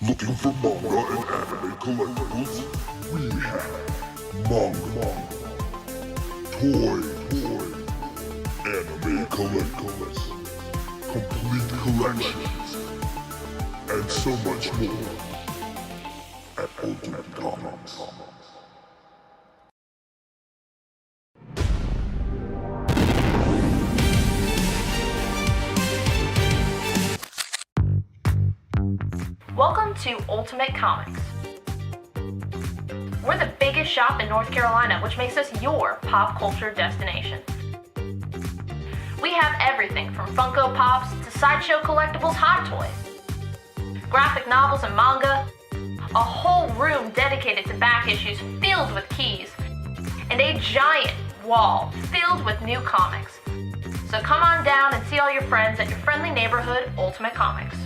Looking for manga and anime collectibles? We have manga, toy, anime collectibles, complete collections, and so much more at Ultimate Comics. Welcome to Ultimate Comics. We're the biggest shop in North Carolina, which makes us your pop culture destination. We have everything from Funko Pops to sideshow collectibles, hot toys, graphic novels and manga, a whole room dedicated to back issues filled with keys, and a giant wall filled with new comics. So come on down and see all your friends at your friendly neighborhood Ultimate Comics.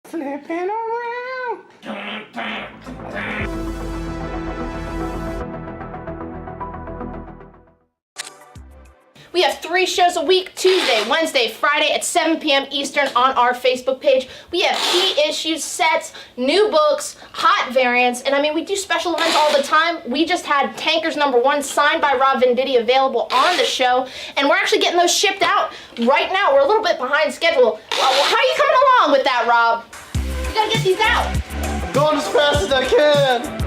Flipping around. We have 3 shows a week, Tuesday, Wednesday, Friday at 7 p.m. Eastern on our Facebook page. We have key issues, sets, new books, hot variants, and I mean, we do special events all the time. We just had Tankers #1 signed by Rob Venditti available on the show, and we're actually getting those shipped out right now. We're a little bit behind schedule. How are you coming along with that, Rob? You gotta get these out. I'm going as fast as I can.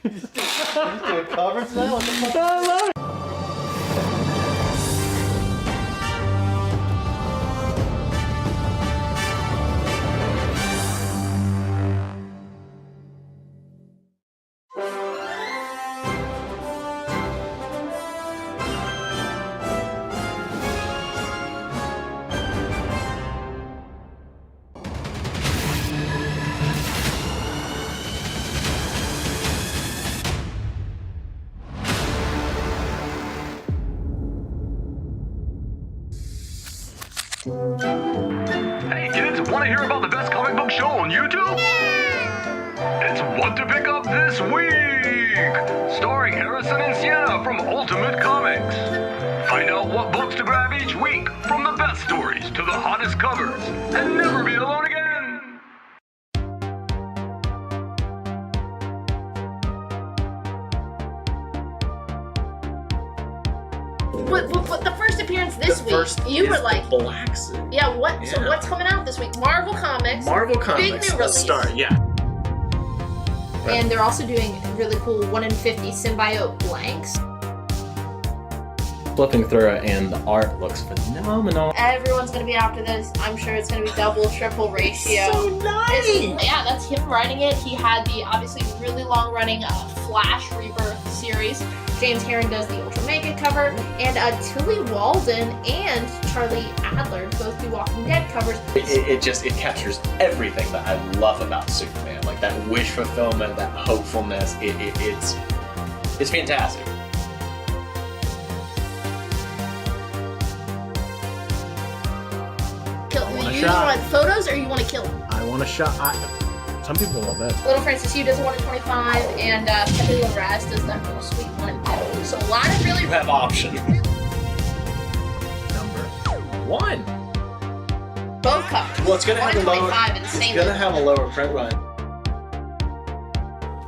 He's doing covers now? What the fuck? I love it. Hey kids, want to hear about the best comic book show on YouTube? It's What to Pick Up This Week, starring Harrison and Sienna from Ultimate Comics. Find out what books to grab each week, from the best stories to the hottest covers, and never be alone again. What the first appearance this week? You were like Black Suit. Yeah, what? So what's coming out this week? Marvel Comics. Marvel Comics. Big new release. Start, yeah. And they're also doing really cool 1 in 50 symbiote blanks. flipping through it, and the art looks phenomenal. Everyone's gonna be after this. I'm sure it's gonna be double, triple ratio. So nice! Yeah, that's him writing it. He had the obviously really long-running Flash Rebirth series. James Herring does the Ultra Mega cover, and Tilly Walden and Charlie Adler both do Walking Dead covers. It captures everything that I love about Superman, like that wish fulfillment, that hopefulness. It's fantastic. Kill him. want a You shot. want photos or you want to kill him? I want a shot. Some people love that. Little Francis Yu does 1 in 25, and Pepe Larraz does that real sweet 1 in 10. So a lot of really. You have options. Number 1. Both covers. Well, it's gonna 1 have in a lower. 25 in the It's same gonna look. have a lower print run.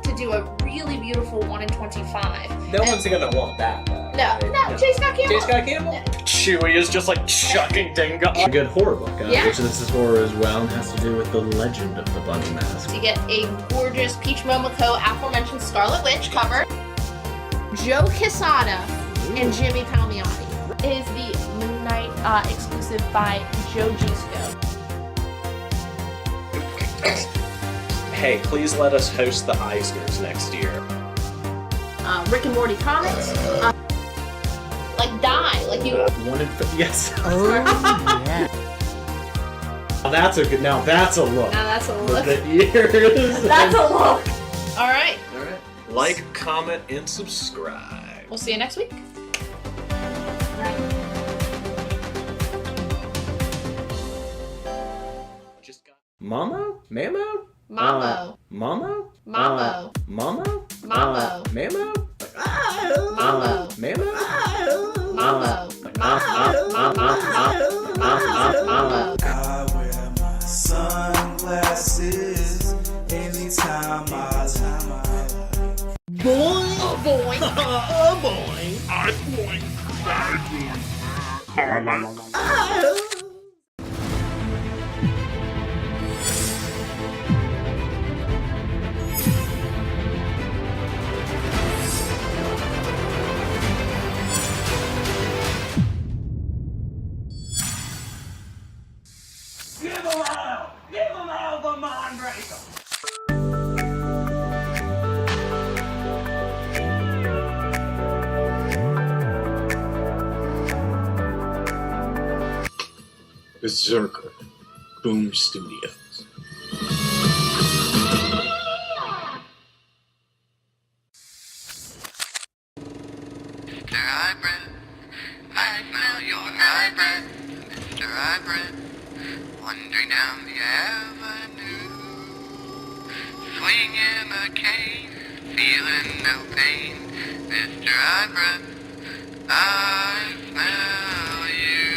To do a really beautiful 1 in 25. No one's gonna want that. Though, No, right? no, J. Scott Campbell. J. Scott Campbell. Yeah. Chewie is just like chucking Dingo. A good horror book, Yeah. which this is horror as well, and has to do with the legend of the Bunny Mask. To get a gorgeous Peach Momoko aforementioned Scarlet Witch cover. Joe Quesada and Jimmy Palmiotti. It is the Midnight exclusive by Joe Gisco. Hey, please let us host the Eisners next year. Rick and Morty comics. Like Die, like you. Yes. Oh yeah. That's a good. Now that's a look. Now that's a look. The ears. That's a look. All right. All right. Like, comment, and subscribe. We'll see you next week. Just got Mamo? Mamo? Mamo. Mamo? Mamo. Mamo? Mamo. Mamo? Mamo. Mamo? Mamo. Mamo. I wear my sunglasses anytime I Boy. Oh boy. Give them out the mind breaker! Berserker, Boom Studios. Mr. Hybrid, I smell your hybrid. Mr. Hybrid, wandering down the avenue, swinging a cane, feeling no pain. Mr. Hybrid, I smell you.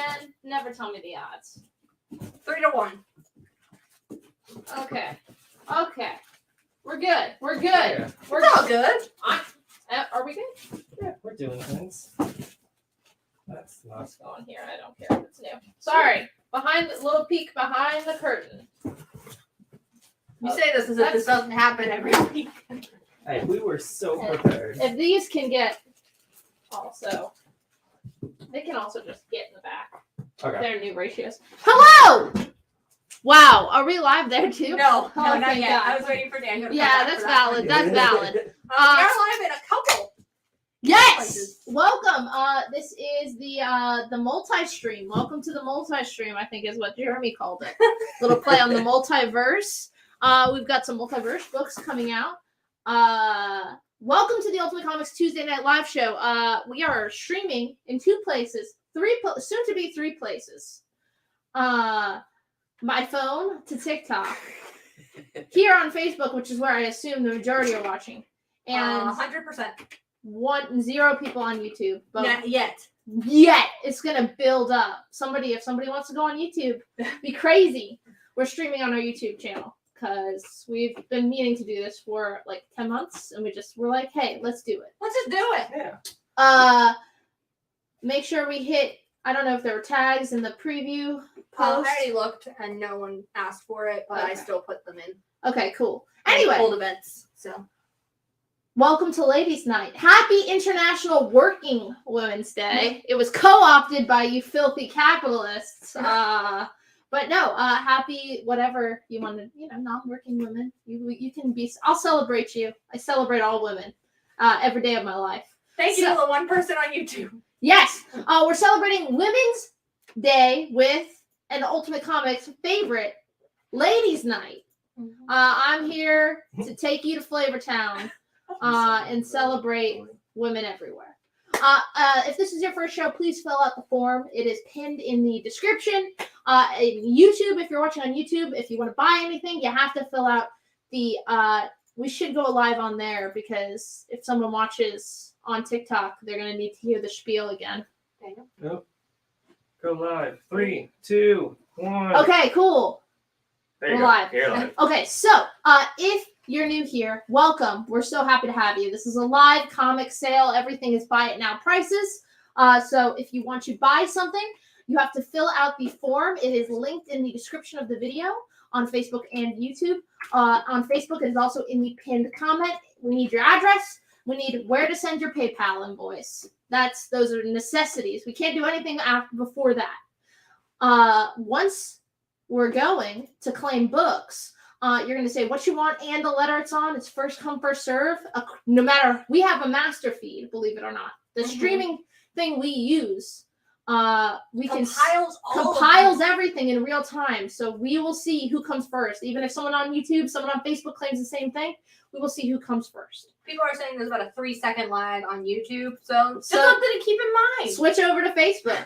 Ken, never tell me the odds. 3-1. Okay. Okay. We're good. We're good. Yeah. We're It's all good. Are we good? Yeah, we're doing things. That's not. What's going here? I don't care if it's new. Sorry. Behind the little peek behind the curtain. You say this as if this doesn't happen every week. Hey, we were so prepared. If these can get also, they can also just get in the back. Okay. Their new ratios. Hello! Wow, are we live there too? No, Oh, not thank yet. God. I was waiting for Daniel to come Yeah, back that's for that one. valid. That's valid. We are live in a couple. Yes! Places. Welcome. This is the multi-stream. Welcome to the multi-stream, I think is what Jeremy called it. Little play on the multiverse. We've got some multiverse books coming out. Welcome to the Ultimate Comics Tuesday Night Live Show. We are streaming in 2 places, soon to be 3 places. My phone to TikTok, here on Facebook, which is where I assume the majority are watching, and 100%. 0 people on YouTube. But Not yet. yet it's gonna build up. If somebody wants to go on YouTube, be crazy. We're streaming on our YouTube channel because we've been meaning to do this for like 10 months, and we're like, hey, let's do it. Let's just do it. Yeah. Make sure we hit. I don't know if there were tags in the preview I post. already looked and no one asked for it, but I Okay. still put them in. Okay, cool. Anyway, Old events. So welcome to Ladies' Night. Happy International Working Women's Day. It was co-opted by you filthy capitalists. But no, happy whatever you want to, non-working women. You can be. I'll celebrate you. I celebrate all women every day of my life. thank you to the one person on YouTube. Yes, we're celebrating Women's Day with an Ultimate Comics favorite, Ladies' Night. I'm here to take you to Flavortown and celebrate women everywhere. If this is your first show, please fill out the form. It is pinned in the description. YouTube, if you're watching on YouTube, if you want to buy anything, you have to fill out the. We should go live on there because if someone watches on TikTok, they're gonna need to hear the spiel again. Yep. Go live. 3, 2, 1. Okay, cool. There you We're go. live. You're live. Okay, so if you're new here, welcome. We're so happy to have you. This is a live comic sale. Everything is buy it now prices. So if you want to buy something, you have to fill out the form. It is linked in the description of the video on Facebook and YouTube. On Facebook, it is also in the pinned comment. We need your address. We need where to send your PayPal invoice. Those are necessities. We can't do anything before that. Once we're going to claim books, you're going to say what you want and the letter it's on. It's first come, first serve. No matter, we have a master feed, believe it or not. The streaming thing we use, compiles everything in real time. So we will see who comes first. Even if someone on YouTube, someone on Facebook claims the same thing, we will see who comes first. People are saying there's about a 3-second lag on YouTube, so just something to keep in mind. Switch over to Facebook.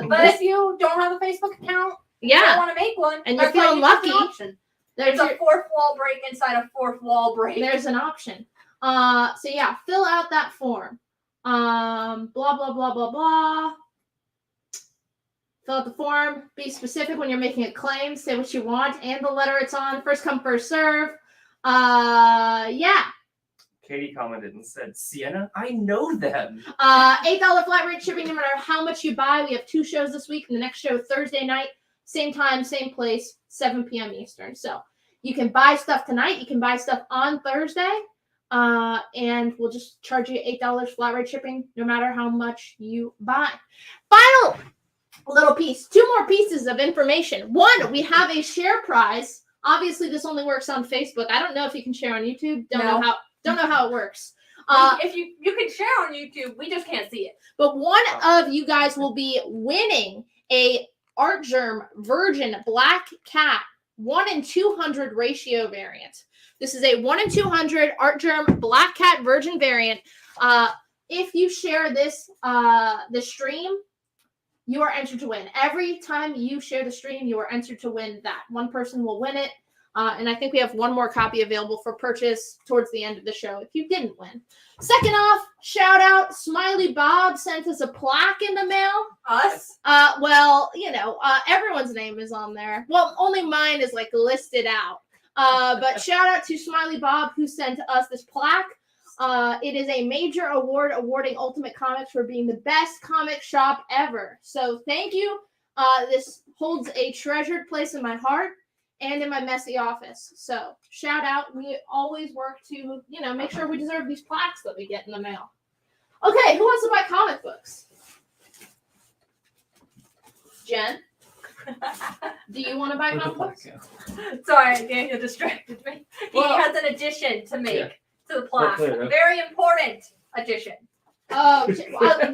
But if you don't have a Facebook account, you Yeah, don't want to make one, and you're that's why feeling YouTube's an lucky, option. there's It's a your, 4th wall break inside a 4th wall break. there's an option. So yeah, fill out that form. Blah blah blah blah blah. Fill out the form. Be specific when you're making a claim. Say what you want and the letter it's on. First come, first serve. Yeah. Katie commented and said, Sienna, I know them. $8 flat rate shipping no matter how much you buy. We have 2 shows this week. And the next show Thursday night, same time, same place, 7 p.m. Eastern. So you can buy stuff tonight. You can buy stuff on Thursday. And we'll just charge you $8 flat rate shipping no matter how much you buy. Final little piece. 2 more pieces of information. 1, we have a share prize. Obviously, this only works on Facebook. I don't know if you can share on YouTube. Don't know how it works. If you can share on YouTube, we just can't see it. But one of you guys will be winning a Art Germ Virgin Black Cat 1 in 200 ratio variant. This is a 1 in 200 Art Germ Black Cat Virgin variant. If you share this the stream, you are entered to win. Every time you share the stream, you are entered to win that. One person will win it. And I think we have one more copy available for purchase towards the end of the show if you didn't win. Second off, shout out, Smiley Bob sent us a plaque in the mail. Us? Well, everyone's name is on there. Well, only mine is like listed out. But shout out to Smiley Bob who sent us this plaque. It is a major award awarding Ultimate Comics for being the best comic shop ever. So thank you. This holds a treasured place in my heart and in my messy office. So shout out. We always work to, make sure we deserve these plaques that we get in the mail. Okay, who wants to buy comic books? Jen? Do you want to buy comic books? Sorry, Daniel distracted me. He has an addition to make to the plaque. A very important addition. We're adding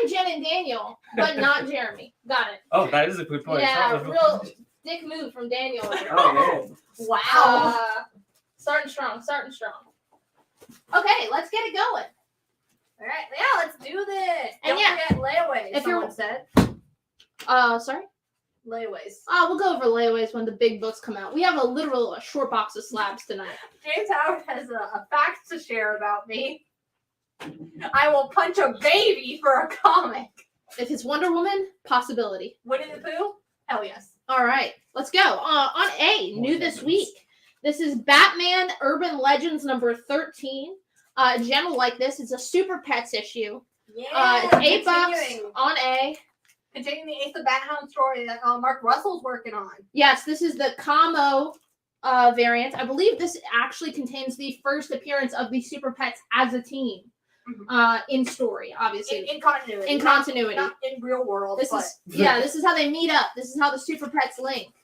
Jen and Daniel, but not Jeremy. Got it. Oh, that is a good point. Yeah, real dick move from Daniel. Oh, man. Wow. Starting strong. Okay, let's get it going. All right, yeah, let's do this. And Don't forget layaways, if someone said. Sorry? Layaways. We'll go over layaways when the big books come out. We have a short box of slabs tonight. James Howard has a fact to share about me. I will punch a baby for a comic. If it's Wonder Woman, possibility. Winnie the Pooh? Hell yes. All right, let's go. On A, new this week. This is Batman Urban Legends number 13. Jen will like this. It's a Super Pets issue. Yeah. It's $8 on A. Continuing the Ace of Bat-Hound story that Mark Russell's working on. Yes, this is the Camo variant. I believe this actually contains the first appearance of the Super Pets as a team in story, obviously. In continuity. In continuity. Not in real world. This is how they meet up. This is how the Super Pets link.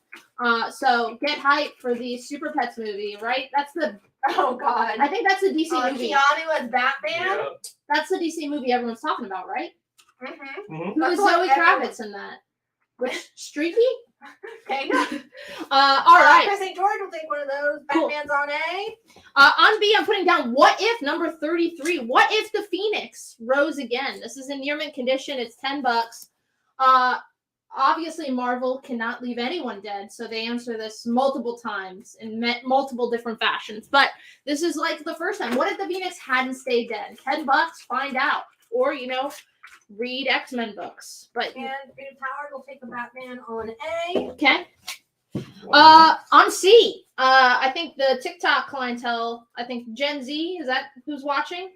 So get hyped for the Super Pets movie, right? That's the... Oh, God. I think that's the DC movie. Keanu as Batman? Yeah. That's the DC movie everyone's talking about, right? Mm-hmm. Mm-hmm. Who is Zoe Kravitz in that? Which, Streaky? Okay. All right. I think George will take one of those. Cool. Batman's on A. On B, I'm putting down What If number 33. What if the Phoenix rose again? This is in near mint condition. It's $10. Obviously, Marvel cannot leave anyone dead, so they answer this multiple times in multiple different fashions. But this is like the first time. What if the Phoenix hadn't stayed dead? $10, find out. Or, read X-Men books. But And James Howard will take a Batman on A. okay. On C, I think the TikTok clientele, I think Gen Z, is that who's watching?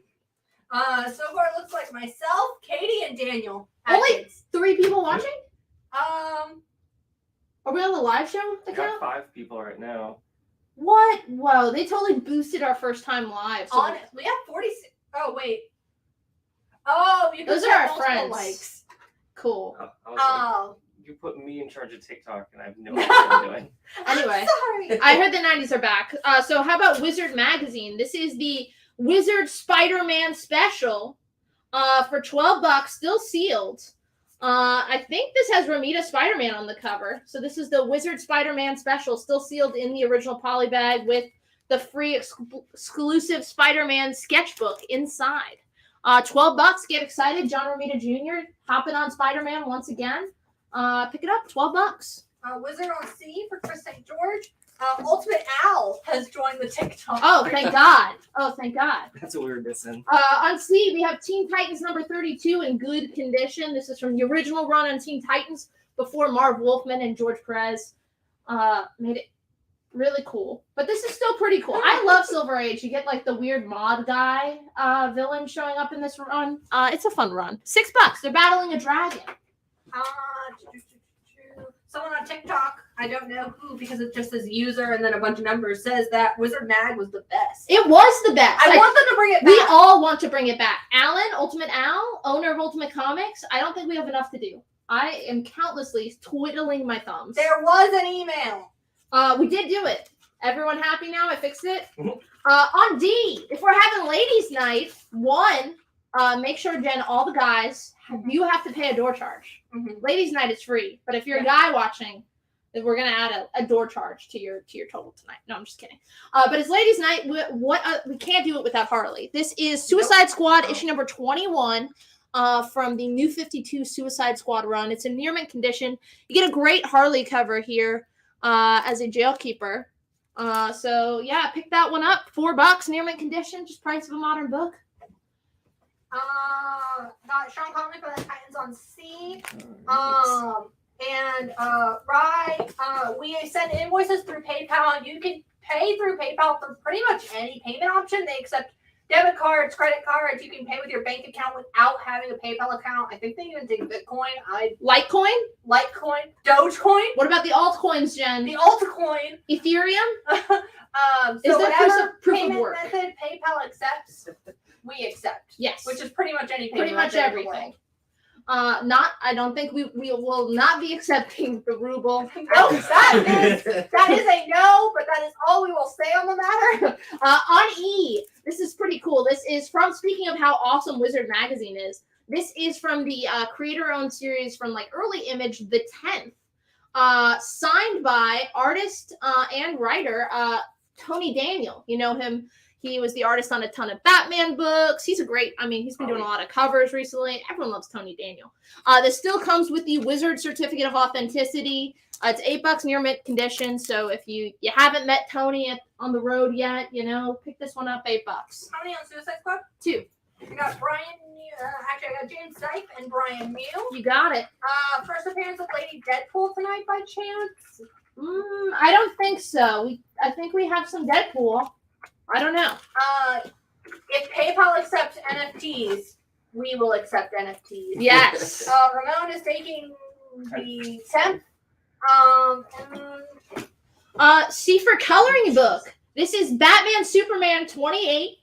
So far it looks like myself, Katie, and Daniel. Only 3 people watching? Um, Are we on the live show I got account? 5 people right now. What? Whoa, they totally boosted our first time live. So we have 46. Oh, wait. Oh, you those can are have our multiple friends. likes. Cool. I was like, Oh. you put me in charge of TikTok, and I have no idea what I'm doing. Anyway, Sorry. I heard the 90s are back. So how about Wizard Magazine? This is the Wizard Spider-Man special for $12, still sealed. I think this has Ramita Spider-Man on the cover. So this is the Wizard Spider-Man special, still sealed in the original poly bag with the free exclusive Spider-Man sketchbook inside. $12, get excited. John Romita Jr. hopping on Spider-Man once again. Pick it up, $12. Wizard on C for Chris St. George. Ultimate Owl has joined the TikTok. Oh, thank God. That's what we were missing. On C, we have Teen Titans number 32 in good condition. This is from the original run on Teen Titans before Marv Wolfman and George Perez made it really cool. But this is still pretty cool. I love Silver Age. You get like the weird mod guy villain showing up in this run. It's a fun run. $6. They're battling a dragon. Someone on TikTok, I don't know who, because it just says user and then a bunch of numbers, says that Wizard Mag was the best. It was the best. I want them to bring it back. We all want to bring it back. Alan, Ultimate Al, owner of Ultimate Comics, I don't think we have enough to do. I am countlessly twiddling my thumbs. There was an email. We did do it. Everyone happy now? I fixed it. On D, if we're having ladies' night, make sure, Jen, all the guys, you have to pay a door charge. Ladies' night is free, but if you're a guy watching, then we're gonna add a door charge to your total tonight. No, I'm just kidding. But it's ladies' night. We can't do it without Harley. This is Suicide Squad issue number 21. From the New 52 Suicide Squad run. It's in near mint condition. You get a great Harley cover here as a jailkeeper. So yeah, pick that one up. $4, near mint condition, just price of a modern book. Got Sean Conley for the Titans on C. We send invoices through PayPal. You can pay through PayPal for pretty much any payment option. They accept debit cards, credit cards. You can pay with your bank account without having a PayPal account. I think they even take Bitcoin. Litecoin, Dogecoin. What about the altcoins, Jen? The altcoin. Ethereum. So there whatever proof of payment work? method PayPal accepts, we accept. Yes. Which is pretty much any payment Pretty much method in the everything. world. I don't think we will not be accepting the ruble. No, that is a no, but that is all we will say on the matter. On E, this is pretty cool. This is from, speaking of how awesome Wizard Magazine is, this is from the creator-owned series from like early Image, The 10th. Signed by artist and writer Tony Daniel. You know him. He was the artist on a ton of Batman books. He's he's been doing a lot of covers recently. Everyone loves Tony Daniel. This still comes with the Wizard Certificate of Authenticity. It's $8 near mint condition. So if you haven't met Tony on the road yet, pick this one up, $8. How many on Suicide Squad? 2. We got Brian, I got James Stipe and Brian Mew. You got it. First appearance of Lady Deadpool tonight by chance? I don't think so. I think we have some Deadpool. I don't know. If PayPal accepts NFTs, we will accept NFTs. Yes. Ramon is taking the 10th. C for coloring book. This is Batman Superman 28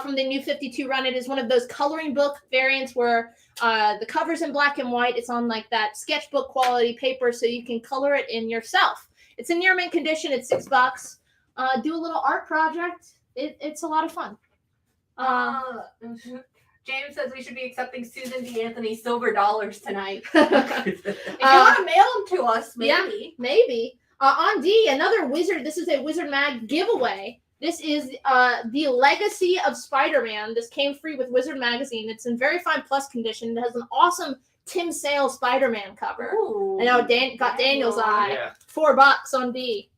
from the New 52 run. It is one of those coloring book variants where the cover's in black and white. It's on like that sketchbook quality paper, so you can color it in yourself. It's in near mint condition. It's $6. Do a little art project. It's a lot of fun. James says we should be accepting Susan B. Anthony silver dollars tonight. If you want to mail them to us, maybe. Yeah, maybe. On D, another Wizard. This is a Wizard Mag giveaway. This is the Legacy of Spider-Man. This came free with Wizard Magazine. It's in very fine plus condition. It has an awesome Tim Sale Spider-Man cover. Ooh, I know got Daniel's eye. Yeah. $4 on D.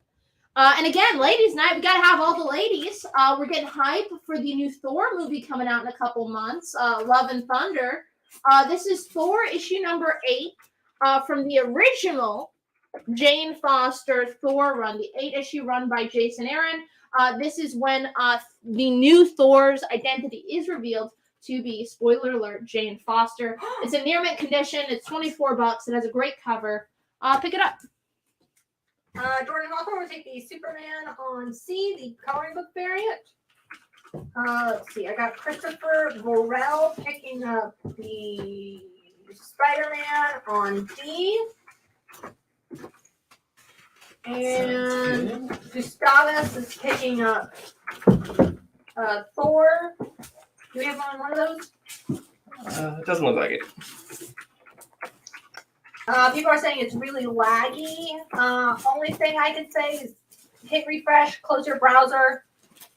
And again, ladies' night, we got to have all the ladies. We're getting hype for the new Thor movie coming out in a couple months, Love and Thunder. This is Thor issue number 8 from the original Jane Foster Thor run, the 8-issue run by Jason Aaron. This is when the new Thor's identity is revealed to be, spoiler alert, Jane Foster. It's in near mint condition. It's $24. It has a great cover. Pick it up. Jordan Hawthorne will take the Superman on C, the coloring book variant. Let's see. I got Christopher Vorel picking up the Spider-Man on D. And Gustavus is picking up Thor. Do we have one of those? It doesn't look like it. People are saying it's really laggy. Only thing I can say is hit refresh, close your browser.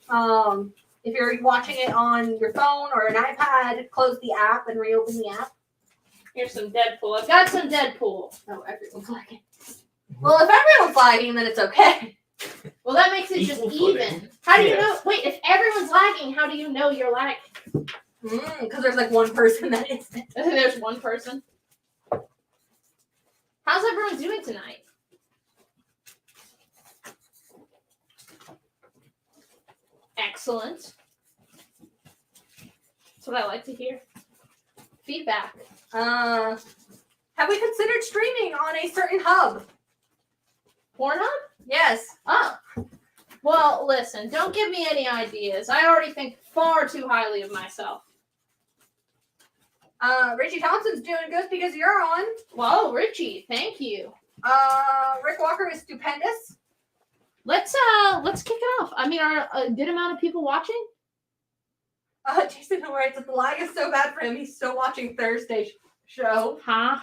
If you're watching it on your phone or an iPad, close the app and reopen the app. Here's some Deadpool. I've got some Deadpool. Oh, everyone's lagging. Well, if everyone's lagging, then it's okay. Well, that makes it just even. How do you know? Wait, if everyone's lagging, how do you know you're lagging? Because there's like one person that isn't. There's one person. How's everyone doing tonight? Excellent. That's what I like to hear. Feedback. Have we considered streaming on a certain hub? Pornhub? Yes. Oh. Well, listen, don't give me any ideas. I already think far too highly of myself. Richie Thompson's doing good because you're on. Whoa, Richie, thank you. Rick Walker is stupendous. Let's kick it off. I mean, are a good amount of people watching? Jason writes that the lag is so bad for him. He's still watching Thursday show. How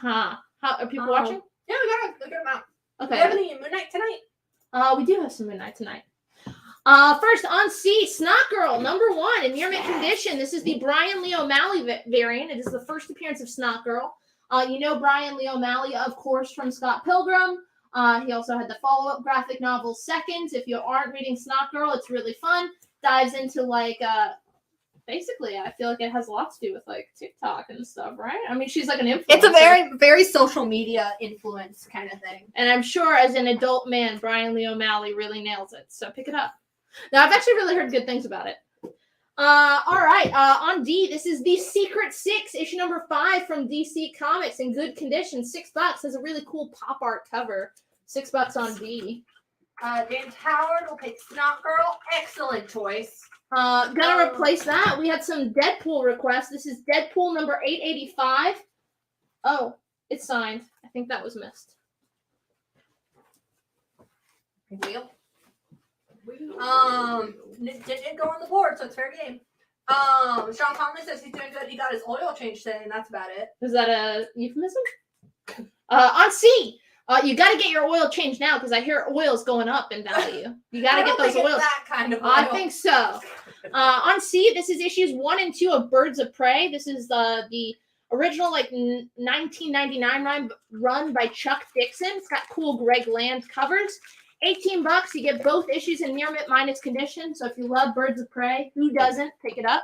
are people watching? Yeah, we got a good amount. Okay. Do we have any Midnight tonight? We do have some Midnight tonight. First on C, Snot Girl, number 1 in near mint condition. This is the Brian Lee O'Malley variant. It is the first appearance of Snot Girl. You know Brian Lee O'Malley, of course, from Scott Pilgrim. He also had the follow-up graphic novel Seconds. If you aren't reading Snot Girl, it's really fun. Dives into like basically, I feel like it has a lot to do with like TikTok and stuff, right? I mean, she's like an influencer. It's a very, very social media influence kind of thing. And I'm sure as an adult man, Brian Lee O'Malley really nails it. So pick it up. Now, I've actually really heard good things about it. All right. On D, this is The Secret Six, issue number 5 from DC Comics in good condition. $6. Has a really cool pop art cover. $6 on D. James Howard will pick Snot Girl. Excellent choice. Gonna replace that. We had some Deadpool requests. This is Deadpool number 885. Oh, it's signed. I think that was missed. Wheel. Didn't go on the board, so it's fair game. Sean Conley says he's doing good. He got his oil changed today, and that's about it. Is that a euphemism? On C, you got to get your oil changed now because I hear oil's going up in value. You got to get those oils. That kind of oil. I think so. On C, this is issues 1 and 2 of Birds of Prey. This is the original 1999 run by Chuck Dixon. It's got cool Greg Land covers. $18. You get both issues in near mint minus condition. So if you love Birds of Prey, who doesn't? Pick it up.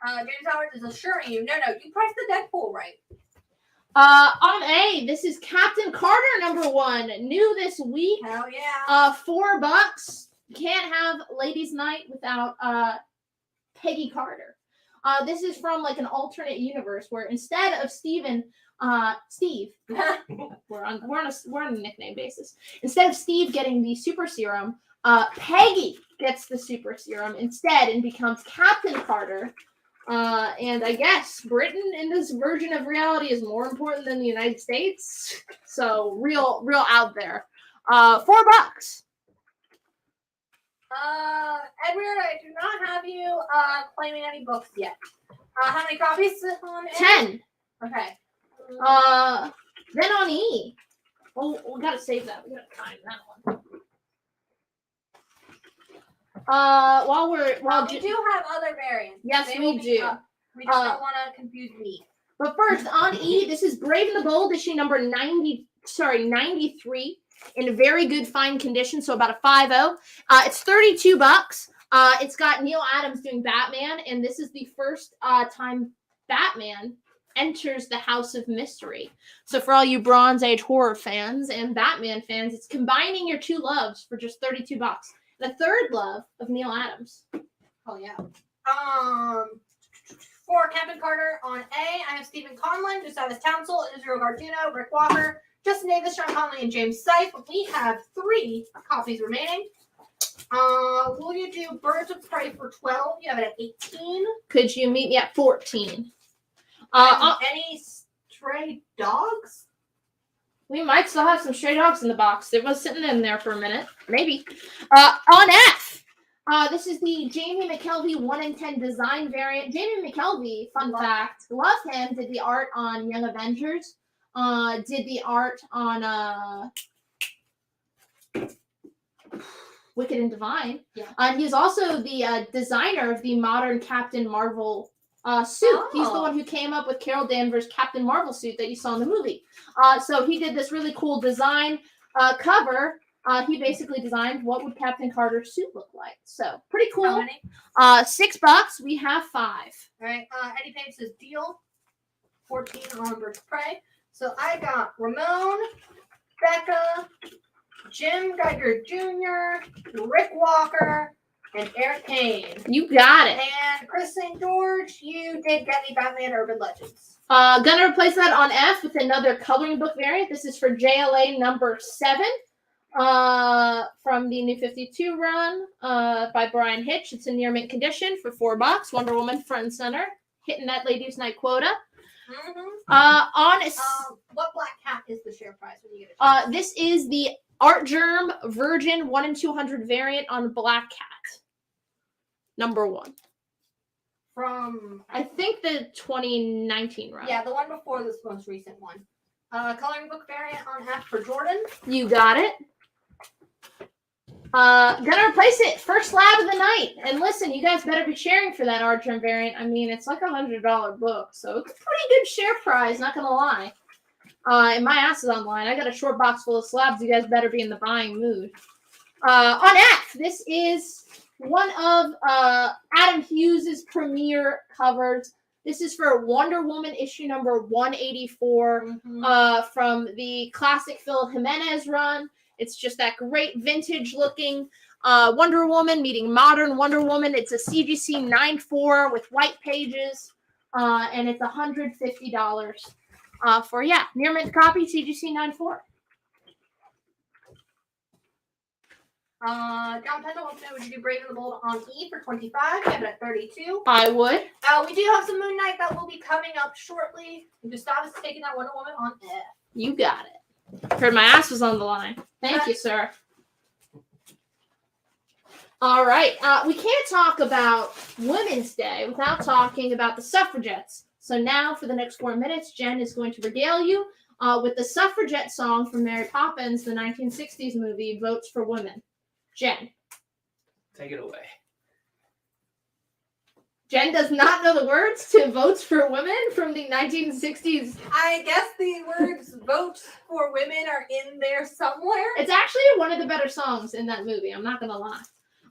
James Howard is assuring you, no, you priced the Deadpool right. On A, this is Captain Carter number 1, new this week. Hell yeah. $4. You can't have Ladies' Night without Peggy Carter. This is from like an alternate universe where instead of Steve, we're on a nickname basis. Instead of Steve getting the super serum, Peggy gets the super serum instead and becomes Captain Carter. And I guess Britain in this version of reality is more important than the United States. So real out there. $4. Edward, I do not have you claiming any books yet. How many copies on A? 10. Okay. Then on E. Oh, we gotta save that. We gotta time that one. We do have other variants. Yes, we do. We just don't want to confuse me. But first, on E, this is Brave and the Bold, issue number 93, in very good fine condition, so about a 5.0. It's $32. It's got Neil Adams doing Batman, and this is the first time Batman enters the House of Mystery. So for all you Bronze Age horror fans and Batman fans, it's combining your two loves for just $32. The third love of Neil Adams. Oh yeah. For Captain Carter on A, I have Stephen Conlon, Gustavus Townsend, Israel Gardino, Rick Walker, Justin Davis, Sean Conley, and James Seif. We have 3 copies remaining. Will you do Birds of Prey for 12? You have it at 18. Could you meet me at 14? Any stray dogs? We might still have some stray dogs in the box. It was sitting in there for a minute. Maybe. On F, this is the Jamie McKelvey 1 in 10 design variant. Jamie McKelvey, fun fact, love him, did the art on Young Avengers. Did the art on Wicked and Divine. Yeah. He's also the designer of the modern Captain Marvel suit. Oh. He's the one who came up with Carol Danvers' Captain Marvel suit that you saw in the movie. So he did this really cool design cover. He basically designed what would Captain Carter's suit look like. So pretty cool. How many? $6. We have 5. All right. Eddie Payne says deal. 14 on Birds of Prey. So I got Ramon, Becca, Jim Geiger Jr., Rick Walker, and Eric Payne. You got it. And Chris St. George, you did get me Batman Urban Legends. Gonna replace that on F with another coloring book variant. This is for JLA number 7 from the New 52 run by Brian Hitch. It's in near mint condition for $4. Wonder Woman front and center, hitting that Ladies' Night quota. Mm-hmm. What Black Cat is the share price when you get it? This is the Art Germ Virgin 1 in 200 variant on Black Cat. Number 1. From I think the 2019 run. Yeah, the one before this most recent one. Coloring book variant on F for Jordan. You got it. Gonna replace it. First slab of the night. And listen, you guys better be sharing for that Art Germ variant. I mean, it's like $100 book, so it's a pretty good share prize, not gonna lie. And my ass is online. I got a short box full of slabs. You guys better be in the buying mood. On F, this is one of Adam Hughes' premiere covers. This is for Wonder Woman issue number 184 from the classic Phil Jimenez run. It's just that great vintage looking Wonder Woman meeting modern Wonder Woman. It's a CGC 9.4 with white pages, and it's $150 for, near mint copy CGC 9.4. John Pendle wants to know, would you do Brave and the Bold on E for 25? We have it at 32. I would. We do have some Moon Knight that will be coming up shortly. Gustav is taking that Wonder Woman on F. You got it. Heard my ass was on the line. Thank you, sir. All right. We can't talk about Women's Day without talking about the suffragettes. So now for the next 4 minutes, Jen is going to regale you with the suffragette song from Mary Poppins, the 1960s movie, Votes for Women. Jen. Take it away. Jen does not know the words to Votes for Women from the 1960s. I guess the words Votes for Women are in there somewhere. It's actually one of the better songs in that movie. I'm not going to lie.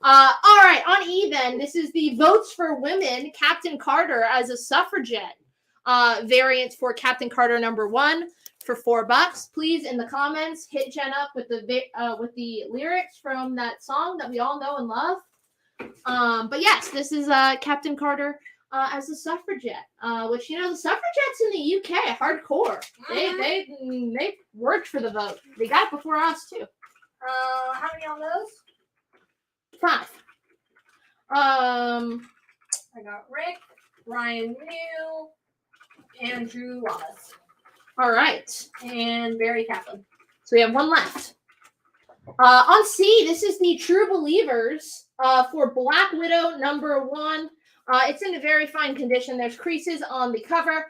All right, on E then, this is the Votes for Women, Captain Carter as a suffragette variant for Captain Carter number 1 for $4. Please, in the comments, hit Jen up with the lyrics from that song that we all know and love. But yes, this is Captain Carter as a suffragette, which, you know, the suffragettes in the UK, hardcore. They worked for the vote. They got it before us, too. How many on those? 5. I got Rick, Ryan New, Andrew Wallace. All right. And Barry Kaplan. So we have one left. On C, this is the True Believers for Black Widow number 1. It's in a very fine condition. There's creases on the cover.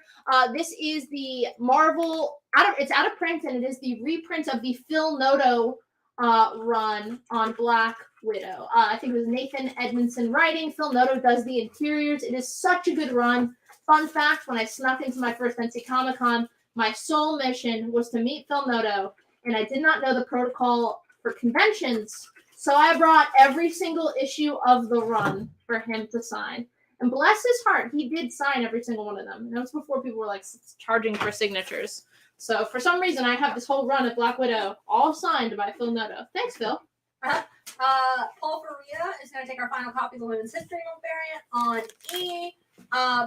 This is the Marvel, it's out of print, and it is the reprint of the Phil Noto run on Black Widow. I think it was Nathan Edmondson writing. Phil Noto does the interiors. It is such a good run. Fun fact, when I snuck into my first NC Comic-Con, my sole mission was to meet Phil Noto, and I did not know the protocol for conventions, so I brought every single issue of the run for him to sign. And bless his heart, he did sign every single one of them. And that was before people were like charging for signatures. So for some reason, I have this whole run of Black Widow all signed by Phil Noto. Thanks, Phil. Paul Faria is going to take our final copy of the Women's History Month variant on E.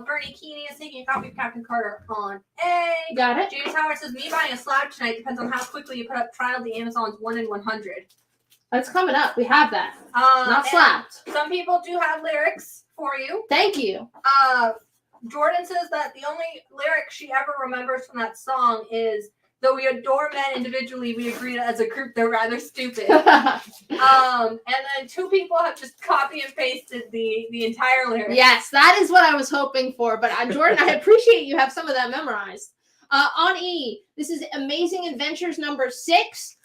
Bernie Keeney is taking a copy of Captain Carter on A. Got it. James Howard says, me buying a slab tonight depends on how quickly you put up Trial of the Amazons 1 in 100. That's coming up. We have that. Not slapped. Some people do have lyrics for you. Thank you. Jordan says that the only lyric she ever remembers from that song is, though we adore men individually, we agree that as a group they're rather stupid. And then 2 people have just copy and pasted the entire lyric. Yes, that is what I was hoping for. But Jordan, I appreciate you have some of that memorized. On E, this is Amazing Adventures number 6.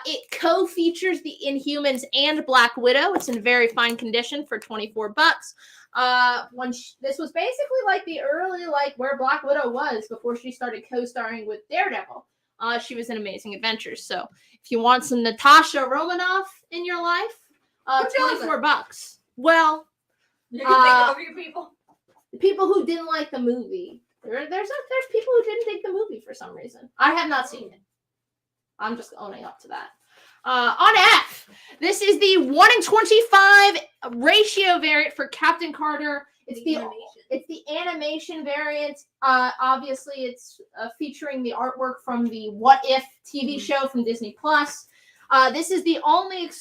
It co-features the Inhumans and Black Widow. It's in very fine condition for $24. This was basically like the early, like where Black Widow was before she started co-starring with Daredevil. She was in Amazing Adventures. So if you want some Natasha Romanoff in your life, $24. Well, you can think of your people. The people who didn't like the movie. There's people who didn't think the movie for some reason. I have not seen it. I'm just owning up to that. On F, this is the 1 in 25 ratio variant for Captain Carter. It's the animation variant. Obviously, it's featuring the artwork from the What If TV show from Disney Plus. This is the only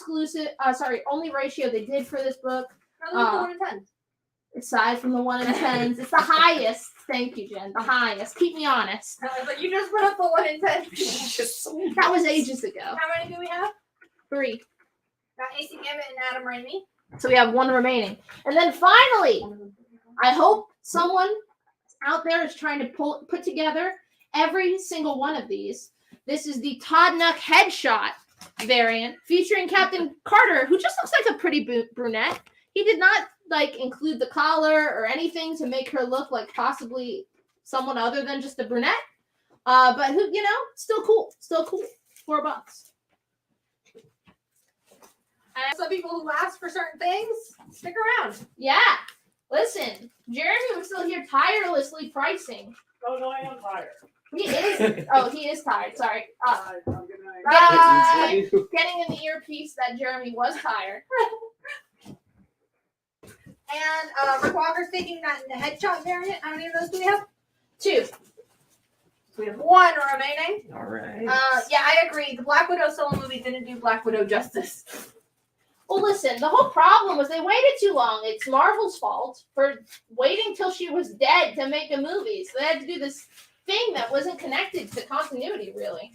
only ratio they did for this book. The 1 in 10. Aside from the 1 in 10s, it's the highest. Thank you, Jen. The highest. Keep me honest. But you just put up the 1 in 10. That was ages ago. How many do we have? 3. Got AC Gambit and Adam Raimi. So we have 1 remaining. And then finally, I hope someone out there is trying to put together every single one of these. This is the Todd Nuck headshot variant featuring Captain Carter, who just looks like a pretty brunette. He did not include the collar or anything to make her look like possibly someone other than just a brunette. But who, still cool. $4. And some people who ask for certain things, stick around. Yeah. Listen, Jeremy was still here tirelessly pricing. Oh no, I am tired. He is. Oh, he is tired. Sorry. Good night. Getting in the earpiece that Jeremy was tired. And Rick Walker's taking that in the headshot variant. How many of those do we have? 2. So we have 1 remaining. All right. Yeah, I agree. The Black Widow solo movie didn't do Black Widow justice. Well, listen, the whole problem was they waited too long. It's Marvel's fault for waiting till she was dead to make a movie. So they had to do this thing that wasn't connected to continuity, really.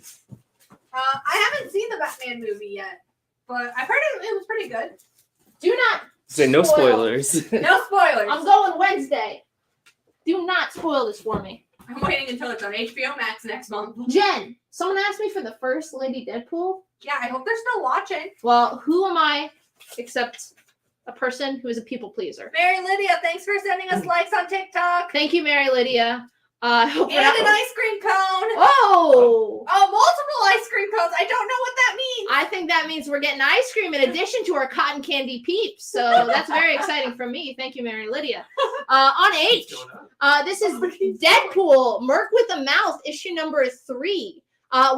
I haven't seen the Batman movie yet, but I've heard it was pretty good. Do not Say no spoil. spoilers. No spoilers. I'm going Wednesday. Do not spoil this for me. I'm waiting until it's on HBO Max next month. Jen, someone asked me for the first Lady Deadpool. Yeah, I hope they're still watching. Well, who am I except a person who is a people pleaser? Mary Lydia, thanks for sending us likes on TikTok. Thank you, Mary Lydia. I hope And an ice cream cone. Oh! Oh, multiple ice cream cones. I don't know what that means. I think that means we're getting ice cream in addition to our cotton candy peeps. So that's very exciting for me. Thank you, Mary Lydia. On H, this is Deadpool, Merc with a Mouth, issue number 3,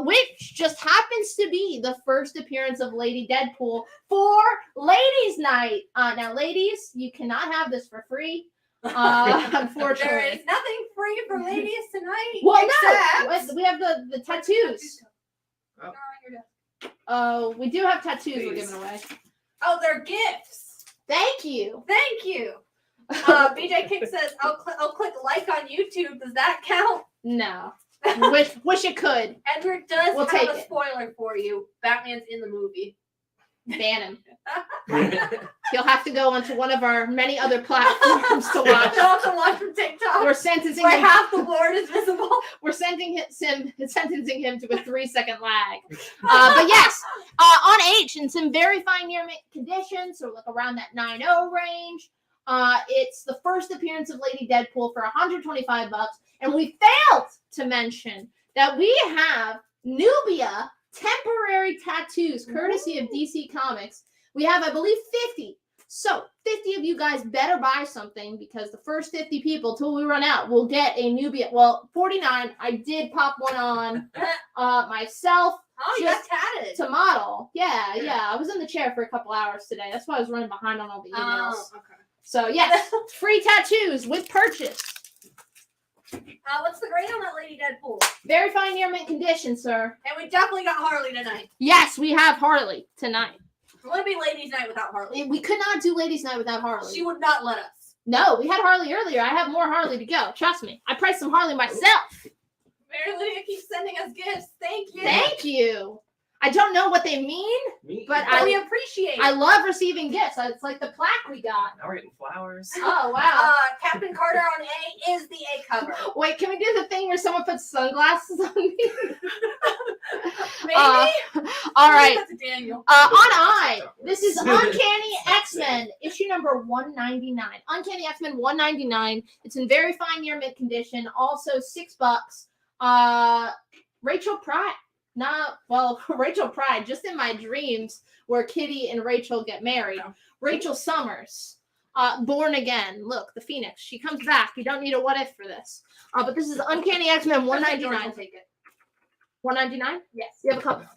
which just happens to be the first appearance of Lady Deadpool for Ladies' Night. Now, ladies, you cannot have this for free. Unfortunately. There is nothing free for ladies tonight. Well, except... no, we have the tattoos. Oh. Oh, we do have tattoos we're giving away. Oh, they're gifts. Thank you. Thank you. BJ King says, I'll click like on YouTube. Does that count? No. Wish it could. Edward does We'll have take a it. spoiler for you. Batman's in the movie. Ban him. He'll have to go onto one of our many other platforms to watch. He'll have to watch from TikTok. We're sentencing where him. half the board is visible. We're sentencing him to a 3-second lag. But yes, on H, in some very fine near mint condition, so like around that 9.0 range. It's the first appearance of Lady Deadpool for $125, and we failed to mention that we have Nubia temporary tattoos, courtesy of DC Comics. We have, I believe, 50. So 50 of you guys better buy something, because the first 50 people till we run out will get a Nubia. Well, 49. I did pop one on myself. Oh, you got tatted. To model. Yeah. I was in the chair for a couple hours today. That's why I was running behind on all the emails. Oh, okay. So yes, free tattoos with purchase. What's the grade on that Lady Deadpool? Very fine near mint condition, sir. And we definitely got Harley tonight. Yes, we have Harley tonight. It wouldn't be Ladies' Night without Harley. We could not do Ladies' Night without Harley. She would not let us. No, we had Harley earlier. I have more Harley to go. Trust me. I priced some Harley myself. Mary Lydia keeps sending us gifts. Thank you. Thank you. I don't know what they mean, but we appreciate it. I love receiving gifts. It's like the plaque we got. Now we're getting flowers. Oh, wow. Captain Carter on A is the A cover. Wait, can we do the thing where someone puts sunglasses on me? Maybe? All right. That's Daniel. On I, this is Uncanny X-Men, issue number 199. Uncanny X-Men 199. It's in very fine near mint condition. Also $6. Rachel Pratt. Rachel Pratt, just in my dreams, where Kitty and Rachel get married. Rachel Summers, Born Again. Look, the Phoenix. She comes back. You don't need a what if for this. But this is Uncanny X-Men 199. Take it. 199? Yes. You have a couple.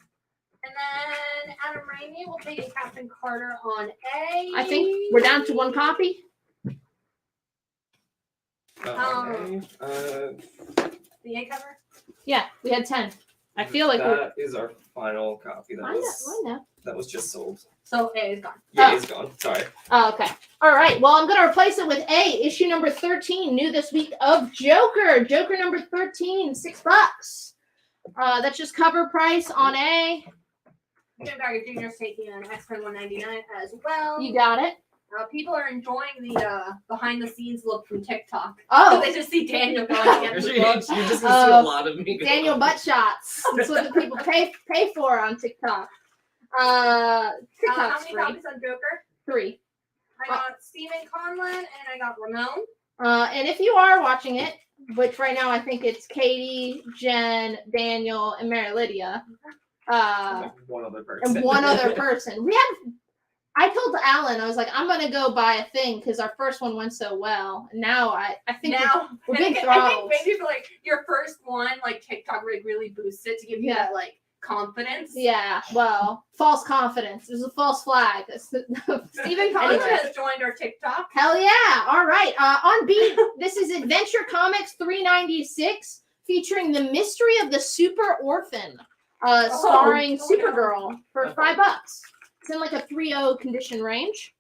And then Adam Raimi will take a Captain Carter on A. I think we're down to one copy. Okay. The A cover? Yeah, we had 10. I feel like that is our final copy. I know. That was just sold. So A is gone. Yeah, it's gone. Sorry. Oh, okay. All right. Well, I'm going to replace it with A, issue number 13, new this week, of Joker. Joker number 13, $6. That's just cover price on A. Jim Barry Jr. is taking an X-Men 199 as well. You got it. People are enjoying the behind-the-scenes look from TikTok. Oh. They just see Daniel going against the book. You just see a lot of me. Daniel butt shots. That's what the people pay for on TikTok. How TikTok's many free. copies on Joker? 3. I got Stephen Conlon and I got Ramon. And if you are watching it, which right now I think it's Katie, Jen, Daniel, and Mary Lydia, Like one other person. and one other person. I told Alan, I was like, I'm gonna go buy a thing because our first one went so well. And now I think we're big I throttles. think maybe for like your first one, like TikTok really boosts it to give you that like confidence. Yeah, well, false confidence. There's a false flag. Stephen Conlon has joined our TikTok. Hell yeah! All right. On B, this is Adventure Comics 396, featuring the Mystery of the Super Orphan, starring Supergirl for $5. It's in like a 3.0 condition range.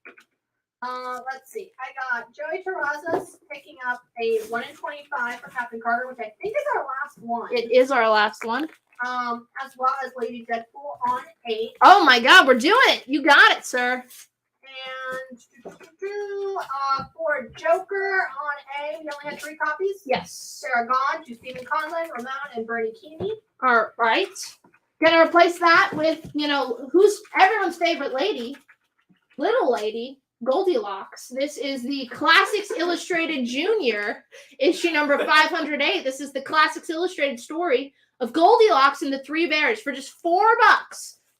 Let's see. I got Joey Terrazas picking up a 1 in 25 for Captain Carter, which I think is our last one. It is our last one. As well as Lady Deadpool on 8. Oh my God, we're doing it! You got it, sir. And for Joker on A, we only had 3 copies. Yes. Sarah Gone to Stephen Conlon, Ramon, and Bernie Keeney. All right. Gonna replace that with, who's everyone's favorite lady, little lady, Goldilocks. This is the Classics Illustrated Junior, issue number 508. This is the Classics Illustrated story of Goldilocks and the Three Bears for just $4.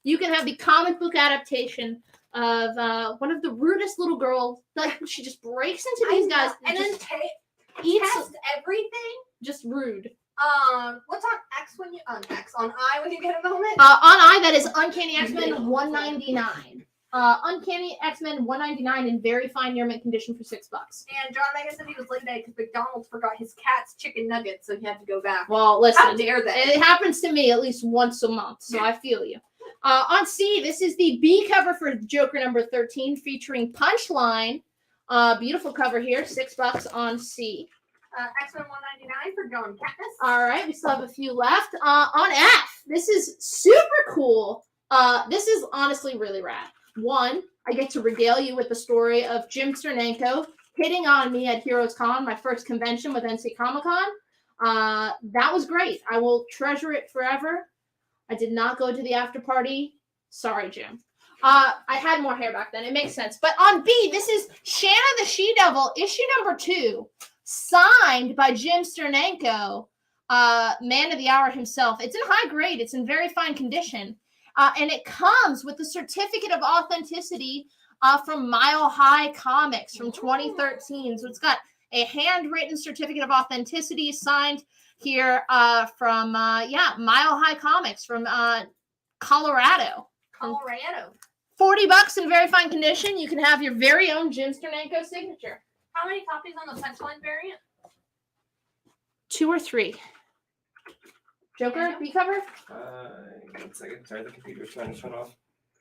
You can have the comic book adaptation of one of the rudest little girls. Like, she just breaks into these guys and then eats test everything. Just rude. What's on X when you on I when you get a moment? On I, that is Uncanny X-Men 199. Uncanny X-Men 199 in very fine near mint condition for $6. And John Megan said he was late today because McDonald's forgot his cat's chicken nuggets, so he had to go back. Well, listen, how dare they? It happens to me at least once a month, so I feel you. On C, this is the B cover for Joker number 13, featuring Punchline. Beautiful cover here, $6 on C. X-Men 199 for John Katniss. All right, we still have a few left. On F, this is super cool. This is honestly really rad. One, I get to regale you with the story of Jim Sternenko hitting on me at Heroes Con, my first convention with NC Comic Con. That was great. I will treasure it forever. I did not go to the after party. Sorry, Jim. I had more hair back then. It makes sense. But on B, this is Shanna the She-Devil, issue number 2, signed by Jim Sternenko, man of the hour himself. It's in high grade. It's in very fine condition. And it comes with the certificate of authenticity from Mile High Comics from 2013. So it's got a handwritten certificate of authenticity signed here from Mile High Comics from Colorado. Colorado. $40 in very fine condition. You can have your very own Jim Sternenko signature. How many copies on the Punchline variant? 2 or 3. Joker, B cover? 1 second. Sorry, the computer's trying to shut off.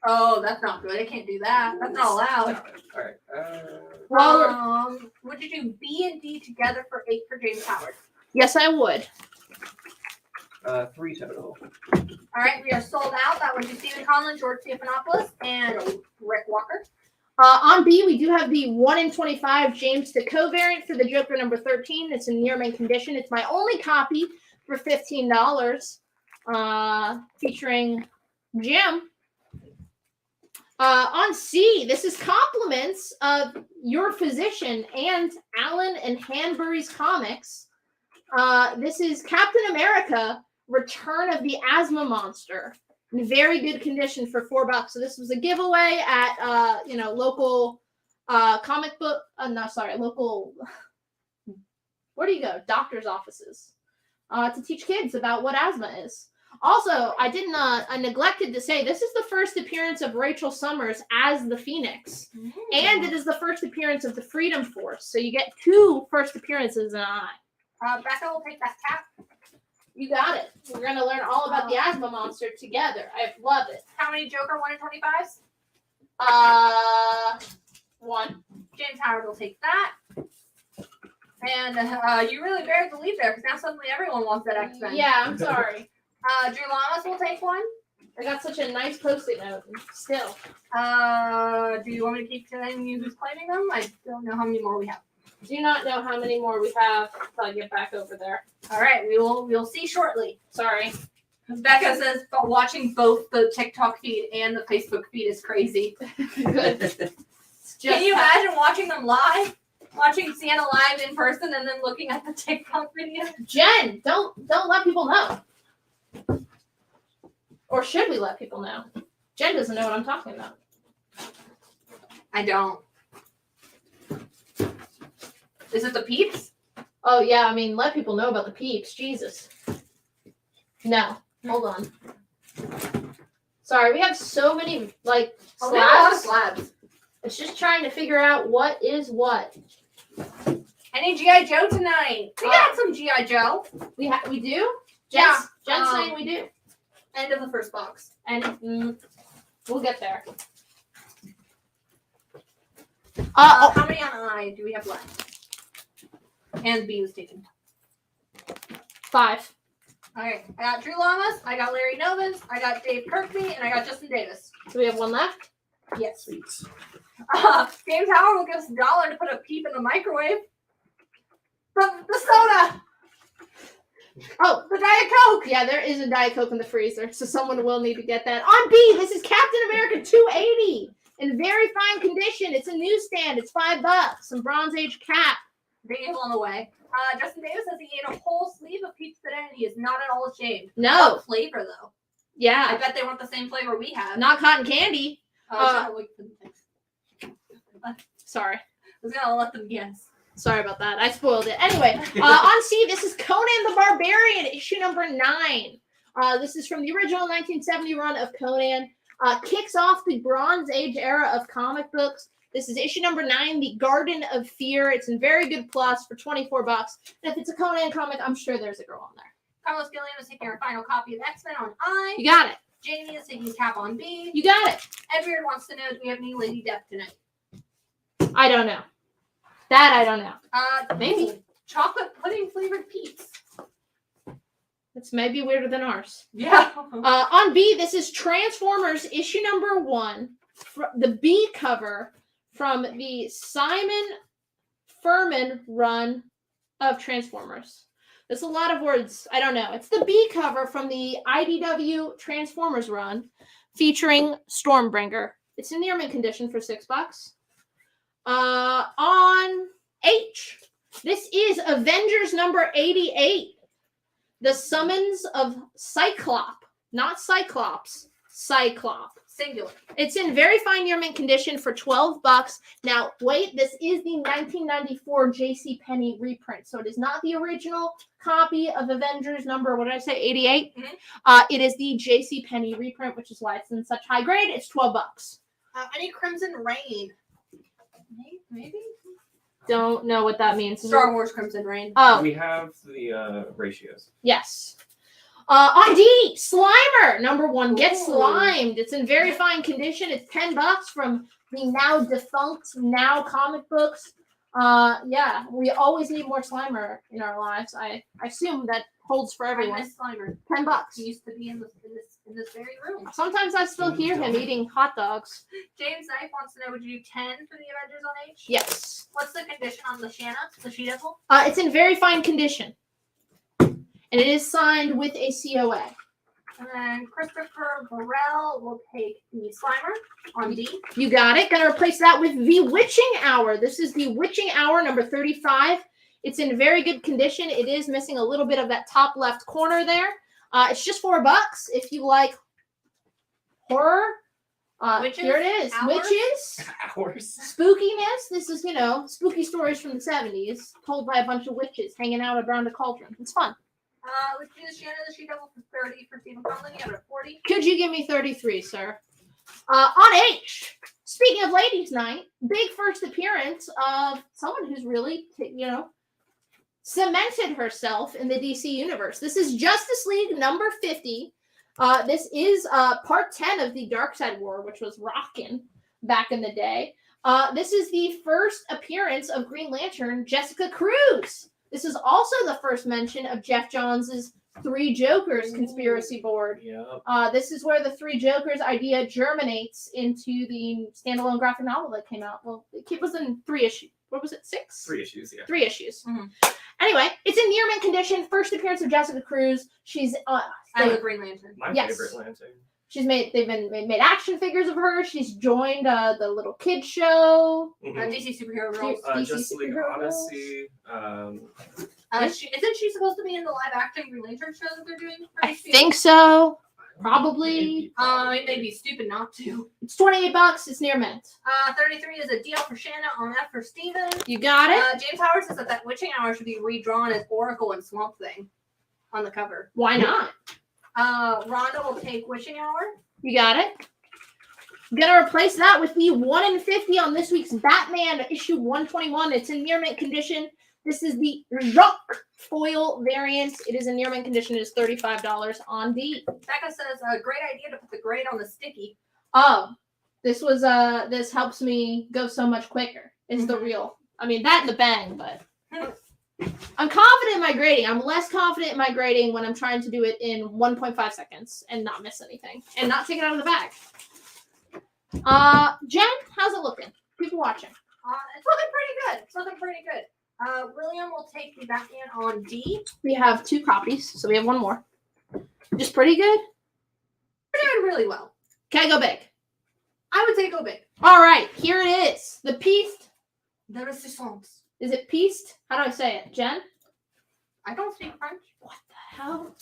Oh, that's not good. I can't do that. That's not allowed. All right. Would you do B and D together for 8 for James Howard? Yes, I would. 3 total. All right, we are sold out. That would be Stephen Conlon, George Stephanopoulos, and Rick Walker. On B, we do have the 1 in 25 James Deco variant for the Joker number 13. It's in near mint condition. It's my only copy for $15, featuring Jim. On C, this is compliments of your physician and Alan and Hanbury's Comics. This is Captain America, Return of the Asthma Monster, in very good condition for $4. So this was a giveaway at local comic book. Local. Where do you go? Doctor's offices to teach kids about what asthma is. Also, I neglected to say this is the first appearance of Rachel Summers as the Phoenix, and it is the first appearance of the Freedom Force. So you get 2 first appearances in I. Becca will take that cap. You got it. We're going to learn all about the asthma monster together. I love it. How many Joker 1 in 25s? 1. James Howard will take that. And you really buried the lead there because now suddenly everyone wants that X-Men. Yeah, I'm sorry. Drew Lamas will take 1. I got such a nice post-it note. Still. Do you want me to keep telling you who's claiming them? I don't know how many more we have. Do not know how many more we have until I get back over there. All right, we'll see shortly. Sorry. Becca says watching both the TikTok feed and the Facebook feed is crazy. Good. Can you imagine watching them live? Watching Sienna live in person and then looking at the TikTok video. Jen, don't let people know. Or should we let people know? Jen doesn't know what I'm talking about. I don't. Is it the peeps? Oh yeah, I mean, let people know about the peeps. Jesus. No, hold on. Sorry, we have so many like Oh, we have a lot of slabs. slabs. It's just trying to figure out what is what. I need G.I. Joe tonight. We got some G.I. Joe. We do. Yeah, Jen's saying we do. End of the first box. And we'll get there. How many on I do we have left? And B was taken. 5. Okay, I got Drew Lamas, I got Larry Novins, I got Dave Kirkby, and I got Justin Davis. Do we have one left? Yes. Sweet. James Howard will give us $1 to put a peep in the microwave. The soda! Oh, The Diet Coke! yeah, there is a Diet Coke in the freezer, so someone will need to get that. On B, this is Captain America 280 in very fine condition. It's a newsstand. It's $5. Some Bronze Age cap. Daniel's on the way. Justin Davis says he ate a whole sleeve of pizza today and he is not at all ashamed. No. What flavor, though? I Yeah, bet they want the same flavor we have. not cotton candy. Sorry. I was gonna let them guess. Sorry about that. I spoiled it. Anyway, on C, this is Conan the Barbarian, issue number 9. This is from the original 1970 run of Conan. Kicks off the Bronze Age era of comic books. This is issue number 9, The Garden of Fear. It's in very good plus for $24. And if it's a Conan comic, I'm sure there's a girl on there. Carlos Gilliam is taking our final copy of X-Men on I. You got it. Jamie is taking Cap on B. You got it. Edward wants to know, do we have any Lady Death tonight? I don't know. That I don't know. Maybe. Chocolate pudding flavored peeps. It's maybe weirder than ours. Yeah. On B, this is Transformers issue number 1. The B cover from the Simon Furman run of Transformers. There's a lot of words. I don't know. It's the B cover from the IDW Transformers run featuring Stormbringer. It's in near mint condition for $6. On H, this is Avengers number 88. The Summons of Cyclop. Not Cyclops. Cyclop. Singular. It's in very fine near mint condition for $12. Now, wait, this is the 1994 JCPenney reprint, so it is not the original copy of Avengers number, what did I say, 88? Mm-hmm. It is the JCPenney reprint, which is why it's in such high grade. It's $12. Any Crimson Rain? Maybe? Don't know what that means. Star Wars Crimson Rain. Oh, We have the ratios. yes. On D, Slimer, number 1. Get Ooh. Slimed. It's in very fine condition. It's $10 from the now defunct Now comic books. Yeah, we always need more Slimer in our lives. I assume that holds for I everyone. miss Slimer. $10. He used to be in this very room. Sometimes I still hear him eating hot dogs. James Knife wants to know, would you do 10 for the Avengers on H? Yes. What's the condition on the Shanna, the She-Devil? It's in very fine condition. And it is signed with a COA. And then Christopher Burrell will take the Slimer on D. You got it. Gonna replace that with The Witching Hour. This is The Witching Hour number 35. It's in very good condition. It is missing a little bit of that top left corner there. It's just $4 if you like horror. Witches? Here it is. Hours? Witches. Hours. Spookiness. This is, spooky stories from the 70s told by a bunch of witches hanging out around a cauldron. It's fun. Let's do the Shanna, the She-Devil for 30 for Stephen Conlon. You have it at 40. Could you give me 33, sir? On H, speaking of ladies' night, big first appearance of someone who's really, cemented herself in the DC universe. This is Justice League number 50. This is part 10 of the Darkseid War, which was rockin' back in the day. This is the first appearance of Green Lantern, Jessica Cruz. This is also the first mention of Jeff Johns' Three Jokers conspiracy board. Yep. This is where the Three Jokers idea germinates into the standalone graphic novel that came out. Well, it was in 3 issues. What was it? 6? 3 issues, yeah. 3 issues. Mhm. Anyway, it's in near mint condition. First appearance of Jessica Cruz. She's I love Green Lantern. My Yes. favorite Lantern. They've made action figures of her. She's joined the little kids show. DC Superhero Girls. DC Justice League Superhero Odyssey. Isn't she supposed to be in the live action Green Lantern show that they're doing? I think so. Probably. It may be stupid not to. It's $28. It's near mint. 33 is a deal for Shanna on that for Steven. You got it? James Howard says that Witching Hour should be redrawn as Oracle and Swamp Thing on the cover. Why not? Rhonda will take Wishing Hour. You got it? I'm gonna replace that with the 1 in 50 on this week's Batman issue 121. It's in near mint condition. This is the Jacques foil variant. It is in near mint condition. It is $35 on D. Becca says a great idea to put the grade on the sticky. Oh, this helps me go so much quicker. It's the real. I mean that and the bang, but I'm confident in my grading. I'm less confident in my grading when I'm trying to do it in 1.5 seconds and not miss anything and not take it out of the bag. Jen, how's it looking? People watching. It's looking pretty good. William will take the Batman on D. We have 2 copies, so we have 1 more. Just pretty good? We're doing really well. Can I go big? I would say go big. All right, here it is. The piece. The resistance. Is it pieced? How do I say it? Jen? I don't speak French. What the hell?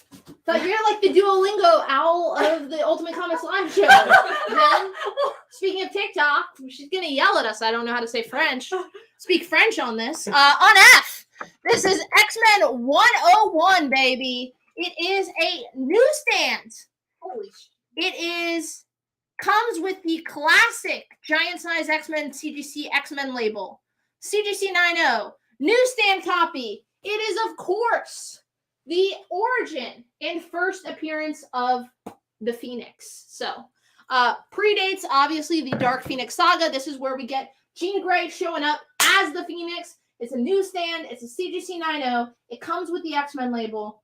Thought you're like the Duolingo owl of the Ultimate Comics Live show. Jen? Speaking of TikTok, she's going to yell at us. I don't know how to say French. Speak French on this. On F, this is X-Men 101, baby. It is a newsstand. Holy shit. It comes with the classic giant size X-Men CGC X-Men label. CGC 90, newsstand copy. It is, of course, the origin and first appearance of the Phoenix. So, predates, obviously, the Dark Phoenix saga. This is where we get Jean Grey showing up as the Phoenix. It's a newsstand. It's a CGC 90. It comes with the X-Men label.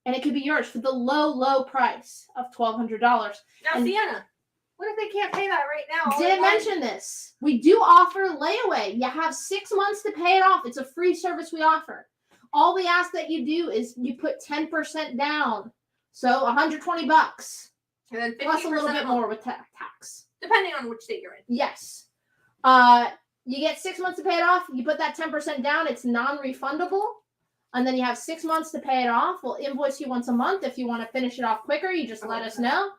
And it could be yours for the low, low price of $1,200. Now, Sienna, what if they can't pay that right now? Did mention this. We do offer layaway. You have 6 months to pay it off. It's a free service we offer. All we ask that you do is you put 10% down. So $120. And then 50% plus a little bit more with tax. Depending on which state you're in. Yes. You get 6 months to pay it off. You put that 10% down. It's non-refundable. And then you have 6 months to pay it off. We'll invoice you once a month. If you want to finish it off quicker, you just let us know.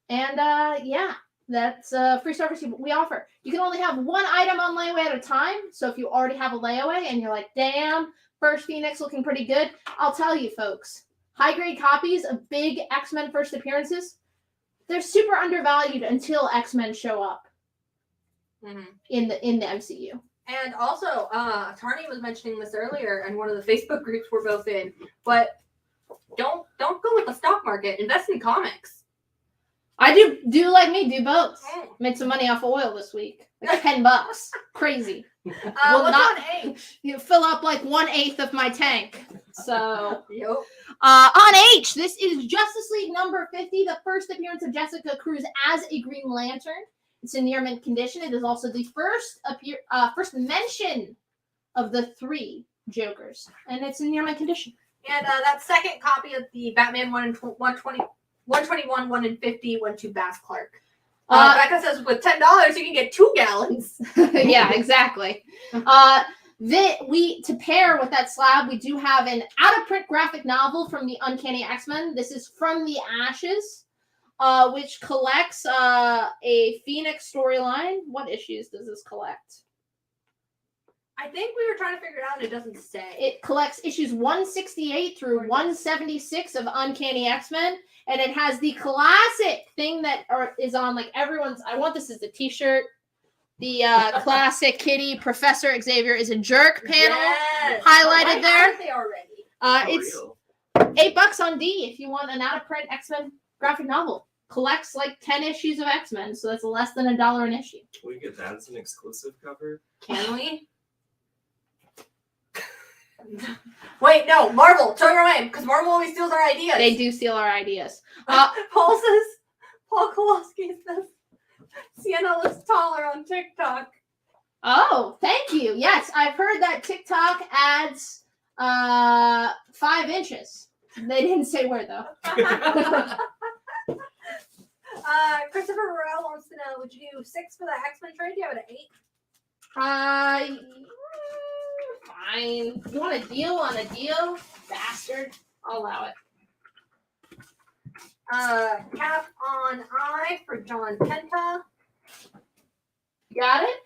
And yeah, that's a free service we offer. You can only have 1 item on layaway at a time. So if you already have a layaway and you're like, damn, first Phoenix looking pretty good, I'll tell you folks, high-grade copies of big X-Men first appearances, they're super undervalued until X-Men show up in the MCU. And also, Tarny was mentioning this earlier in one of the Facebook groups we're both in, but don't go with the stock market. Invest in comics. I do like me, do both. Made some money off of oil this week. Like $10. Crazy. Well, what's on H? You fill up like 1/8 of my tank. So Yep. On H, this is Justice League number 50, the first appearance of Jessica Cruz as a Green Lantern. It's in near mint condition. It is also the first mention of the 3 Jokers, and it's in near mint condition. And that second copy of the Batman 121, 1 in 50 went to Bass Clark. Becca says with $10 you can get 2 gallons. Yeah, exactly. To pair with that slab, we do have an out-of-print graphic novel from the Uncanny X-Men. This is From the Ashes, which collects a Phoenix storyline. What issues does this collect? I think we were trying to figure it out and it doesn't say. It collects issues 168 through 176 of Uncanny X-Men, and it has the classic thing that is on like everyone's, I want this as a t-shirt, the classic Kitty Professor Xavier is a jerk panel highlighted there. They already. It's $8 on D if you want an out-of-print X-Men graphic novel. Collects like 10 issues of X-Men, so that's less than $1 an issue. We get that as an exclusive cover. Can we? Wait, no, Marvel, turn away, because Marvel always steals our ideas. They do steal our ideas. Paul Kowalski says, Sienna looks taller on TikTok. Oh, thank you. Yes, I've heard that TikTok adds 5 inches. They didn't say where, though. Christopher Burrell wants to know, would you do 6 for the X-Men trade? You have it at 8. Fine. You want a deal on a deal? Bastard. I'll allow it. Cap on I for John Penta. Got it?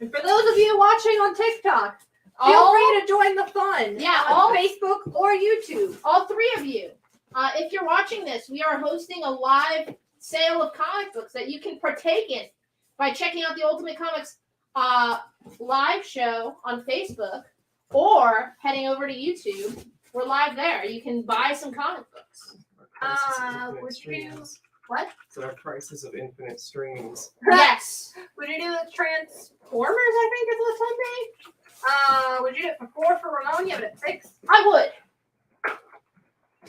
And for those of you watching on TikTok, feel free to join the fun. Yeah, on Facebook or YouTube. All 3 of you. If you're watching this, we are hosting a live sale of comic books that you can partake in by checking out the Ultimate Comics live show on Facebook or heading over to YouTube. We're live there. You can buy some comic books. Would you what? So our prices of infinite streams. Yes. Would you do the Transformers? I think is what Sunday. Would you do it for 4 for Ramon? You have it at 6. I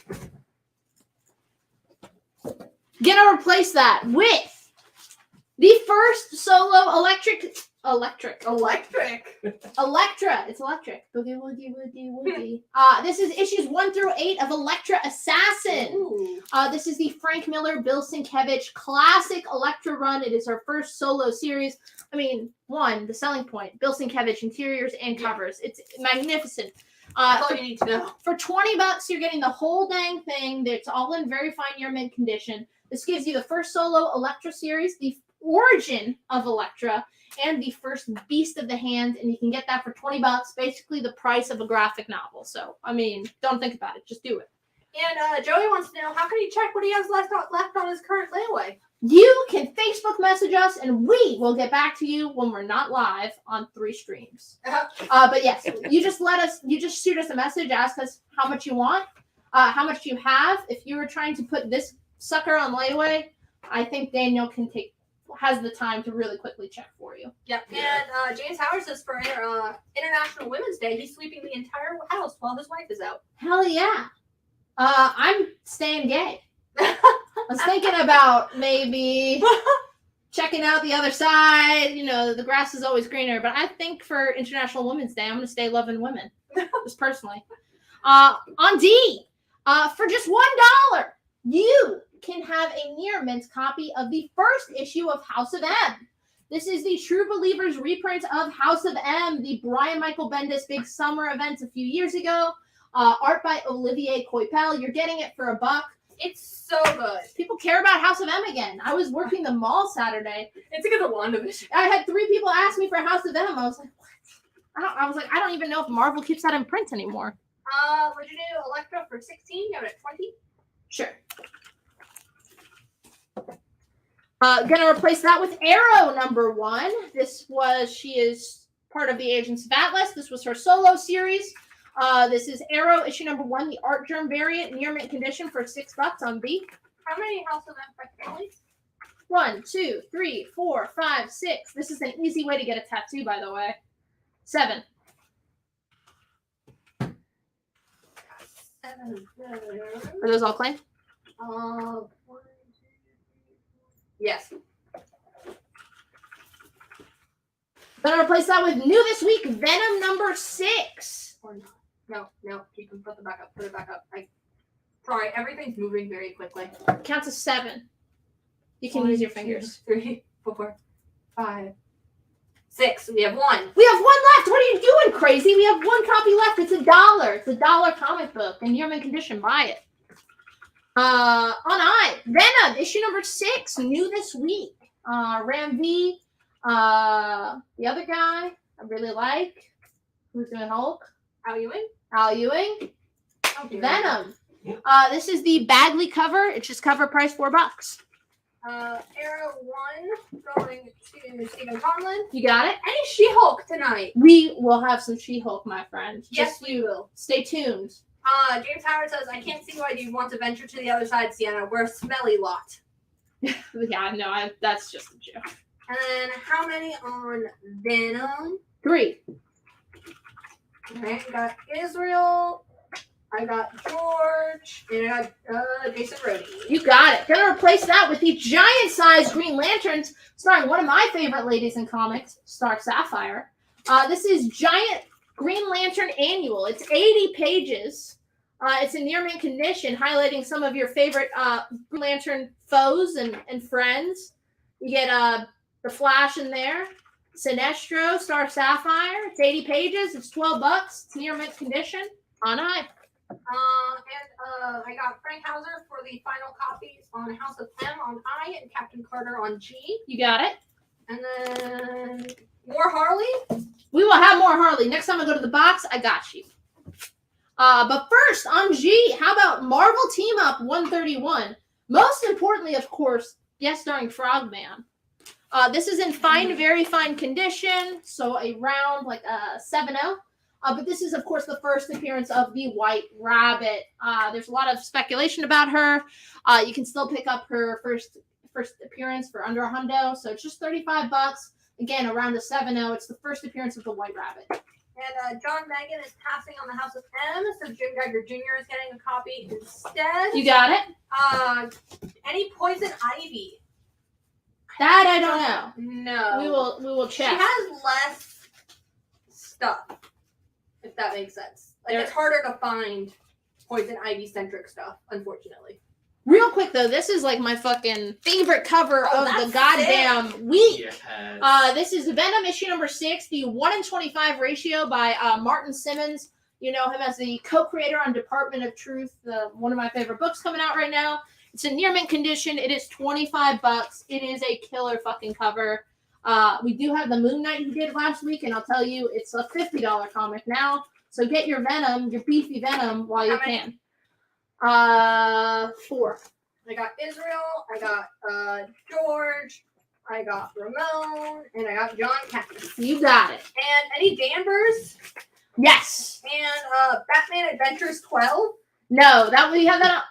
would. Gonna replace that with the first solo Electra. It's electric. Boogie woogie woogie woogie. This is issues 1 through 8 of Electra Assassin. Ooh. This is the Frank Miller, Bill Sienkiewicz classic Electra run. It is her first solo series. I mean, the selling point. Bill Sienkiewicz interiors and covers. It's magnificent. That's all you need to know. For $20, you're getting the whole dang thing. It's all in very fine year mint condition. This gives you the first solo Electra series, the origin of Electra, and the first Beast of the Hand, and you can get that for $20, basically the price of a graphic novel. So, I mean, don't think about it. Just do it. And Joey wants to know, how can he check what he has left on his current layaway? You can Facebook message us, and we will get back to you when we're not live on 3 streams. But yes, you just shoot us a message, ask us how much you want, how much you have. If you were trying to put this sucker on layaway, I think Daniel has the time to really quickly check for you. Yep. And James Howard says for International Women's Day, he's sweeping the entire house while his wife is out. Hell yeah. I'm staying gay. I was thinking about maybe checking out the other side. You know, the grass is always greener. But I think for International Women's Day, I'm going to stay loving women. Just personally. On D, for just $1, you can have a near mint copy of the first issue of House of M. This is the True Believers reprint of House of M, the Brian Michael Bendis big summer event a few years ago. Art by Olivier Coipel. You're getting it for $1. It's so good. People care about House of M again. I was working the mall Saturday. It's because of WandaVision. I had 3 people ask me for House of M. I was like, what? I don't even know if Marvel keeps that in print anymore. Would you do Electra for 16? You have it at 20? Sure. Gonna replace that with Arrow #1. She is part of the Agents of Atlas. This was her solo series. This is Arrow issue #1, the Art Germ variant, near mint condition for $6 on B. How many House of M families? 1, 2, 3, 4, 5, 6. This is an easy way to get a tattoo, by the way. 7. 7. Are those all claimed? 1, 2, 3, 4. Yes. Gonna replace that with new this week, Venom #6. Or not. No. You can put it back up. Put it back up. Sorry, everything's moving very quickly. Counts as 7. You can use your fingers. 2, 3, 4, 5, 6. We have 1. We have 1 left. What are you doing, crazy? We have 1 copy left. It's $1. It's $1 comic book, and you're in condition. Buy it. On I, Venom issue #6, new this week. Ram V, the other guy I really like, who's doing Hulk. Al Ewing. Okay, Venom. This is the Bagley cover. It's just cover price $4. Arrow 1 going to Stephen Conlon. You got it? Any She-Hulk tonight? We will have some She-Hulk, my friend. Yes, Just you will. Stay tuned. James Howard says, I can't see why you want to venture to the other side, Sienna. We're a smelly lot. Yeah, no, that's just a joke. And then how many on Venom? 3. Okay, I got Israel. I got George. And I got Jason Rhodey. You got it. Gonna replace that with the giant-sized Green Lanterns, starring one of my favorite ladies in comics, Stark Sapphire. This is Giant Green Lantern Annual. It's 80 pages. It's in near mint condition, highlighting some of your favorite Green Lantern foes and friends. You get the Flash in there, Sinestro, Star Sapphire. It's 80 pages. It's $12. It's near mint condition. On I. I got Frank Hauser for the final copies on House of M on I and Captain Carter on G. You got it. And then more Harley. We will have more Harley. Next time I go to the box, I got you. But first, on G, how about Marvel Team Up 131? Most importantly, of course, guest starring Frogman. This is in fine, very fine condition, so around like a 7.0. But this is, of course, the first appearance of the White Rabbit. There's a lot of speculation about her. You can still pick up her first appearance for under $100, so it's just $35. Again, around a 7.0. It's the first appearance of the White Rabbit. And John Megan is passing on the House of M, so Jim Geiger Jr. is getting a copy instead. You got it. Any Poison Ivy? That I don't know. No. We will check. She has less stuff, if that makes sense. Like it's harder to find Poison Ivy centric stuff, unfortunately. Real quick though, this is like my fucking favorite cover of the goddamn week. Yes. This is Venom issue number 6, the 1-in-25 ratio by Martin Simmons. You know him as the co-creator on Department of Truth, one of my favorite books coming out right now. It's in near mint condition. It is $25. It is a killer fucking cover. We do have the Moon Knight he did last week, and I'll tell you, it's a $50 comic now. So get your Venom, your beefy Venom, while you can. 4. I got Israel, I got George, I got Ramon, and I got John Katniss. You got it. And any Danvers? Yes. And Batman Adventures 12? No, that we have that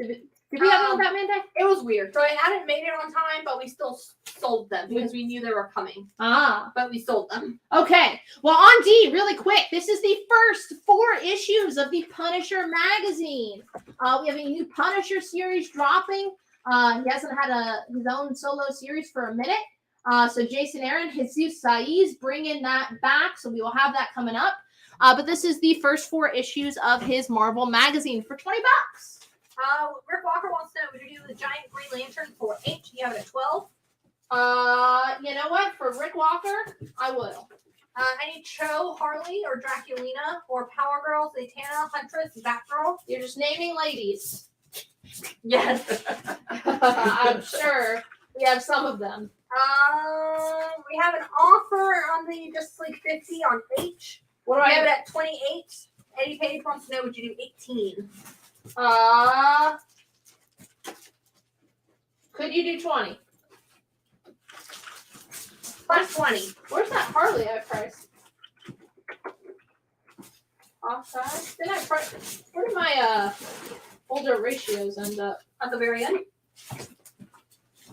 on. Did we have it on Batman Day? It was weird. So I hadn't made it on time, but we still sold them because we knew they were coming. But we sold them. Okay. Well, on D, really quick, this is the first 4 issues of the Punisher magazine. We have a new Punisher series dropping. He hasn't had his own solo series for a minute. So Jason Aaron, Jesus Saiz bringing that back. So we will have that coming up. But this is the first 4 issues of his Marvel magazine for $20. Rick Walker wants to know, would you do the giant Green Lantern for H? You have it at 12? You know what? For Rick Walker, I will. Any Cho, Harley, or Draculina, or Power Girl, Zatanna, Huntress, Batgirl? You're just naming ladies. Yes. I'm sure we have some of them. We have an offer on the just like 50 on H. What do I have it at 28? Eddie Page wants to know, would you do 18? Could you do 20? Plus 20. Where's that Harley I priced? Offside? Did I price? Where did my older ratios end up? At the very end?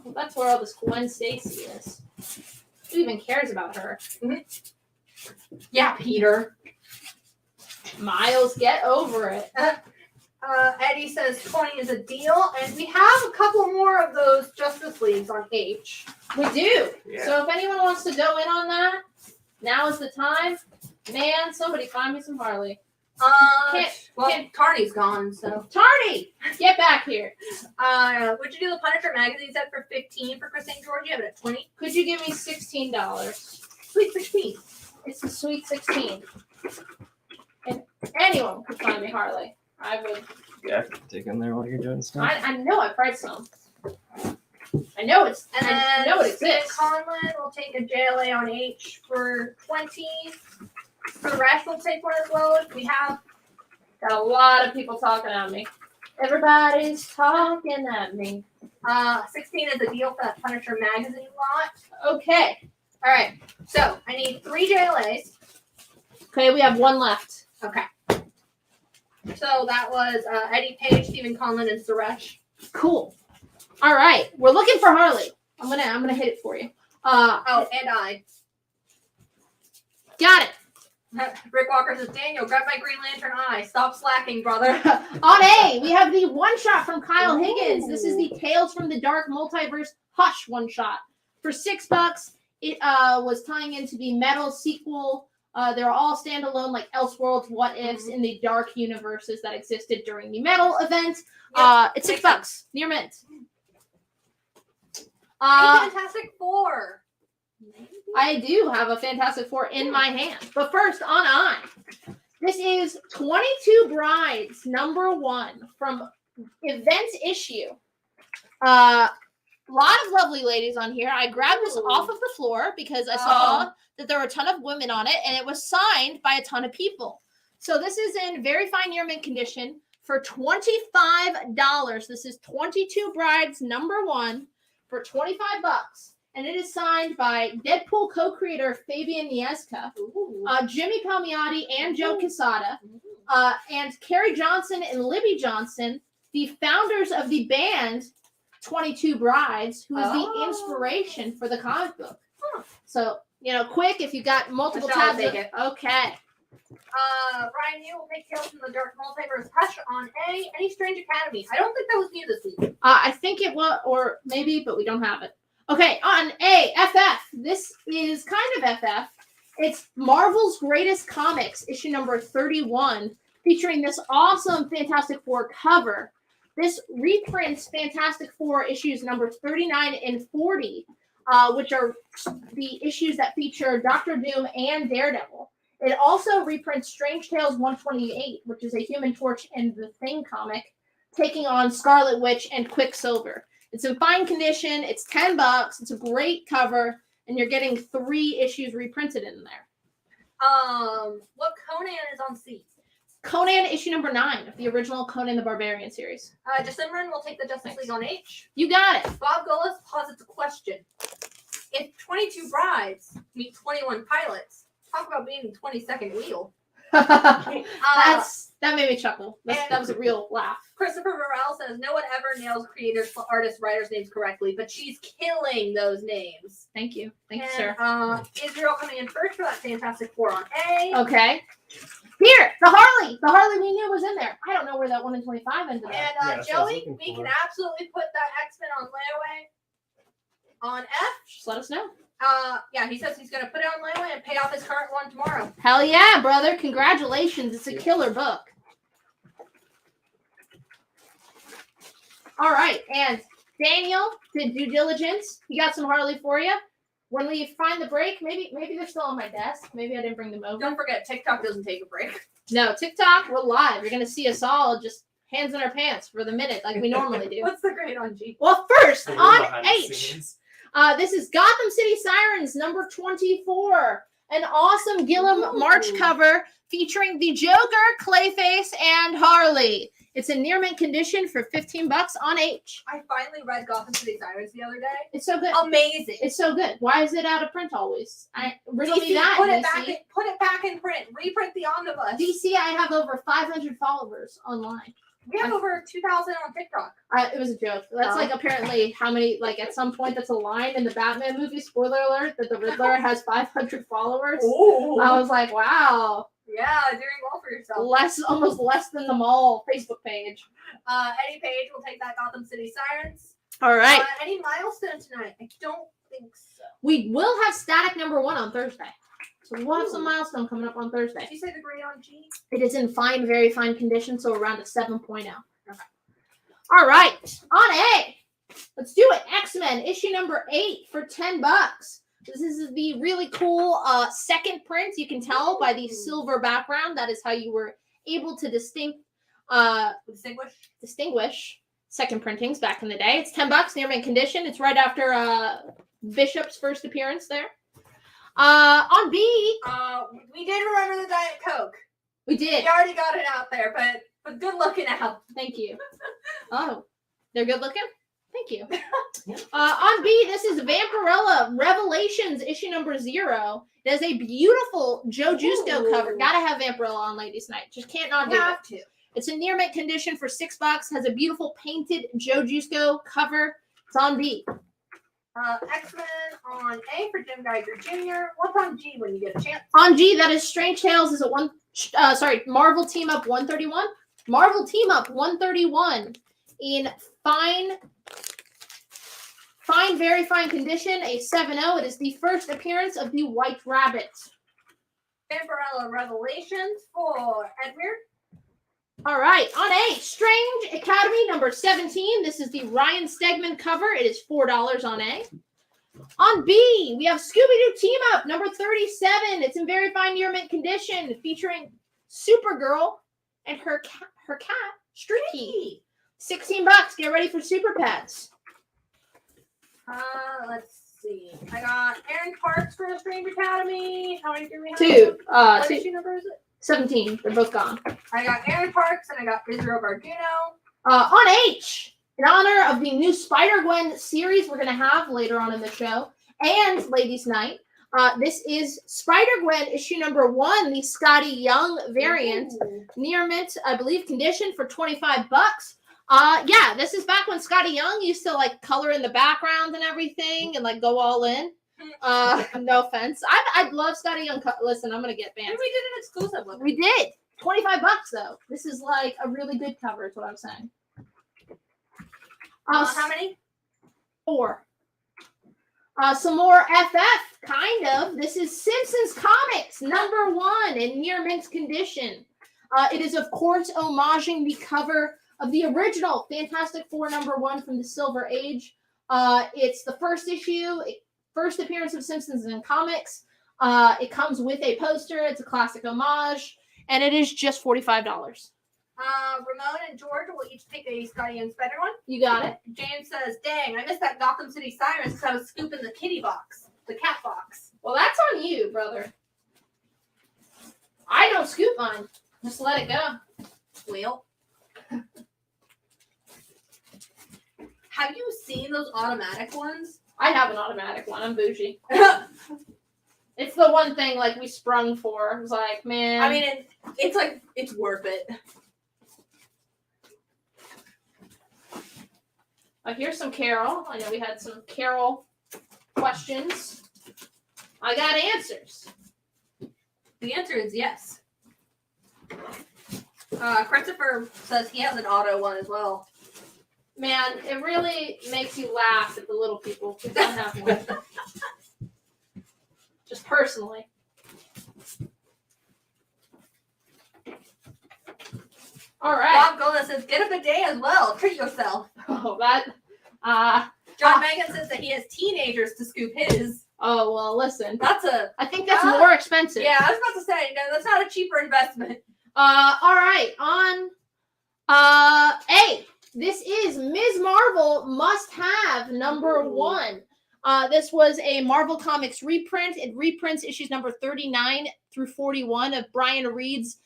Well, that's where all this Gwen Stacy is. Who even cares about her? Mm-hmm. Yeah, Peter. Miles, get over it. Eddie says 20 is a deal, and we have a couple more of those Justice Leagues on H. We do. Yeah. So if anyone wants to go in on that, now is the time. Man, somebody find me some Harley. Tarney's gone, so. Tarney, get back here. Would you do the Punisher magazine set for 15 for Chris St. George? You have it at 20. Could you give me $16? Sweet 16. It's the Sweet 16. And anyone could find me Harley. I would. Yeah, dig in there while you're doing stuff. I know I priced some. I know it's. And I know it exists. Conlon will take a JLA on H for 20. For the rest, we'll take one as well if we have. Got a lot of people talking at me. Everybody's talking at me. 16 is a deal for that Punisher magazine lot. Okay. All right. So I need 3 JLAs. Okay, we have 1 left. Okay. So that was Eddie Page, Stephen Conlon, and Suresh. Cool. All right, we're looking for Harley. I'm gonna hit it for you. And I. Got it. Rick Walker says, Daniel, grab my Green Lantern eye. Stop slacking, brother. On A, we have the one-shot from Kyle Higgins. This is the Tales from the Dark Multiverse Hush one-shot. For $6, it was tying into the Metal sequel They're all standalone, like Elseworlds, What Ifs, in the dark universes that existed during the Metal event. It's $6. Near mint. Fantastic Four. I do have a Fantastic Four in my hand. But first, on I. This is 22 Brides, #1 from Events Issue. A lot of lovely ladies on here. I grabbed this off of the floor because I saw that there were a ton of women on it, and it was signed by a ton of people. So this is in very fine near mint condition for $25. This is 22 Brides, #1 for $25. And it is signed by Deadpool co-creator Fabian Niezka, Jimmy Palmiotti and Joe Quesada, and Carrie Johnson and Libby Johnson, the founders of the band 22 Brides, who is the inspiration for the comic book. So, quick, if you got multiple tabs. Okay. Brian, you will take Tales from the Dark Multiverse Hush on A. Any Strange Academy. I don't think that was new this week. I think it was, or maybe, but we don't have it. Okay, on A, FF. This is kind of FF. It's Marvel's Greatest Comics, issue number 31, featuring this awesome Fantastic Four cover. This reprints Fantastic Four issues number 39 and 40, which are the issues that feature Doctor Doom and Daredevil. It also reprints Strange Tales 128, which is a Human Torch and the Thing comic, taking on Scarlet Witch and Quicksilver. It's in fine condition. It's $10. It's a great cover, and you're getting 3 issues reprinted in there. What Conan is on C? Conan issue number 9 of the original Conan the Barbarian series. December will take the Justice League on H. You got it. Bob Gullis posits a question. If 22 brides meet 21 pilots, talk about being the 22nd wheel. That made me chuckle. That was a real laugh. Christopher Varel says no one ever nails creators, artists, writers' names correctly, but she's killing those names. Thank you. Thank you, And, sir. Israel coming in first for that Fantastic Four on A. Okay. Here, the Harley. The Harley we knew was in there. I don't know where that 1 in 25 ended up. And Yeah, that's what I was Joey, looking we for. can absolutely put that X-Men on layaway on F. Just let us know. Yeah, he says he's going to put it on layaway and pay off his current one tomorrow. Hell yeah, brother. Congratulations. It's a killer book. All right. And Daniel did due diligence. He got some Harley for you. When we find the break, maybe they're still on my desk. Maybe I didn't bring them over. Don't forget, TikTok doesn't take a break. No, TikTok, we're live. You're going to see us all just hands in our pants for the minute like we normally do. What's the grade on G? Well, first, We're on behind the H. scenes. This is Gotham City Sirens, number 24. An awesome Gillum March cover featuring the Joker, Clayface, and Harley. It's in near mint condition for $15 on H. I finally read Gotham City Sirens the other day. It's so good. Amazing. It's so good. Why is it out of print always? Riddle me that, put it DC. put it back in print. Reprint the omnibus. DC, I have over 500 followers online. We have over 2,000 on TikTok. It was a joke. That's like apparently how many, like at some point that's a line in the Batman movie, spoiler alert, that the Riddler has 500 followers. Ooh. I was like, wow. Yeah, doing well for yourself. Almost less than the mall Facebook page. Eddie Page will take that Gotham City Sirens. All right. Any milestone tonight? I don't think so. We will have static number 1 on Thursday. So we'll have some milestone coming up on Thursday. Did you say the grade on G? It is in fine, very fine condition, so around a 7.0. Okay. All right. On A. Let's do it. X-Men, issue number 8 for $10. This is the really cool second print. You can tell by the silver background. That is how you were able to distinguish second printings back in the day. It's $10 near mint condition. It's right after Bishop's first appearance there. On B, we did remember the Diet Coke. we did. We already got it out there, but good looking out. Thank you. Oh, they're good looking? Thank you. On B, this is Vampirella Revelations, issue number 0. It has a beautiful Joe Justo cover. Gotta have Vampirella on Ladies Night. Just can't not do it. It's in near mint condition for $6. Has a beautiful painted Joe Justo cover. It's on B. X-Men on A for Jim Geiger Jr. What's on G when you get a chance? On G, that is Strange Tales is Marvel Team Up 131. Marvel Team Up 131 in fine, very fine condition, a 7.0. It is the first appearance of the White Rabbit. Vampirella Revelations for Edward. All right, on A, Strange Academy number 17. This is the Ryan Stegman cover. It is $4 on A. On B, we have Scooby-Doo Team Up number 37. It's in very fine near mint condition, featuring Supergirl and her cat, Streaky. $16. Get ready for Super Pets. Let's see. I got Aaron Parks for the Strange Academy. How many do we have? 2. What 2. issue number is it? 17. They're both gone. I got Aaron Parks and I got Israel Barduno. On H, in honor of the new Spider-Gwen series we're going to have later on in the show, and Ladies' Night, this is Spider-Gwen issue number 1, the Scotty Young variant, near mint, I believe, condition for $25. Yeah, this is back when Scotty Young used to like color in the background and everything and like go all in. No offense. I love Scotty Young. Listen, I'm gonna get banned. We did an exclusive with We did. $25 though. This is like a really good cover, is what I'm saying. how many? 4. Some more FF, kind of. This is Simpsons Comics, number 1 in near mint condition. It is, of course, homaging the cover of the original Fantastic Four number 1 from the Silver Age. It's the first issue, first appearance of Simpsons in comics. It comes with a poster. It's a classic homage, and it is just $45. Ramon and George will each take a Scotty and Spider one. You got it. James says, dang, I missed that Gotham City Sirens because I was scooping the kitty box, the cat box. Well, that's on you, brother. I don't scoop mine. Just let it go. Well, have you seen those automatic ones? I have an automatic one. I'm bougie. It's the one thing like we sprung for. It was like, man. I mean, it's like, it's worth it. Here's some Carol. I know we had some Carol questions. I got answers. The answer is yes. Christopher says he has an auto one as well. Man, it really makes you laugh at the little people who don't have one. Just personally. All right. Bob Gola says, get a bidet as well. Treat yourself. Oh, that. John Megan says that he has teenagers to scoop his. Oh, well, listen. I think that's more expensive. Yeah, I was about to say, no, that's not a cheaper investment. All right. On A. This is Ms. Marvel Must Have number 1. This was a Marvel Comics reprint. It reprints issues number 39 through 41 of Brian Reed's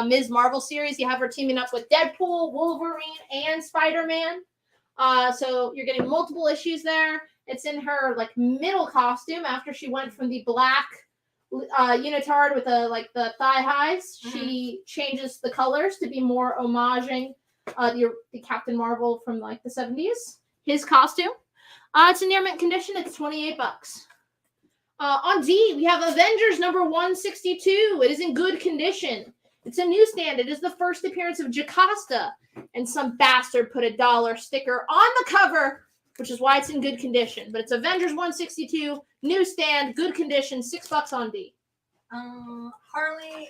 Ms. Marvel series. You have her teaming up with Deadpool, Wolverine, and Spider-Man. So you're getting multiple issues there. It's in her like middle costume after she went from the black unitard with the thigh highs. Mm-hmm. She changes the colors to be more homaging the Captain Marvel from like the 70s. His costume. It's in near mint condition. It's $28. On D, we have Avengers number 162. It is in good condition. It's a newsstand. It is the first appearance of Jocasta, and some bastard put a $1 sticker on the cover, which is why it's in good condition. But it's Avengers 162, newsstand, good condition, $6 on D. Harley.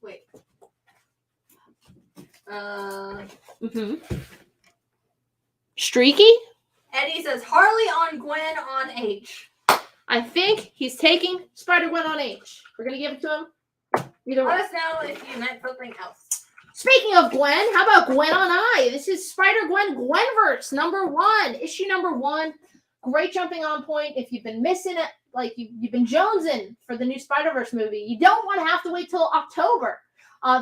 Wait. Streaky? Eddie says Harley on Gwen on H. I think he's taking Spider-Gwen on H. We're going to give it to him. Either way. Let us know if you meant something else. Speaking of Gwen, how about Gwen on I? This is Spider-Gwen Gwenverse number 1, issue number 1. Great jumping on point. If you've been missing it, like you've been jonesing for the new Spider-Verse movie, you don't want to have to wait till October.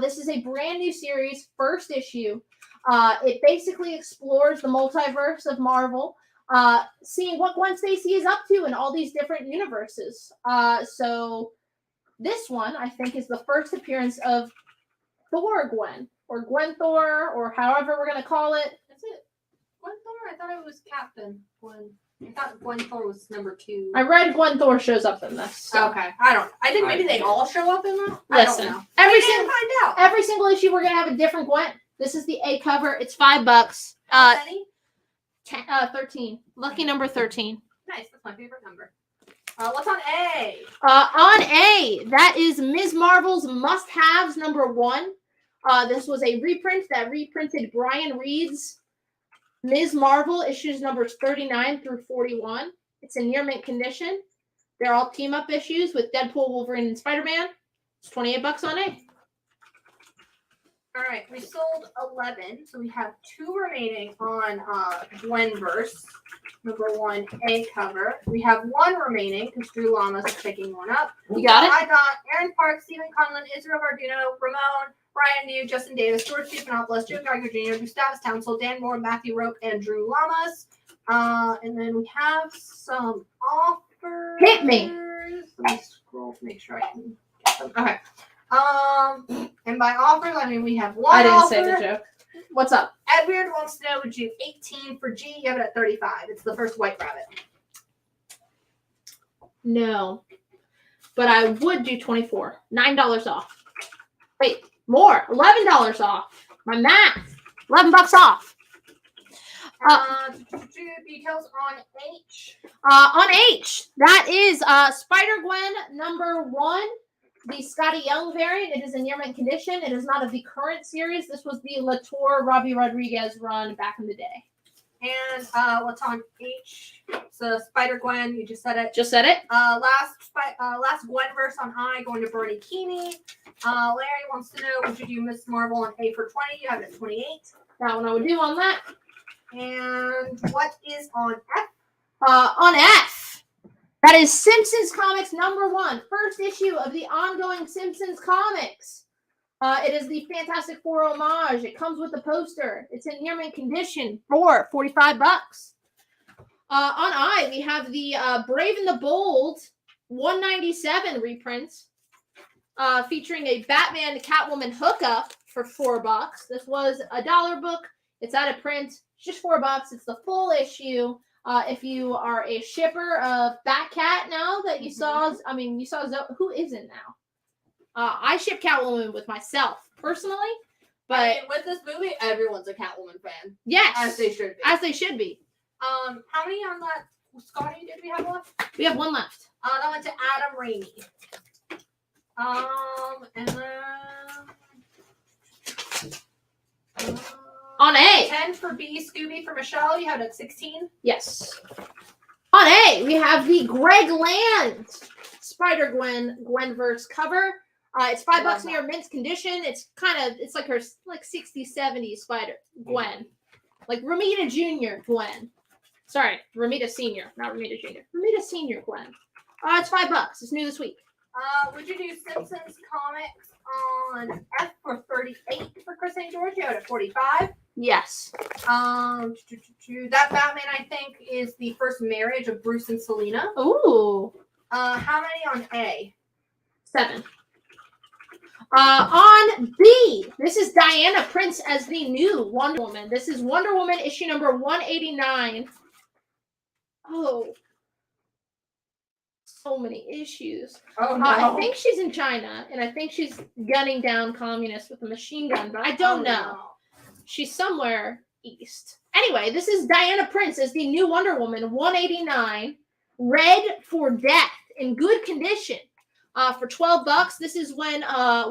This is a brand new series, first issue. It basically explores the multiverse of Marvel, seeing what Gwen Stacy is up to in all these different universes. So this one, I think, is the first appearance of Thor Gwen, or Gwen Thor, or however we're going to call it. That's it. Gwen Thor? I thought it was Captain Gwen. I thought Gwen Thor was number 2. I read Gwen Thor shows up in this. So. Okay. I think maybe they all show up in that. Listen, I don't know. every find out. Every single issue we're going to have a different Gwen. This is the A cover. It's $5. 13. Lucky number 13. Nice. That's my favorite number. What's on A? On A, that is Ms. Marvel's must-haves #1. This was a reprint that reprinted Brian Reed's Ms. Marvel issues numbers 39 through 41. It's in near mint condition. They're all team-up issues with Deadpool, Wolverine, and Spider-Man. It's $28 on A. All right, we sold 11, so we have 2 remaining on Gwenverse, #1 A cover. We have 1 remaining because Drew Lamas is picking one up. You got it? I got Aaron Park, Stephen Conlon, Israel Gardino, Ramon, Brian New, Justin Davis, George Stephanopoulos, Joe Geiger Jr., Gustavus Townsend, Dan Moore, Matthew Rope, and Drew Lamas. And then we have some offers. Hit me. Let me scroll to make sure I can get them. Okay. And by offers, I mean we have 1 I didn't offer. say the joke. What's up? Edward wants to know, would you 18 for G? You have it at 35. It's the first White Rabbit. No. But I would do 24. $9 off. Wait, more. $11 off. My math. $11 off. Details on H. On H, that is Spider-Gwen #1. The Scotty Young variant. It is in near mint condition. It is not of the current series. This was the Latour Robbie Rodriguez run back in the day. And what's on H? So Spider-Gwen, you just said it. Just said it. Last Gwenverse on I, going to Bernie Keeney. Larry wants to know, would you do Miss Marvel on A for 20? You have it at 28. That one I would do on that. And what is on F? On F, that is Simpsons Comics #1. First issue of the ongoing Simpsons comics. It is the Fantastic Four homage. It comes with a poster. It's in near mint condition for $45. On I, we have the Brave and the Bold 197 reprints, featuring a Batman Catwoman hookup for $4. This was a $1 book. It's out of print. It's just $4. It's the full issue. If you are a shipper of Batcat now that you saw, you saw who isn't now? I ship Catwoman with myself personally, but I mean, with this movie, everyone's a Catwoman fan. Yes, as they should be. As they should be. How many on that Scotty did we have left? We have 1 left. That went to Adam Rainey. And then on A. 10 for B. Scooby for Michelle. You had it at 16. Yes. On A, we have the Greg Land Spider-Gwen Gwenverse cover. It's $5 near mint condition. It's like her 60s, 70s Spider-Gwen. Like Ramita Jr. Gwen. Sorry, Ramita Sr., not Ramita Jr. Ramita Sr. Gwen. It's $5. It's new this week. Would you do Simpsons comics on F for 38 for Chris St. George? You had it at 45. Yes. That Batman, I think, is the first marriage of Bruce and Selena. Ooh. How many on A? 7. On B, this is Diana Prince as the new Wonder Woman. This is Wonder Woman issue number 189. Oh. So many issues. Oh, no. I think she's in China, and I think she's gunning down communists with a machine gun, but I don't know. No. She's somewhere east. Anyway, this is Diana Prince as the new Wonder Woman, 189, Red for Death, in good condition. For $12, this is when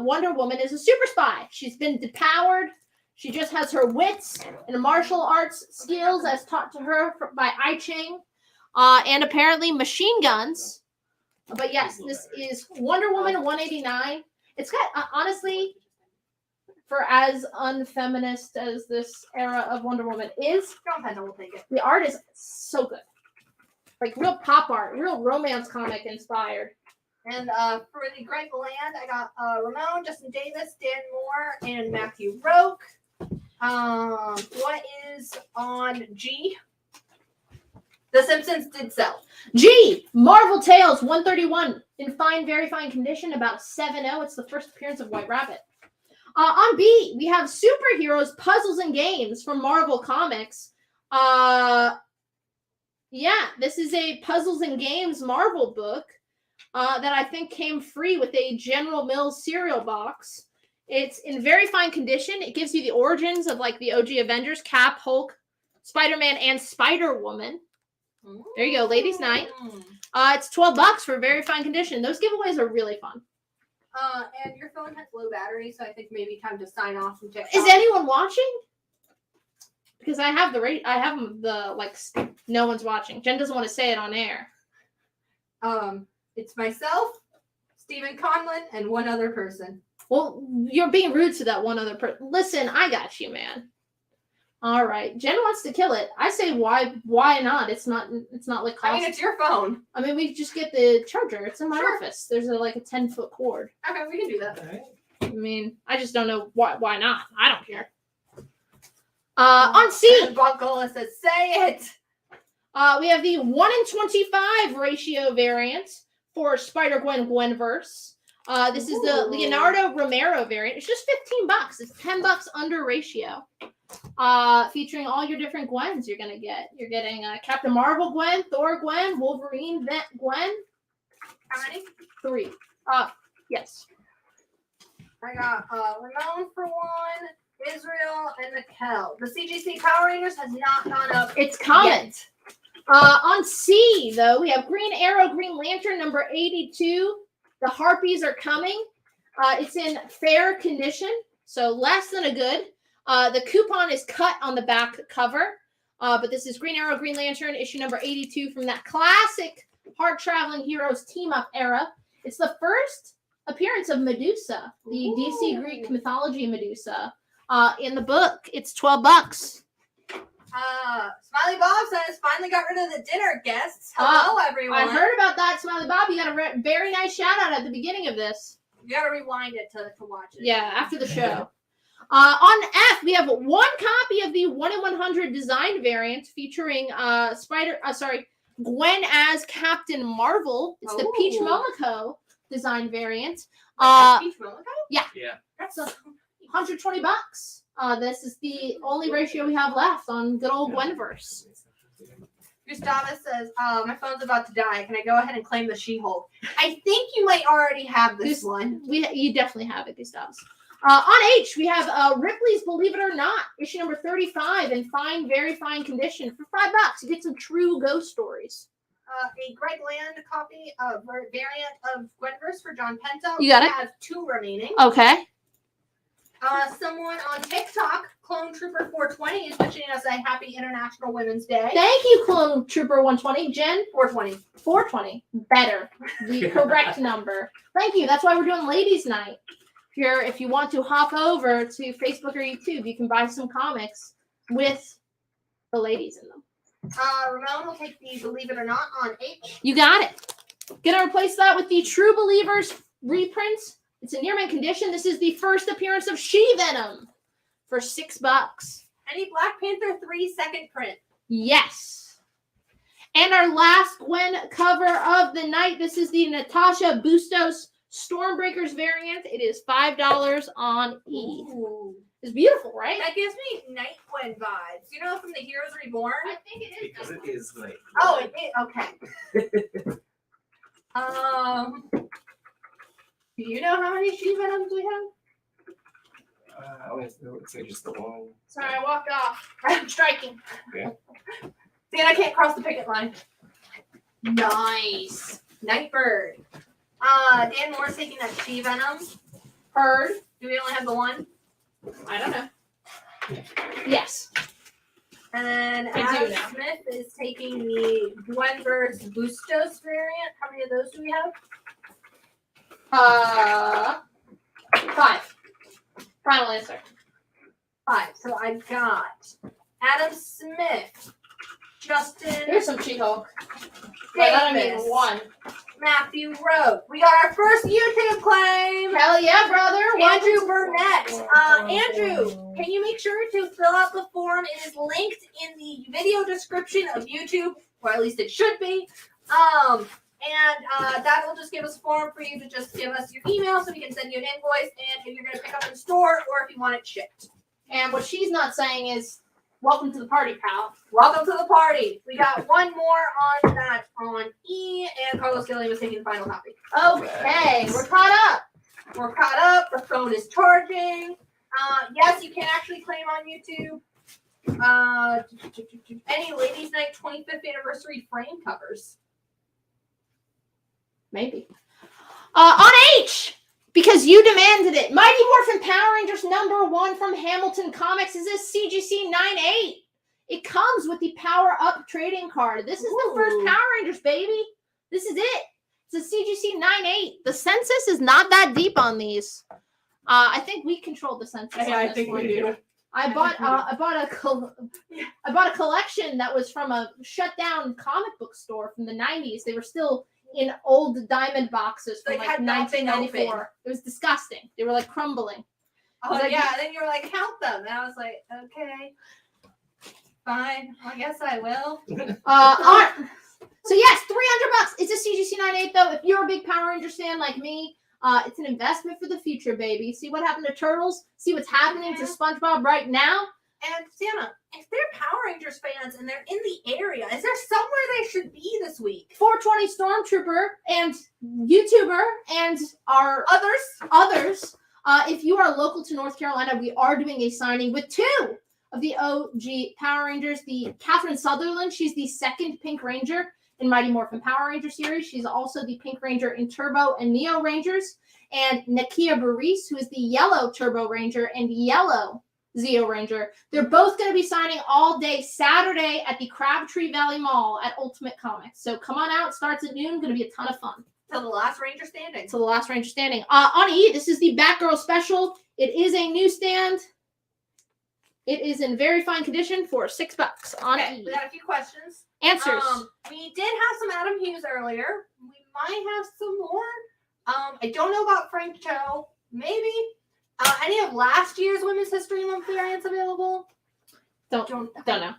Wonder Woman is a super spy. She's been depowered. She just has her wits and martial arts skills as taught to her by I Ching, and apparently machine guns. But yes, this is Wonder Woman 189. It's got, honestly, for as unfeminist as this era of Wonder Woman is, John Penta will take it. the art is so good. Like real pop art, real romance comic inspired. And for the Greg Land, I got Ramon, Justin Davis, Dan Moore, and Matthew Roke. What is on G? The Simpsons did sell. G, Marvel Tales 131 in fine, very fine condition, about 7.0. It's the first appearance of White Rabbit. On B, we have Superheroes, Puzzles, and Games from Marvel Comics. Yeah, this is a Puzzles and Games Marvel book that I think came free with a General Mills cereal box. It's in very fine condition. It gives you the origins of like the OG Avengers, Cap, Hulk, Spider-Man, and Spider-Woman. There you go, ladies' night. It's $12 for very fine condition. Those giveaways are really fun. And your phone has low battery, so I think maybe time to sign off from TikTok. Is anyone watching? Because I have no one's watching. Jen doesn't want to say it on air. It's myself, Stephen Conlon, and one other person. Well, you're being rude to that one other person. Listen, I got you, man. All right, Jen wants to kill it. I say, why not? It's not like cost. I mean, it's your phone. I mean, we just get the charger. It's in my Sure. office. There's a 10-foot cord. Okay, we can do that. I mean, I just don't know why not. I don't care. On C, Buckle says, say it. we have the 1-in-25 ratio variant for Spider-Gwen Gwenverse. This is the Leonardo Romero variant. It's just $15. It's $10 under ratio. Featuring all your different Gwens you're gonna get. You're getting Captain Marvel Gwen, Thor Gwen, Wolverine Gwen. How many? 3. Yes. I got Ramon for one, Israel, and Mikkel. The CGC Power Rangers has not gone up. It's coming. Yet. On C, though, we have Green Arrow, Green Lantern, number 82. The Harpies are coming. It's in fair condition, so less than a good. The coupon is cut on the back cover, but this is Green Arrow, Green Lantern, issue number 82 from that classic Hard Traveling Heroes team-up era. It's the first appearance of Medusa, the DC Greek mythology Medusa. In the book, it's $12. Smiley Bob says, finally got rid of the dinner guests. Hello, everyone. I heard about that, Smiley Bob. You got a very nice shout-out at the beginning of this. You gotta rewind it to watch it. Yeah, after the show. On F, we have one copy of the 1-in-100 design variant featuring Gwen as Captain Marvel. It's the Peach Momoko design variant. Peach Momoko? Yeah. That's $120. This is the only ratio we have left on good old Gwenverse. Gustavus says, my phone's about to die. Can I go ahead and claim the She-Hulk? I think you might already have this one. You definitely have it, Gustavus. On H, we have Ripley's Believe It or Not, issue number 35 in very fine condition for $5. You get some true ghost stories. A Greg Land copy of variant of Gwenverse for John Pento. You got it? We have 2 remaining. Okay. Someone on TikTok, Clone Trooper 420, is wishing us a happy International Women's Day. Thank you, Clone Trooper 120. Jen? 420. 420. Better. The correct number. Thank you. That's why we're doing Ladies' Night. If you want to hop over to Facebook or YouTube, you can buy some comics with the ladies in them. Ramon will take the Believe It or Not on H. You got it. Gonna replace that with the True Believers reprint. It's in near mint condition. This is the first appearance of She-Venom for $6. Any Black Panther 3 second print. Yes. And our last Gwen cover of the night. This is the Natasha Bustos Stormbreakers variant. It is $5 on E. Ooh. It's beautiful, right? That gives me Night Gwen vibes. You know, from the Heroes Reborn? I think it is. Because it is like. Oh, it is? Okay. Do you know how many She-Venoms we have? It's like just the one. Sorry, I walked off. I'm striking. Yeah. See, and I can't cross the picket line. Nice. Nightbird. Dan Moore's taking that She-Venom. Heard. Do we only have the one? I don't know. Yes. And then I do Adam now. Smith is taking the Gwenverse Bustos variant. How many of those do we have? 5. Final answer. 5. So I got Adam Smith, Justin Here's some She-Hulk. Wait, I don't Davis, mean 1. Matthew Rowe. We got our first YouTube claim. Hell yeah, brother. Andrew Burnett. Andrew, can you make sure to fill out the form? It is linked in the video description of YouTube, or at least it should be. And that will just give us a form for you to just give us your email so we can send you an invoice, and if you're going to pick up in store or if you want it shipped. And what she's not saying is, welcome to the party, pal. Welcome to the party. We got one more on that on E, and Carlos Gilliam is taking the final copy. Okay, we're caught up. We're caught up. The phone is charging. Yes, you can actually claim on YouTube. Any Ladies' Night 25th anniversary frame covers? Maybe. On H, because you demanded it. Mighty Morphin Power Rangers #1 from Hamilton Comics is a CGC 9/8. It comes with the Power Up trading card. This is the first Power Rangers, baby. This is it. It's a CGC 9/8. The census is not that deep on these. I think we control the census. Yeah, I think we do. I bought a collection that was from a shut down comic book store from the 90s. They were still in old diamond boxes from They like had not been 1994. opened. It was disgusting. They were like crumbling. Oh, Was that yeah. And then you were like, count them. And I was like, okay. Fine. I guess I will. So yes, $300. It's a CGC 9/8 though. If you're a big Power Rangers fan like me, it's an investment for the future, baby. See what happened to Turtles? See what's happening to SpongeBob right now? And Santa, if they're Power Rangers fans and they're in the area, is there somewhere they should be this week? 420 Stormtrooper and YouTuber and our others. If you are local to North Carolina, we are doing a signing with 2 of the OG Power Rangers. The Catherine Sutherland, she's the second Pink Ranger in Mighty Morphin Power Ranger series. She's also the Pink Ranger in Turbo and Neo Rangers. And Nakia Baris, who is the Yellow Turbo Ranger and Yellow Zeo Ranger. They're both going to be signing all day Saturday at the Crabtree Valley Mall at Ultimate Comics. So come on out. It starts at noon. Going to be a ton of fun. Till the last Ranger standing. Till the last Ranger standing. On E, this is the Batgirl special. It is a newsstand. It is in very fine condition for $6 on Okay, E. we got a few questions. Answers. We did have some Adam Hughes earlier. We might have some more. I don't know about Frank Cho. Maybe. Any of last year's Women's History Month variants available? Don't know.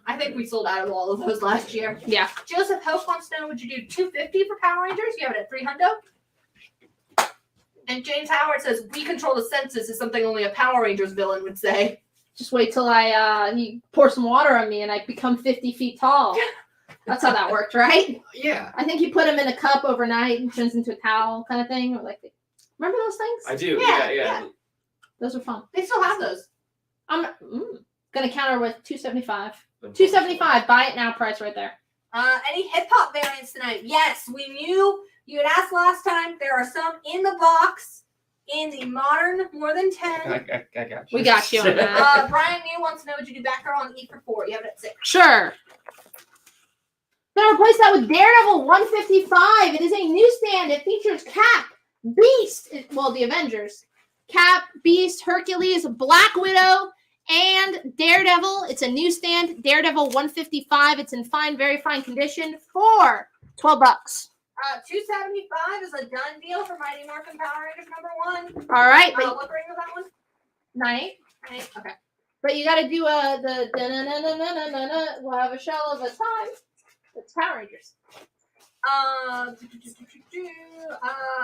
I think we sold out of all of those last year. Yeah. Joseph Hope wants to know, would you do $250 for Power Rangers? You have it at $300. And James Howard says, we control the census is something only a Power Rangers villain would say. Just wait till you pour some water on me and I become 50 feet tall. That's how that worked, right? Yeah. I think you put him in a cup overnight and turns into a towel kind of thing. Or like, remember those things? I do. Yeah, Yeah. Those are fun. They still have those. I'm gonna counter with $275. $275. Buy it now. Price right there. Any hip hop variants tonight? Yes, we knew you had asked last time. There are some in the box in the modern more than 10. I got you. We got you on that. Brian New wants to know, would you do Batgirl on E for 4? You have it at 6. Sure. Gonna replace that with Daredevil 155. It is a newsstand. It features Cap, Beast, the Avengers. Cap, Beast, Hercules, Black Widow, and Daredevil. It's a newsstand. Daredevil 155. It's in very fine condition for $12. $275 is a done deal for Mighty Morphin Power Rangers #1. All right. What ring was that one? 9. Okay. But you got to do the da-na-na-na-na-na-na. We'll have a shell of a time. It's Power Rangers.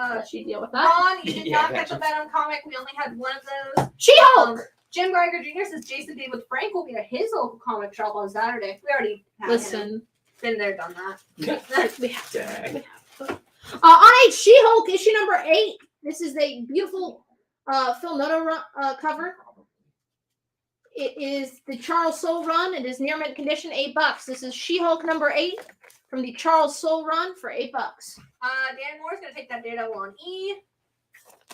Let you deal with that. Ron, you did not catch a Venom comic. We only had one of those. She-Hulk. Jim Geiger Jr. says Jason David Frank will be at his local comic shop on Saturday. We already have Listen. Been there, done that. We have. On H, She-Hulk issue #8. This is a beautiful Phil Noto cover. It is the Charles Soule run. It is near mint condition, $8. This is She-Hulk #8 from the Charles Soule run for $8. Dan Moore's gonna take that data on E.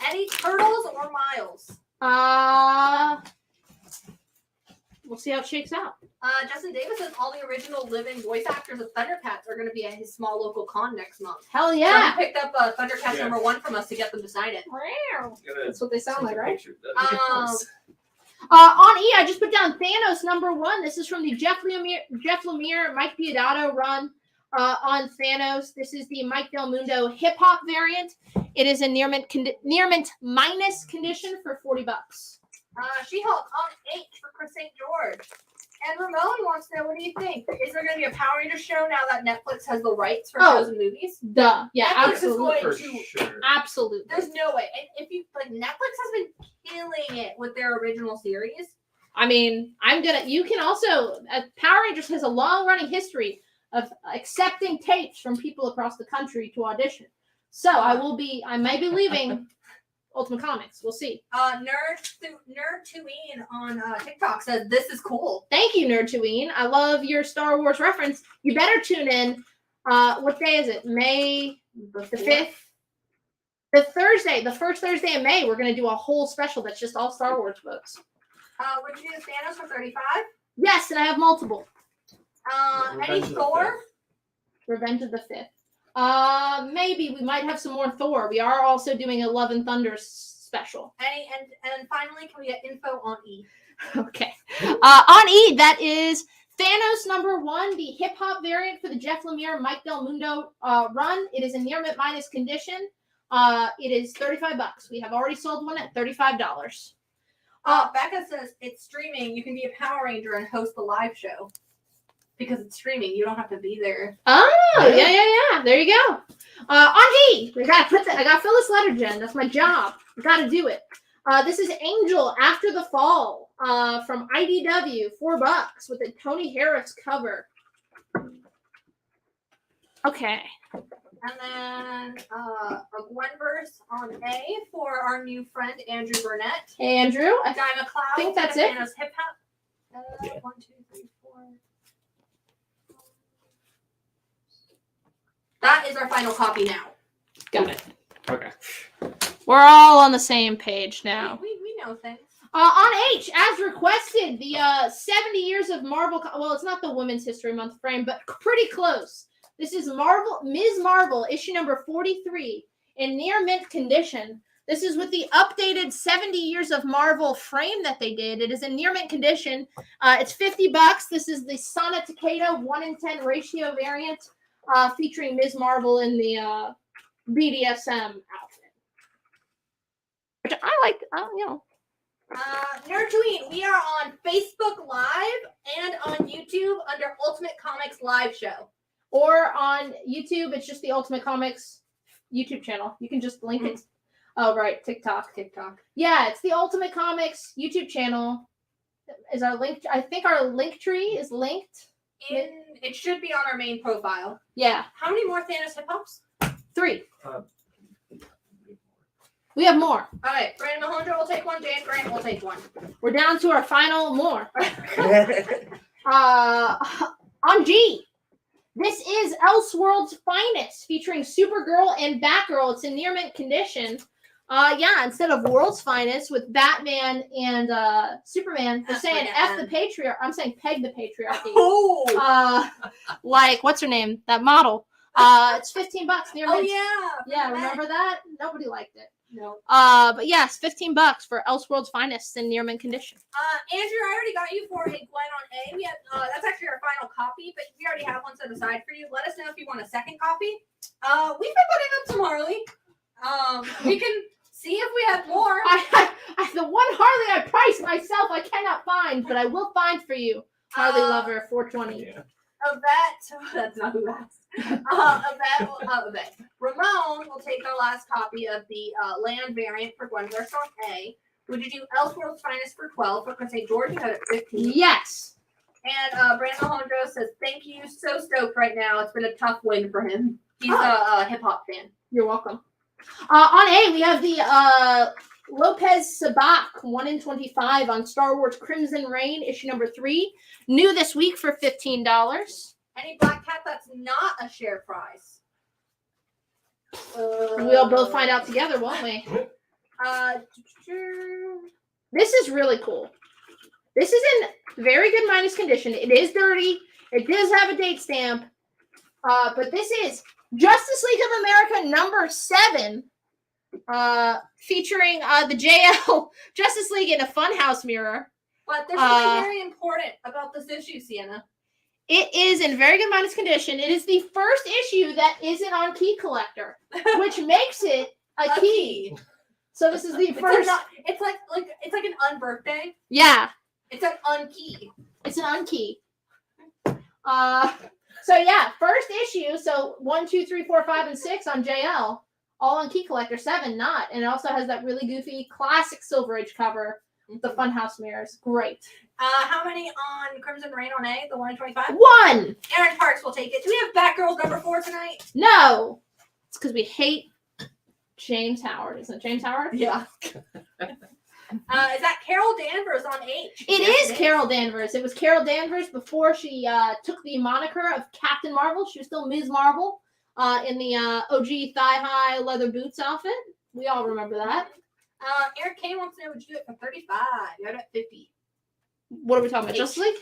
Any Turtles or Miles? We'll see how it shakes out. Justin Davis says all the original living voice actors of Thundercats are going to be at his small local con next month. Hell yeah! So he picked up Thundercats #1 from us to get them to sign it. That's what they sound like, right? Um, On E, I just put down Thanos #1. This is from the Jeff Lemire, Mike Diodato run on Thanos. This is the Mike Del Mundo hip hop variant. It is in near mint minus condition for $40. She-Hulk on H for Chris St. George. And Ramon wants to know, what do you think? Is there going to be a Power Rangers show now that Netflix has the rights for shows and movies? Duh. Yeah, Netflix absolutely. is going For to. sure. Absolutely. There's no way. And if you Netflix has been killing it with their original series. I mean, you can also, Power Rangers has a long running history of accepting tapes from people across the country to audition. So I may be leaving Ultimate Comics. We'll see. Nerd2Ween on TikTok says this is cool. Thank you, Nerd2Ween. I love your Star Wars reference. You better tune in. What day is it? May the 5th? The first Thursday in May, we're going to do a whole special that's just all Star Wars books. Would you do Thanos for 35? Yes, and I have multiple. Any Thor? Revenge of the Fifth. Maybe we might have some more Thor. We are also doing a Love and Thunder special. And finally, can we get info on E? Okay. On E, that is Thanos #1, the hip hop variant for the Jeff Lemire, Mike Del Mundo run. It is in near mint minus condition. It is $35. We have already sold one at $35. Becca says it's streaming. You can be a Power Ranger and host the live show. Because it's streaming, you don't have to be there. Oh, yeah. There you go. On E, I gotta fill this letter, Jen. That's my job. I gotta do it. This is Angel After the Fall from IDW, $4 with a Tony Harris cover. Okay. And then a Gwenverse on A for our new friend Andrew Burnett. Hey, Andrew. I Guy McLeod. think that's it. Thanos hip hop. 1, 2, 3, 4. That is our final copy now. Got it. Okay. We're all on the same page now. We know things. On H, as requested, the 70 years of Marvel. Well, it's not the Women's History Month frame, but pretty close. This is Ms. Marvel, issue number 43, in near mint condition. This is with the updated 70 years of Marvel frame that they did. It is in near mint condition. It's $50. This is the Sana Takeda 1-in-10 ratio variant, featuring Ms. Marvel in the BDSM outfit. Which I like, Nerd2Ween, we are on Facebook Live and on YouTube under Ultimate Comics Live Show. Or on YouTube, it's just the Ultimate Comics YouTube channel. You can just link it. Oh, right. TikTok. Yeah, it's the Ultimate Comics YouTube channel. Is our link? I think our link tree is linked. It should be on our main profile. Yeah. How many more Thanos hip hops? 3. We have more. All right. Brandon Mahondra will take one. Dan Grant will take one. We're down to our final more. On G. This is Elseworld's Finest, featuring Supergirl and Batgirl. It's in near mint condition. Instead of World's Finest with Batman and Superman, they're saying F the patriarchy. I'm saying peg the patriarchy. Oh. Like what's her name? That model. It's $15 near mint. Oh Yeah, remember that? Nobody liked it. No. But yes, $15 for Elseworld's Finest in near mint condition. Andrew, I already got you for a Gwen on A. We have that's actually our final copy, but we already have one set aside for you. Let us know if you want a second copy. We've been putting up some Harley. We can see if we have more. I the one Harley I priced myself I cannot find, but I will find for you. Harley Lover 420. Yeah. That's not who asked. Yvette. Ramon will take our last copy of the land variant for Gwenverse on A. Would you do Elseworld's Finest for 12? For St. George, you have it 15. Yes. And Brandon Alejandro says, thank you. So stoked right now. It's been a tough win for him. He's a hip-hop fan. You're welcome. On A, we have the Lopez Sabak 1-in-25 on Star Wars Crimson Reign, issue number 3. New this week for $15. Any Black Cat that's not a share price. We'll both find out together, won't we? This is really cool. This is in very good minus condition. It is dirty. It does have a date stamp. But this is Justice League of America number 7, featuring the JL Justice League in a funhouse mirror. But there's something very important about this issue, Sienna. It is in very good minus condition. It is the first issue that isn't on Key Collector, which makes it a key. So this is the first. It's like an unbirthday. Yeah. It's an unkey. It's an unkey. So yeah, first issue. So 1, 2, 3, 4, 5, and 6 on JL, all on Key Collector. 7 not, and it also has that really goofy classic Silver Age cover, the Funhouse mirrors. Great. How many on Crimson Reign on A? The 1-in-25. 1. Aaron Parks will take it. Do we have Batgirl number 4 tonight? No. It's because we hate James Howard. Isn't it James Howard? Yeah. Is that Carol Danvers on H? It is Carol Danvers. It was Carol Danvers before she took the moniker of Captain Marvel. She was still Ms. Marvel in the OG thigh-high leather boots outfit. We all remember that. Eric Kane wants to know, would you do it for 35? You're at 50. What are we talking about? Justice League?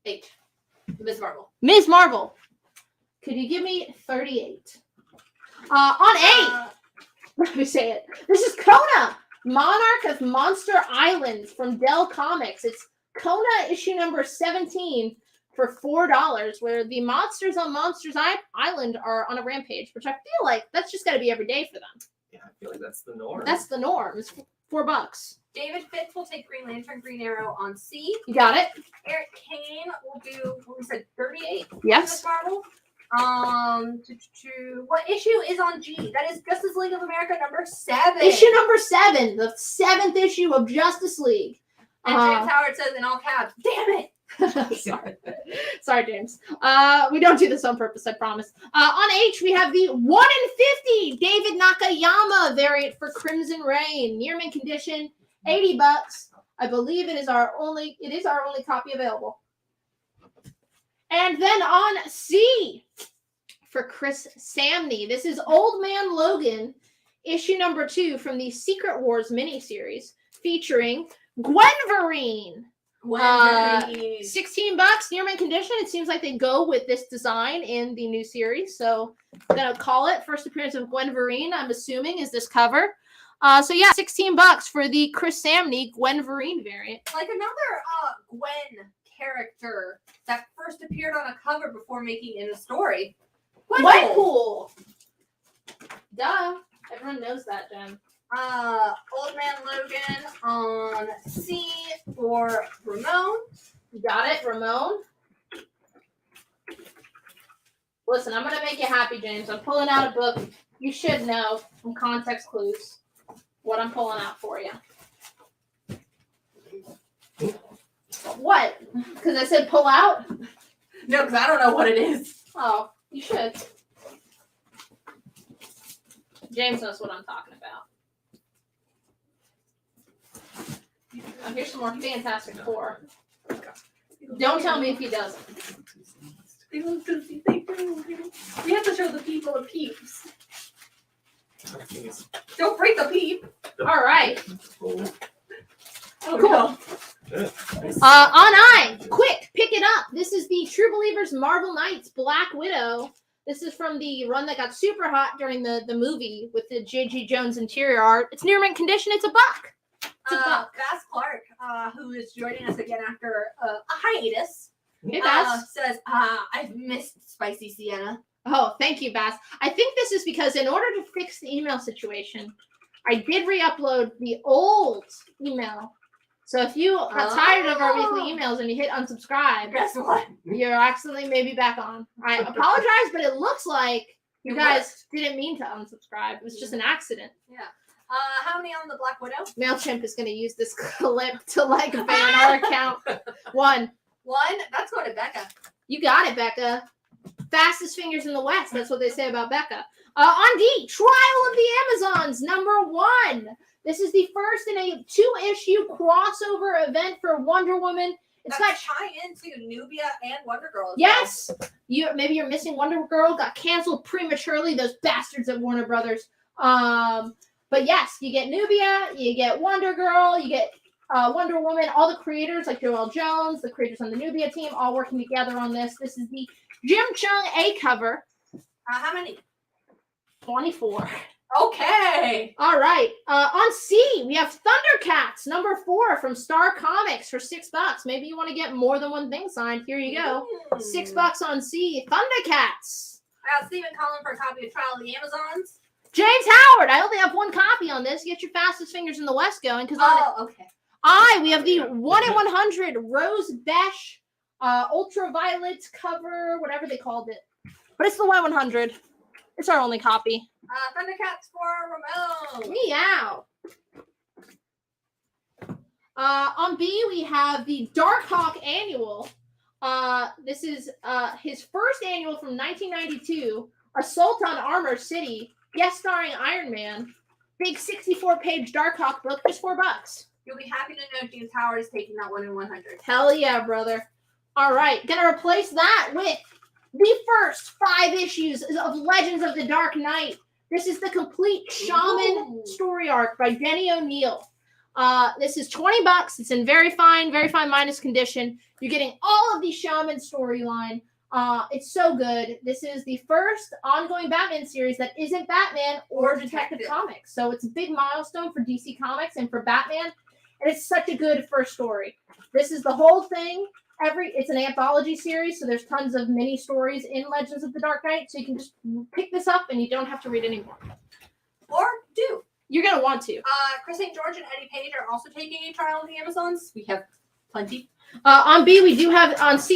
H. Ms. Marvel. Ms. Marvel. Could you give me 38? On 8. Let me say it. This is Kona, Monarch of Monster Islands from Dell Comics. It's Kona issue number 17 for $4, where the monsters on Monsters Island are on a rampage, which I feel like that's just got to be every day for them. Yeah, I feel like that's the norm. That's the norm. It's $4. David Fitz will take Green Lantern, Green Arrow on C. You got it? Eric Kane will do, what we said, 38? Yes. Ms. Marvel. What issue is on G? That is Justice League of America number 7. Issue number 7, the 7th issue of Justice League. And James Howard says in all caps, damn it. Sorry, James. We don't do this on purpose, I promise. On H, we have the 1 in 50 David Nakayama variant for Crimson Reign. Near mint condition, $80. I believe it is our only copy available. And then on C for Chris Samney. This is Old Man Logan, issue number 2 from the Secret Wars miniseries, featuring Gwenverine. $16 near mint condition. It seems like they go with this design in the new series, so I'm gonna call it first appearance of Gwenverine. I'm assuming is this cover. So yeah, $16 for the Chris Samney Gwenverine variant. Like another Gwen character that first appeared on a cover before making in a story. Gwenpool. Duh. Everyone knows that, Jen. Old Man Logan on C for Ramon. You got it, Ramon. Listen, I'm gonna make you happy, James. I'm pulling out a book. You should know from context clues what I'm pulling out for you. What? Because I said pull out? No, because I don't know what it is. Oh, you should. James knows what I'm talking about. Oh, here's some more Fantastic Four. Don't tell me if he doesn't. They don't do. We have to show the people a peeps. Don't break the peep. All right. Oh, Cool. no. On I, quick, pick it up. This is the True Believers Marvel Knights Black Widow. This is from the run that got super hot during the movie with the J.G. Jones interior art. It's near mint condition. It's $1. It's $1. Bass Clark, who is joining us again after a hiatus, Hey, Bass. says, I've missed Spicy Sienna. Oh, thank you, Bass. I think this is because in order to fix the email situation, I did re-upload the old email. So if you are tired of our weekly emails and you hit unsubscribe, Guess what? you're accidentally maybe back on. I apologize, but it looks like you guys didn't mean to unsubscribe. It was just an accident. Yeah. How many on the Black Widow? MailChimp is going to use this clip to ban our account. One. That's going to Becca. You got it, Becca. Fastest fingers in the West. That's what they say about Becca. On D, Trial of the Amazons, number 1. This is the first in a 2-issue crossover event for Wonder Woman. It's got tie into Nubia and Wonder Girl. Yes. Maybe you're missing Wonder Girl. Got canceled prematurely. Those bastards at Warner Brothers. But yes, you get Nubia, you get Wonder Girl, you get Wonder Woman. All the creators like Joelle Jones, the creators on the Nubia team, all working together on this. This is the Jim Chung A cover. How many? 24. Okay. All right. On C, we have Thundercats, number 4 from Star Comics for $6. Maybe you want to get more than one thing signed. Here you go. $6 on C. Thundercats. I got Stephen calling for a copy of Trial of the Amazons. James Howard. I only have one copy on this. Get your fastest fingers in the West going. Okay. We have the 1 in 100 Rose Besh Ultraviolet cover, whatever they called it. But it's the 1 in 100. It's our only copy. Thundercats for Ramon. Meow. On B, we have the Darkhawk Annual. This is his first annual from 1992, Assault on Armor City, guest starring Iron Man. Big 64-page Darkhawk book, just $4. You'll be happy to know James Howard is taking that 1 in 100. Hell yeah, brother. All right, gonna replace that with the first 5 issues of Legends of the Dark Knight. This is the complete Shaman story arc by Denny O'Neil. This is $20. It's in very fine minus condition. You're getting all of the Shaman storyline. It's so good. This is the first ongoing Batman series that isn't Batman or Detective Comics. So it's a big milestone for DC Comics and for Batman. And it's such a good first story. This is the whole thing. It's an anthology series, so there's tons of mini stories in Legends of the Dark Knight. So you can just pick this up and you don't have to read anymore. Or do. You're gonna want to. Chris St. George and Eddie Page are also taking a trial on the Amazons. We have plenty. On C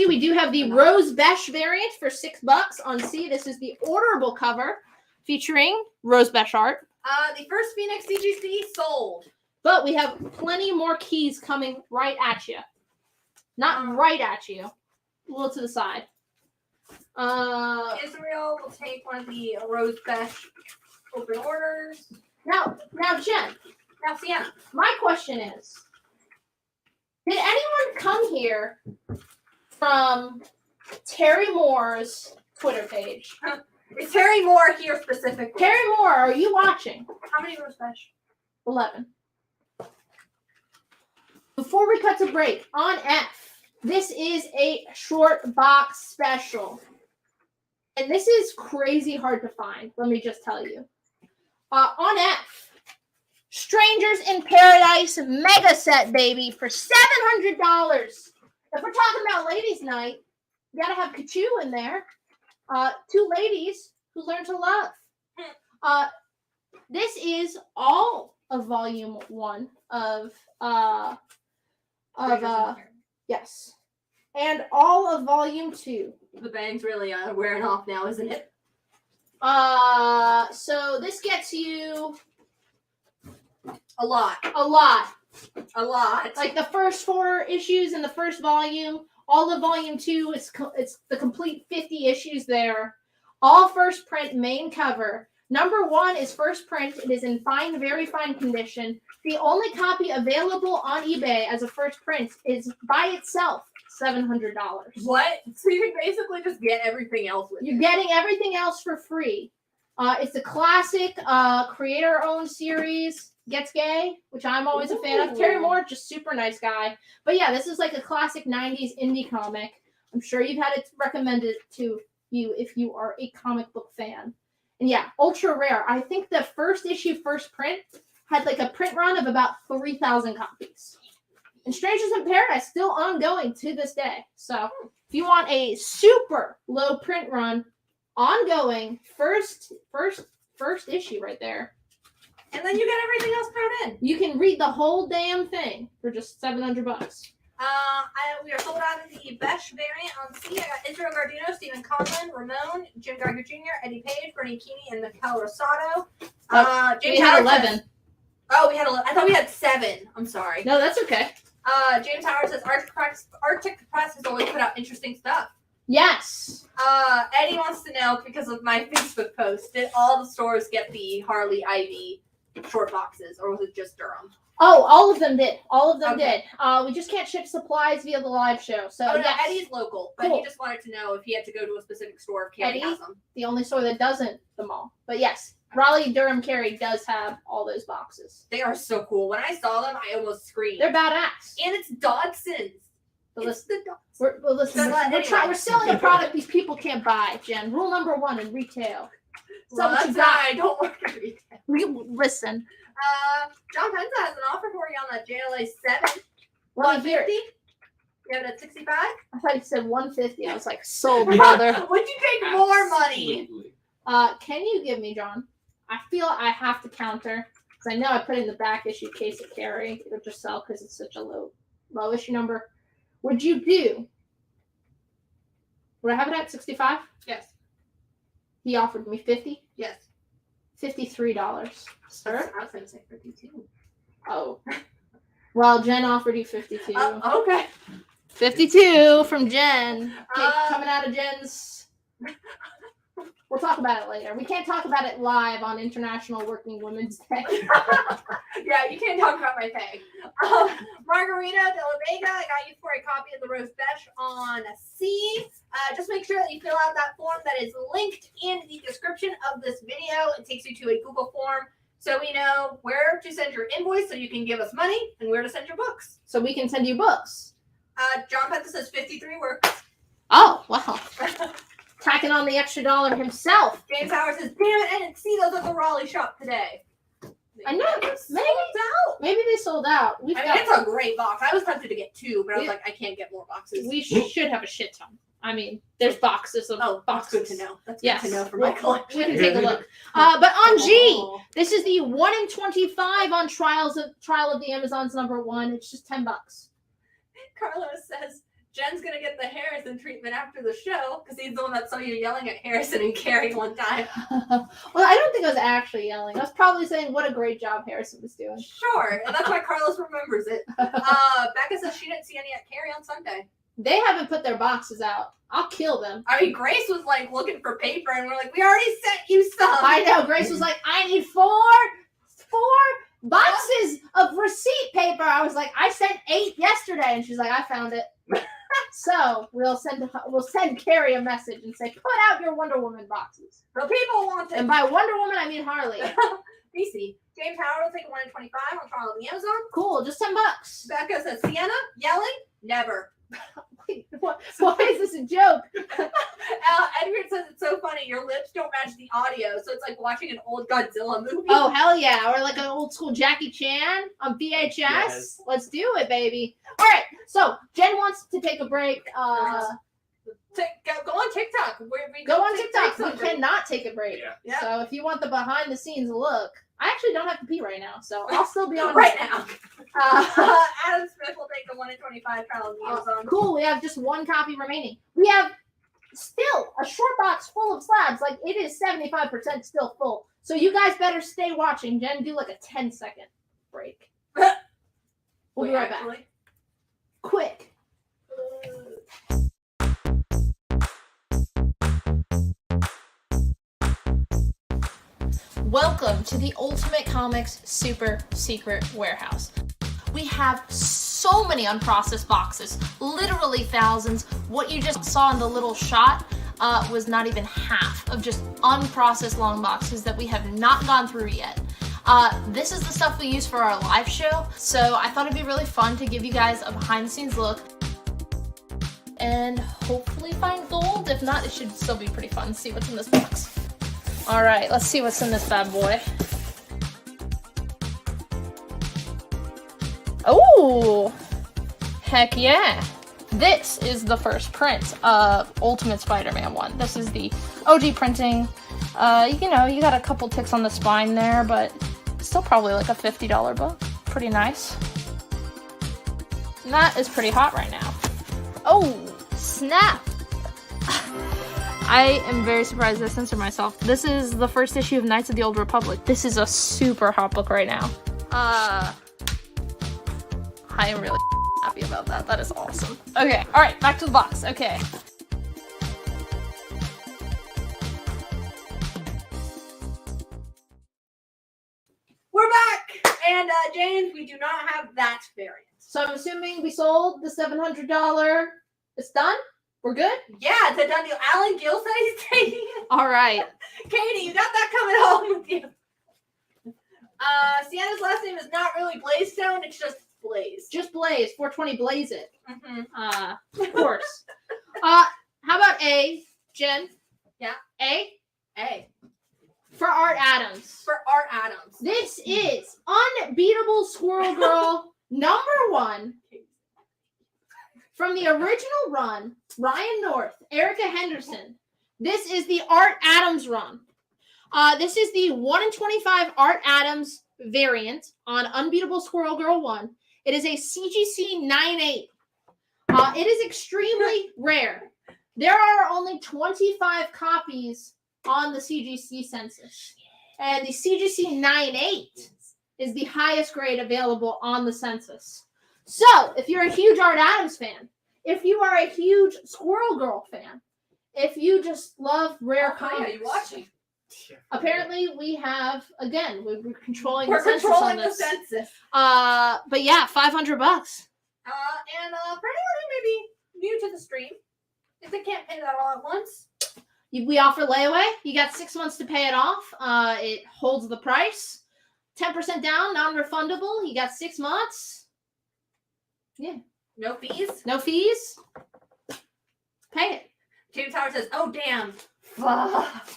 we do have the Rose Besh variant for $6. On C, this is the orderable cover featuring Rose Besh art. The first Phoenix CGC sold. But we have plenty more keys coming right at you. Not right at you. A little to the side. Israel will take one of the Rose Besh open orders. Now, Jen. Now, Sienna. My question is, did anyone come here from Terry Moore's Twitter page? Is Terry Moore here specifically? Terry Moore, are you watching? How many Rose Besh? 11. Before we cut to break, on F, this is a short box special. And this is crazy hard to find, let me just tell you. On F, Strangers in Paradise mega set, baby, for $700. If we're talking about ladies' night, you gotta have Kachu in there. 2 ladies who learn to love. This is all of volume 1 of yes, and all of volume 2. The bang's really wearing off now, isn't it? So this gets you a lot. Like the first 4 issues in the first volume, all of volume 2, it's the complete 50 issues there. All first print, main cover. Number 1 is first print. It is in very fine condition. The only copy available on eBay as a first print is by itself $700. What? So you can basically just get everything else with it. You're getting everything else for free. It's a classic creator-owned series. Gets gay, which I'm always a fan of. Terry Moore, just super nice guy. But yeah, this is like a classic 90s indie comic. I'm sure you've had it recommended to you if you are a comic book fan. And yeah, ultra rare. I think the first issue, first print, had like a print run of about 3,000 copies. And Strangers in Paradise still ongoing to this day. So if you want a super low print run, ongoing, first issue right there. And then you get everything else thrown in. You can read the whole damn thing for just $700. We are sold out of the Besh variant on C. I got Israel Gardino, Stephen Conlon, Ramon, Jim Geiger Jr., Eddie Page, Bernie Keeney, and Mikel Rosado. We had 11. We had 11. I thought we had 7. I'm sorry. No, that's okay. James Howard says Arctic Press has always put out interesting stuff. Yes. Eddie wants to know, because of my Facebook post, did all the stores get the Harley Ivy short boxes, or was it just Durham? Oh, all of them did. All of them did. We just can't ship supplies via the live show. So yes. Eddie's local, but he just wanted to know if he had to go to a specific store if Carrie has them. The only store that doesn't, the mall. But yes, Raleigh Durham Carey does have all those boxes. They are so cool. When I saw them, I almost screamed. They're badass. And it's Dodson's. But we're selling a product these people can't buy, Jen. Rule number 1 in retail. Well, that's why I don't work at retail. Listen. John Penza has an offer for you on that JLA 7. Let me hear it. You have it at 65? I thought you said 150. I was like, sold, brother. Would you take more money? Can you give me, John? I feel I have to counter because I know I put in the back issue case of carry. It'll just sell because it's such a low issue number. Would you do? Would I have it at 65? Yes. He offered me 50. Yes. $53, sir. I was going to say 52. Oh. Well, Jen offered you 52. Okay. 52 from Jen. Coming out of Jen's We'll talk about it later. We can't talk about it live on International Working Women's Day. Yeah, you can't talk about my pay. Margarita de la Vega, I got you for a copy of the roast besh on C. Just make sure that you fill out that form that is linked in the description of this video. It takes you to a Google form so we know where to send your invoice so you can give us money and where to send your books. So we can send you books. John Pettis says 53 works. Oh, wow. Tacking on the extra dollar himself. James Howard says, damn it, I didn't see those at the Raleigh shop today. I know. Maybe they sold out. I mean, it's a great box. I was tempted to get 2, but I was like, I can't get more boxes. We should have a shit ton. I mean, there's boxes of boxes. That's good to know. That's good to know for my collection. We can take a look. But on G, this is the 1 in 25 on Trial of the Amazons #1. It's just $10. Carlos says, Jen's gonna get the Harrison treatment after the show because he's the one that saw you yelling at Harrison and Carrie one time. Well, I don't think I was actually yelling. I was probably saying what a great job Harrison was doing. Sure, and that's why Carlos remembers it. Becca says she didn't see any at Carrie on Sunday. They haven't put their boxes out. I'll kill them. I mean, Grace was like looking for paper, and we're like, we already sent you some. I know. Grace was like, I need four boxes of receipt paper. I was like, I sent 8 yesterday, and she's like, I found it. So we'll send Carrie a message and say, put out your Wonder Woman boxes. The people want it. And by Wonder Woman, I mean Harley. BC. James Howard will take a 1 in 25 on Trial of the Amazon. Cool, just $10. Becca says, Sienna, yelling? Never. Wait, why is this a joke? Edward says it's so funny. Your lips don't match the audio, so it's like watching an old Godzilla movie. Oh, hell yeah. Or like an old school Jackie Chan on VHS. Yes. Let's do it, baby. All right, so Jen wants to take a break. Go on TikTok. Go on TikTok. We cannot take a break. Yeah. So if you want the behind the scenes look, I actually don't have to pee right now, so I'll still be on right now. Adam Smith will take the 1 in 25 Trial of the Amazon. Cool. We have just 1 copy remaining. We have still a short box full of slabs. Like, it is 75% still full. So you guys better stay watching. Jen, do like a 10-second break. We'll be right back. Quick. Welcome to the Ultimate Comics Super Secret Warehouse. We have so many unprocessed boxes, literally thousands. What you just saw in the little shot was not even half of just unprocessed long boxes that we have not gone through yet. This is the stuff we use for our live show, so I thought it'd be really fun to give you guys a behind-the-scenes look and hopefully find gold. If not, it should still be pretty fun to see what's in this box. All right, let's see what's in this bad boy. Oh, heck yeah. This is the first print of Ultimate Spider-Man 1. This is the OG printing. You know, you got a couple ticks on the spine there, but still probably like a $50 book. Pretty nice. And that is pretty hot right now. Oh, snap. I am very surprised I censored myself. This is the first issue of Knights of the Old Republic. This is a super hot book right now. I am really happy about that. That is awesome. Okay, all right, back to the box. Okay. We're back! And James, we do not have that variant. So I'm assuming we sold the $700. It's done? We're good? Yeah, it's a done deal. Alan Gill said he's taking it. All right. Katie, you got that coming home with you. Sienna's last name is not really Blazestone, it's just Blaze. Just Blaze. 420 Blaze it. Mm-hmm. Of course. How about A, Jen? Yeah. A? A. For Art Adams. For Art Adams. This is Unbeatable Squirrel Girl #1. From the original run, Ryan North, Erica Henderson. This is the Art Adams run. This is the 1 in 25 Art Adams variant on Unbeatable Squirrel Girl 1. It is a CGC 9.8. It is extremely rare. There are only 25 copies on the CGC census. And the CGC 9.8 is the highest grade available on the census. So, if you're a huge Art Adams fan, if you are a huge Squirrel Girl fan, if you just love rare Oh, yeah, comics. you watching? Apparently, we have again. We're controlling. We're the census controlling on the this. census. But yeah, $500. And for anyone who may be new to the stream, if they can't pay that all at once, We offer layaway. You got 6 months to pay it off. It holds the price. 10% down, non-refundable. You got 6 months. Yeah. no fees. No fees. Pay it. James Howard says, "Oh damn, fuck."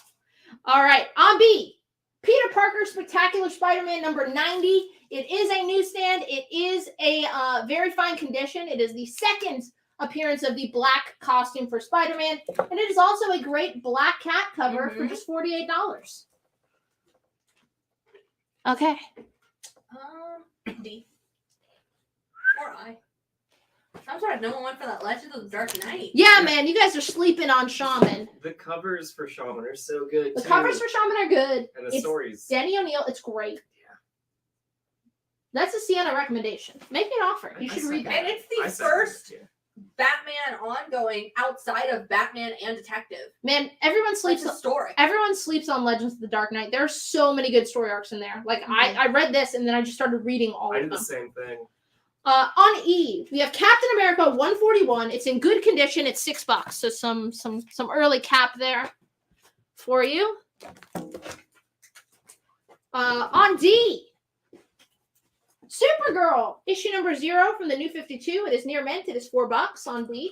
All right. On B. Peter Parker Spectacular Spider-Man number 90. It is a newsstand. It is a very fine condition. It is the second appearance of the black costume for Spider-Man. And it is also a great black cat cover for just $48. Okay. D. Or I. I'm sorry, no one went for that Legend of the Dark Knight. Yeah, man. You guys are sleeping on Shaman. The covers for Shaman are so good. The too. covers for Shaman are good. And the It's stories. Denny O'Neil. It's great. Yeah. That's a Sienna recommendation. Make me an offer. You should read that. And it's the first Batman ongoing outside of Batman and Detective. Man, everyone sleeps. That's historic. Everyone sleeps on Legends of the Dark Knight. There are so many good story arcs in there. Like I read this and then I just started reading all I of did them. the same thing. On E, we have Captain America 141. It's in good condition. It's $6. So some early Cap there for you. On D, Supergirl issue number 0 from the New 52. It is near mint. It is $4 on D.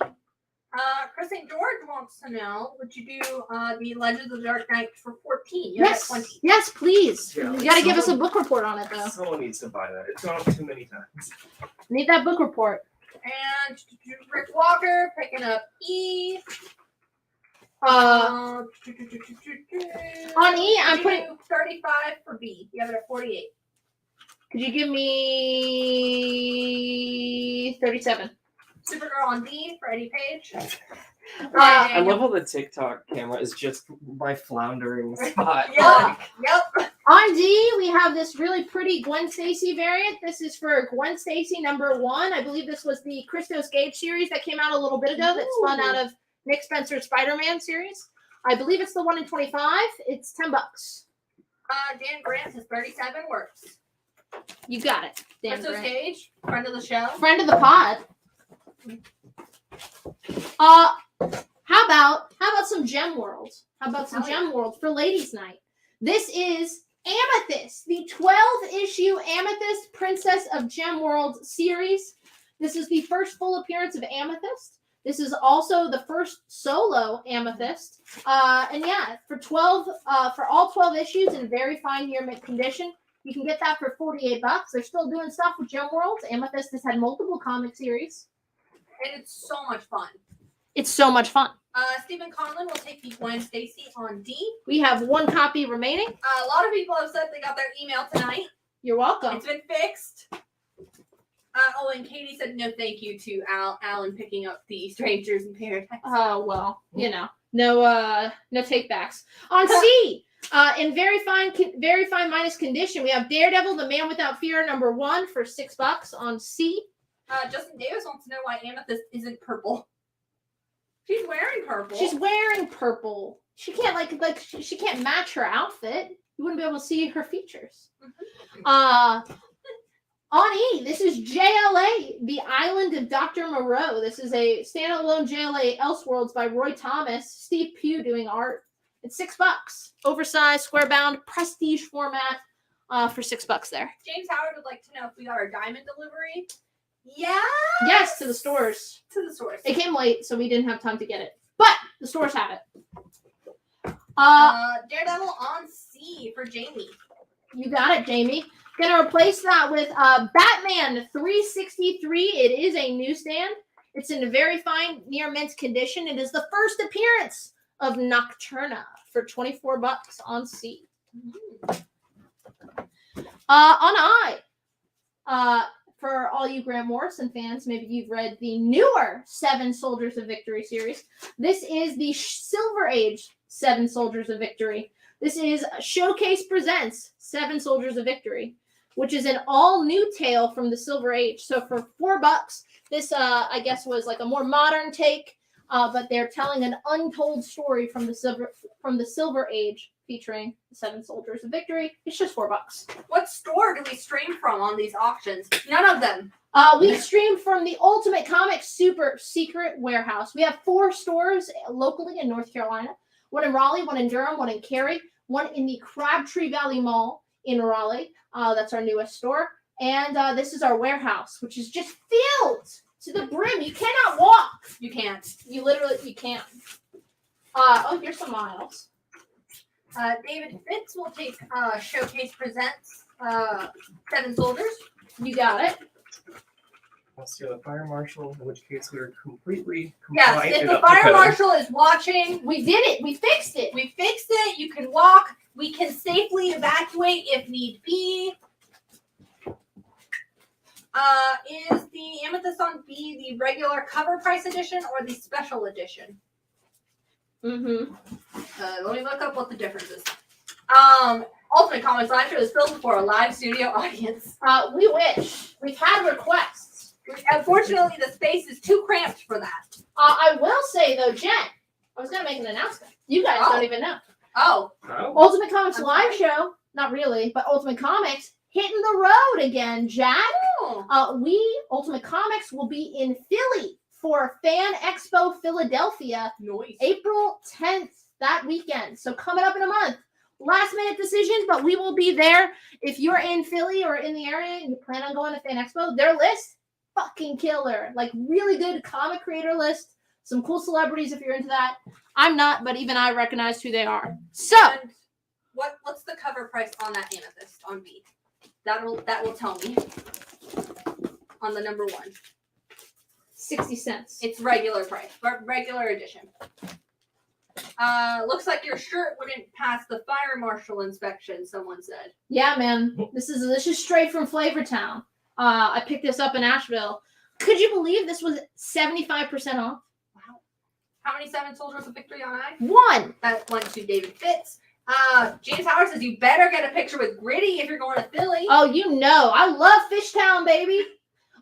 Chris St. George wants to know, would you do the Legends of the Dark Knight for 14? You're Yes, at 20. yes, please. Yeah, You got to give us a someone- book report on it though. Someone needs to buy that. It's gone up too many times. Need that book report. And Rick Walker picking up E. On E, I'm putting. 35 for B. You have it at 48. Could you give me 37? Supergirl on D for Eddie Page. I love how the TikTok camera is just my floundering spot. Yeah. Yep. On D, we have this really pretty Gwen Stacy variant. This is for Gwen Stacy number 1. I believe this was the Christos Gage series that came out a little bit ago that spun out of Nick Spencer's Spider-Man series. I believe it's the 1 in 25. It's $10. Dan Grant says 37 works. You got it. Dan Christos Grant. Gage, friend of the show. Friend of the pod. How about some Gem World? How about some Gem World for Ladies' Night? This is Amethyst, the 12-issue Amethyst Princess of Gem World series. This is the first full appearance of Amethyst. This is also the first solo Amethyst. And yeah, for all 12 issues in very fine near mint condition, you can get that for $48. They're still doing stuff with Gem World. Amethyst has had multiple comic series. And it's so much fun. It's so much fun. Stephen Conlon will take the Gwen Stacy on D. We have 1 copy remaining. A lot of people have said they got their email tonight. You're welcome. It's been fixed. And Katie said no thank you to Alan picking up the Strangers in Paradise. Oh, well, you know, no takebacks. On C, in very fine minus condition, we have Daredevil, the Man Without Fear, number 1 for $6 on C. Justin Davis wants to know why Amethyst isn't purple. She's wearing purple. She's wearing purple. She can't she can't match her outfit. You wouldn't be able to see her features. On E, this is JLA, The Island of Dr. Moreau. This is a standalone JLA Elseworlds by Roy Thomas, Steve Pugh doing art. It's $6. Oversized, square-bound, prestige format for $6 there. James Howard would like to know if we got our diamond delivery. Yeah. Yes, to the stores. To the stores. It came late, so we didn't have time to get it. But the stores have it. Daredevil on C for Jamie. You got it, Jamie. Gonna replace that with Batman 363. It is a newsstand. It's in a very fine near mint condition. It is the first appearance of Nocturna for $24 on C. On I, for all you Grant Morrison fans, maybe you've read the newer 7 Soldiers of Victory series. This is the Silver Age 7 Soldiers of Victory. This is Showcase Presents 7 Soldiers of Victory, which is an all-new tale from the Silver Age. So for $4, this, I guess, was like a more modern take. but they're telling an untold story from the Silver Age, featuring the 7 Soldiers of Victory. It's just $4. What store do we stream from on these auctions? None of them. We stream from the Ultimate Comics Super Secret Warehouse. We have 4 stores locally in North Carolina. One in Raleigh, one in Durham, one in Cary, one in the Crabtree Valley Mall in Raleigh. That's our newest store. And this is our warehouse, which is just filled to the brim. You cannot walk. You can't. You can't. Here's some miles. David Fitz will take Showcase Presents 7 Soldiers. You got it. Let's see the fire marshal, in which case we're completely Yes, compliant if and the up to fire code. marshal is watching, We did it. We fixed it. we fixed it. You can walk. We can safely evacuate if need be. Is the Amethyst on B the regular cover price edition or the special edition? Mm-hmm. Let me look up what the difference is. Ultimate Comics Live Show is filmed for a live studio audience. We wish. We've had requests. Unfortunately, the space is too cramped for that. I will say, though, Jen, I was going to make an announcement. You guys don't even know. Oh. Ultimate Comics I'm Live sorry. Show, not really, but Ultimate Comics hitting the road again, Jack. Oh. Ultimate Comics, will be in Philly for Fan Expo Philadelphia, Noise. April 10th, that weekend. So coming up in a month. Last minute decision, but we will be there. If you're in Philly or in the area and you plan on going to Fan Expo, their list, fucking killer. Like, really good comic creator list. Some cool celebrities if you're into that. I'm not, but even I recognized who they are. So, And what's the cover price on that Amethyst on B? That will tell me on the number 1. 60 cents. It's regular price, but regular edition. Looks like your shirt wouldn't pass the fire marshal inspection, someone said. Yeah, man. This is straight from Flavortown. I picked this up in Asheville. Could you believe this was 75% off? Wow. How many 7 Soldiers of Victory on I? 1. That went to David Fitz. James Howard says you better get a picture with Gritty if you're going to Philly. Oh, you know. I love Fishtown, baby.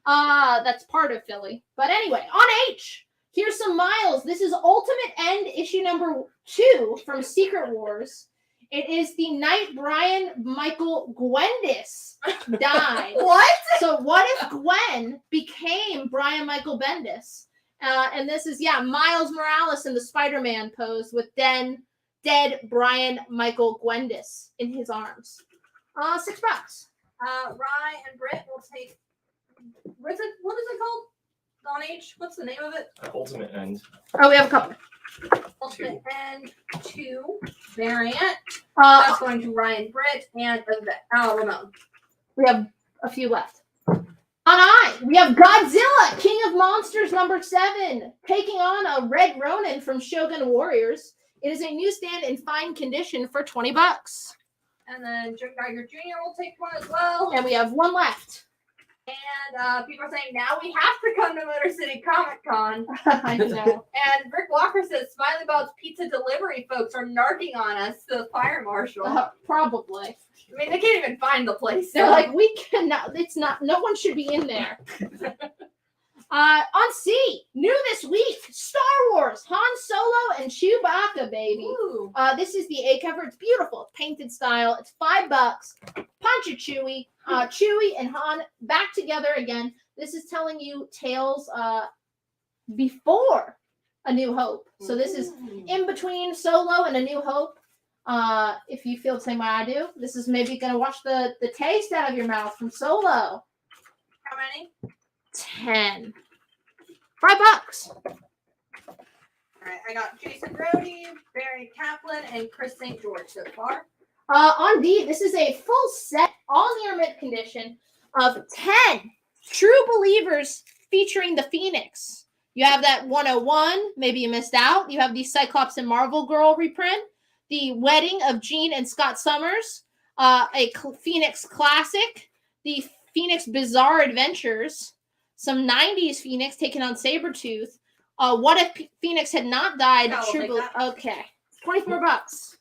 That's part of Philly. But anyway, on H, here's some miles. This is Ultimate End issue number 2 from Secret Wars. It is the night Brian Michael Gwendis died. What? So what if Gwen became Brian Michael Bendis? And this is, Miles Morales in the Spider-Man pose with dead Brian Michael Gwendis in his arms. $6. Rye and Britt will take. What is it called? On H? What's the name of it? Ultimate End. Oh, we have a couple. Ultimate End 2 variant. Uh, That's going to Ryan Britt and Ramon. we have a few left. On I, we have Godzilla, King of Monsters number 7, taking on a Red Ronin from Shogun Warriors. It is a newsstand in fine condition for $20. And then Jim Geiger Jr. will take one as well. And we have one left. And people are saying now we have to come to Motor City Comic Con. I know. And Rick Walker says Smiley Bob's pizza delivery folks are narking on us, the fire marshal. Probably. I mean, they can't even find the place. They're like, we cannot, it's not, no one should be in there. On C, new this week, Star Wars, Han Solo and Chewbacca, baby. Ooh. This is the A cover. It's beautiful, painted style. It's $5. Punch it, Chewie. Chewie and Han back together again. This is telling you tales before A New Hope. So this is in between Solo and A New Hope. If you feel the same way I do, this is maybe going to wash the taste out of your mouth from Solo. How many? 10. $5. All right, I got Jason Brody, Barry Kaplan, and Chris St. George so far. On D, this is a full set, all near mint condition of 10 True Believers featuring the Phoenix. You have that 101, maybe you missed out. You have the Cyclops and Marvel Girl reprint, the Wedding of Jean and Scott Summers, Phoenix Classic, the Phoenix Bizarre Adventures, some 90s Phoenix taking on Sabretooth. What if Phoenix had not died? No, True we'll take Okay, $24.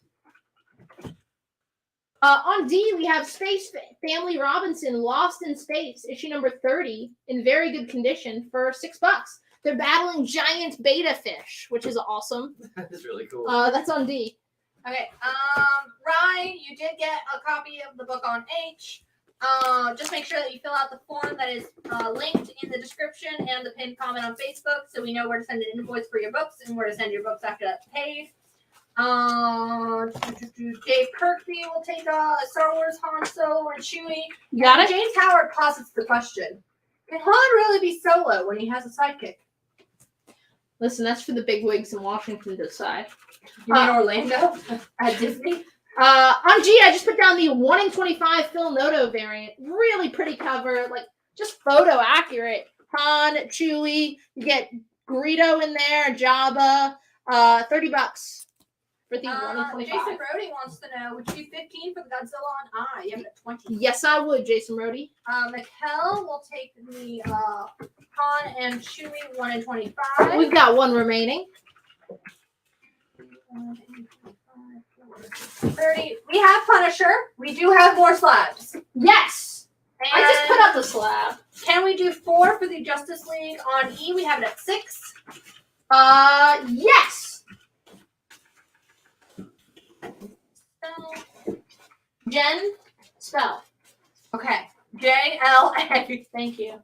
On D, we have Space Family Robinson, Lost in Space, issue number 30, in very good condition for $6. They're battling giant beta fish, which is awesome. That is really cool. That's on D. Okay, Ryan, you did get a copy of the book on H. Just make sure that you fill out the form that is linked in the description and the pinned comment on Facebook, so we know where to send an invoice for your books and where to send your books after that's paid. Dave Kirkby will take a Star Wars Han Solo and Chewie. You got it? James Howard posits the question: can Han really be solo when he has a sidekick? Listen, that's for the big wigs in Washington to decide. You mean Orlando at Disney? On G, I just put down the 1 in 25 Phil Noto variant. Really pretty cover, like just photo accurate. Han, Chewie, you get Greedo in there, Jabba. $30 for the 1 in 25. Jason Brody wants to know: would you do 15 for the Godzilla on I? You have it at 20. Yes, I would, Jason Brody. Mikkel will take the Han and Chewie 1 in 25. We've got one remaining. 30. We have Punisher. We do have more slabs. Yes. And I just put up the slab. Can we do 4 for the Justice League on E? We have it at 6. Yes. So, Jen, spell. okay. JLA. Thank you.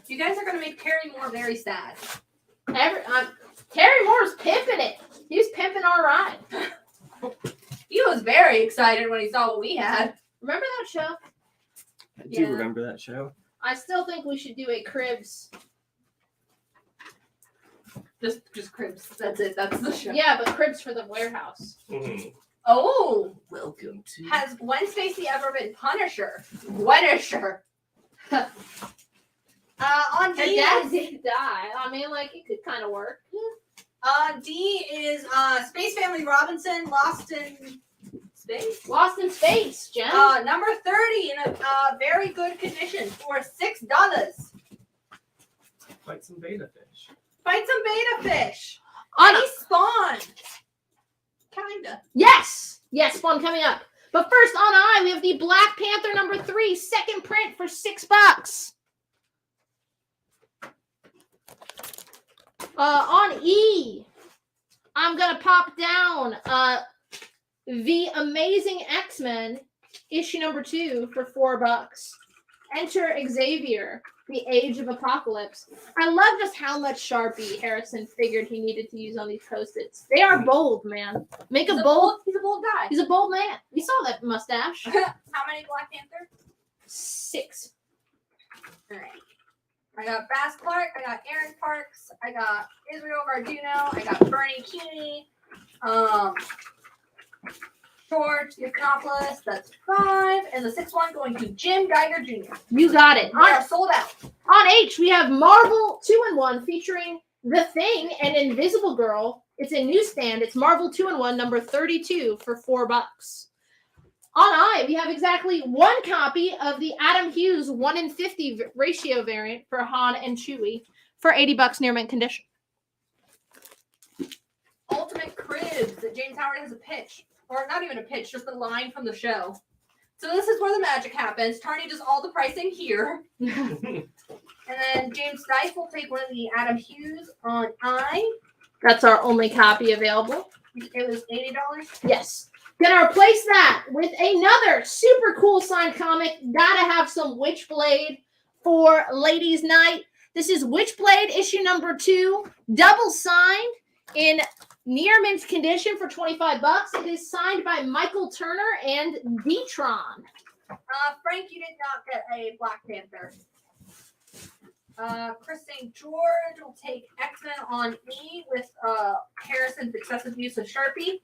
You guys are going to make Terry Moore very sad. Terry Moore's pimping it. He was pimping our ride. He was very excited when he saw what we had. Remember that show? I do remember that show. I still think we should do a Cribs. Just Cribs. That's it. That's the show. Yeah, but Cribs for the warehouse. Mm-hmm. Oh. Welcome to. Has Gwen Stacy ever been Punisher? Gwenisher. On Her D dad did die. I mean, like, it could kind of work. D is Space Family Robinson, Lost in Space. Lost in Space, Jen. Number 30 in a very good condition for $6. Fight some beta fish. Fight some beta fish. On He spawned. Kinda. Yes! Yes, Spawn coming up. But first, on I, we have the Black Panther number 3, second print for $6. On E, I'm gonna pop down the Amazing X-Men issue number 2 for $4. Enter Xavier, the Age of Apocalypse. I love just how much Sharpie Harrison figured he needed to use on these Post-its. They are bold, man. Make a bold. He's a bold guy. He's a bold man. You saw that mustache. How many Black Panther? 6. All right. I got Bass Clark, I got Aaron Parks, I got Israel Garduno, I got Bernie Keaney, George Yukopoulos, that's 5, and the 6th one going to Jim Geiger Jr. You got it. We are sold out. On H, we have Marvel 2-in-1 featuring The Thing and Invisible Girl. It's a newsstand. It's Marvel 2-in-1 number 32 for $4. On I, we have exactly 1 copy of the Adam Hughes 1 in 50 ratio variant for Han and Chewie for $80 near mint condition. Ultimate Cribs that James Howard has a pitch. Or not even a pitch, just a line from the show. So this is where the magic happens. Tarny does all the pricing here. And then James Dice will take one of the Adam Hughes on I. That's our only copy available. It was $80. Yes. Gonna replace that with another super cool signed comic. Gotta have some Witchblade for Ladies' Night. This is Witchblade issue number 2, double signed in near mint condition for $25. It is signed by Michael Turner and Detron. Frank, you did not get a Black Panther. Chris St. George will take X-Men on E with Harrison's excessive use of Sharpie.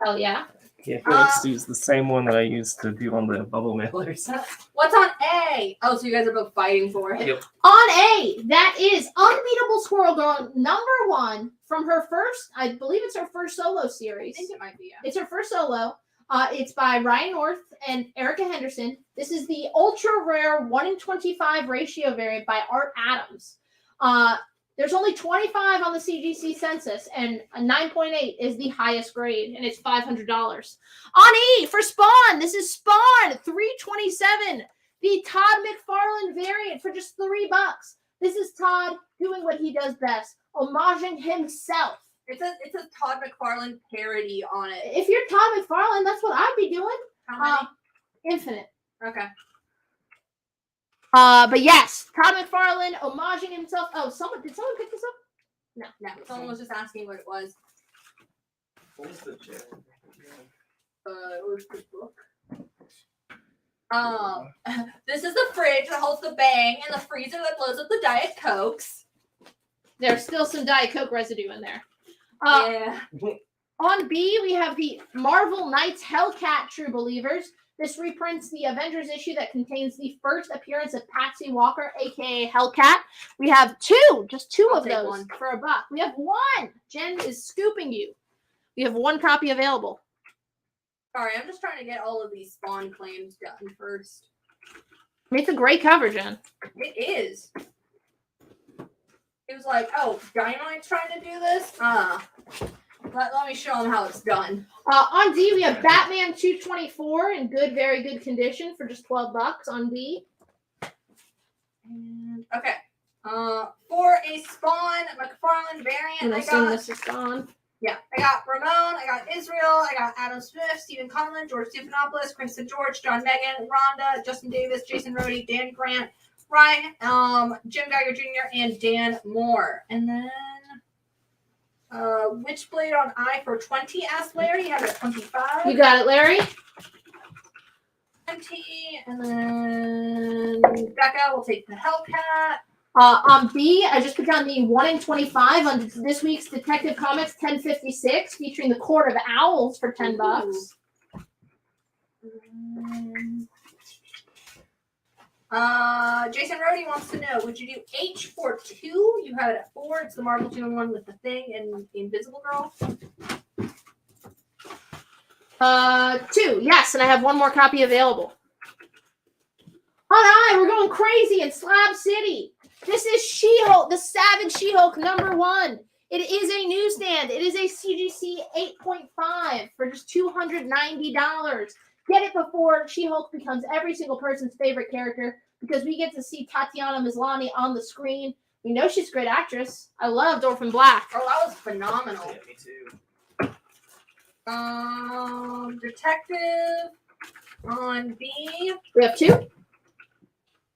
Hell yeah. Yeah, let's use the same one that I used to do on the bubble mailers. What's on A? Oh, so you guys are both fighting for it. Yep. On A, that is Unbeatable Squirrel Girl number 1 from her first, I believe it's her first solo series. I think it might be, yeah. It's her first solo. It's by Ryan North and Erica Henderson. This is the ultra rare 1 in 25 ratio variant by Art Adams. There's only 25 on the CGC census, and a 9.8 is the highest grade, and it's $500. On E for Spawn, this is Spawn, $327. The Todd McFarlane variant for just $3. This is Todd doing what he does best, homaging himself. It's a Todd McFarlane parody on it. If you're Todd McFarlane, that's what I'd be doing. How many? Infinite. Okay. But yes, Todd McFarlane homaging himself. Oh, did someone pick this up? No, someone was just asking what it was. What was the chair? Where's the book? This is the fridge that holds the Bang and the freezer that blows up the Diet Cokes. There's still some Diet Coke residue in there. Yeah. On B, we have the Marvel Knights Hellcat True Believers. This reprints the Avengers issue that contains the first appearance of Patsy Walker, aka Hellcat. We have just two I'll of take those one. for $1. We have one. Jen is scooping you. We have one copy available. Sorry, I'm just trying to get all of these Spawn claims done first. It's a great cover, Jen. It is. It was like, oh, Dynamite's trying to do this? Let me show them how it's done. On D, we have Batman 224 in very good condition for just $12 on D. And, okay. For a Spawn McFarlane variant, And I assume this is gone. Yeah, I got Ramon, I got Israel, I got Adam Smith, Stephen Conlon, George Stephanopoulos, Kristen George, John Megan, Rhonda, Justin Davis, Jason Rhodey, Dan Grant, Ryan, Jim Geiger Jr., and Dan Moore. And then Witchblade on I for 20, asked Larry. You have it at 25. You got it, Larry? 20, and then Becca will take the Hellcat. On B, I just put down the 1 in 25 on this week's Detective Comics 1056, featuring the Court of Owls for $10. Jason Rhodey wants to know, would you do H for 2? You have it at 4. It's the Marvel 2-in-1 with the Thing and the Invisible Girl. 2, yes, and I have one more copy available. On I, we're going crazy in Slab City. This is She-Hulk, the Savage She-Hulk #1. It is a newsstand. It is a CGC 8.5 for just $290. Get it before She-Hulk becomes every single person's favorite character, because we get to see Tatiana Maslany on the screen. We know she's a great actress. I loved Orphan Black. Oh, that was phenomenal. Yeah, me too. Detective on B. We have 2.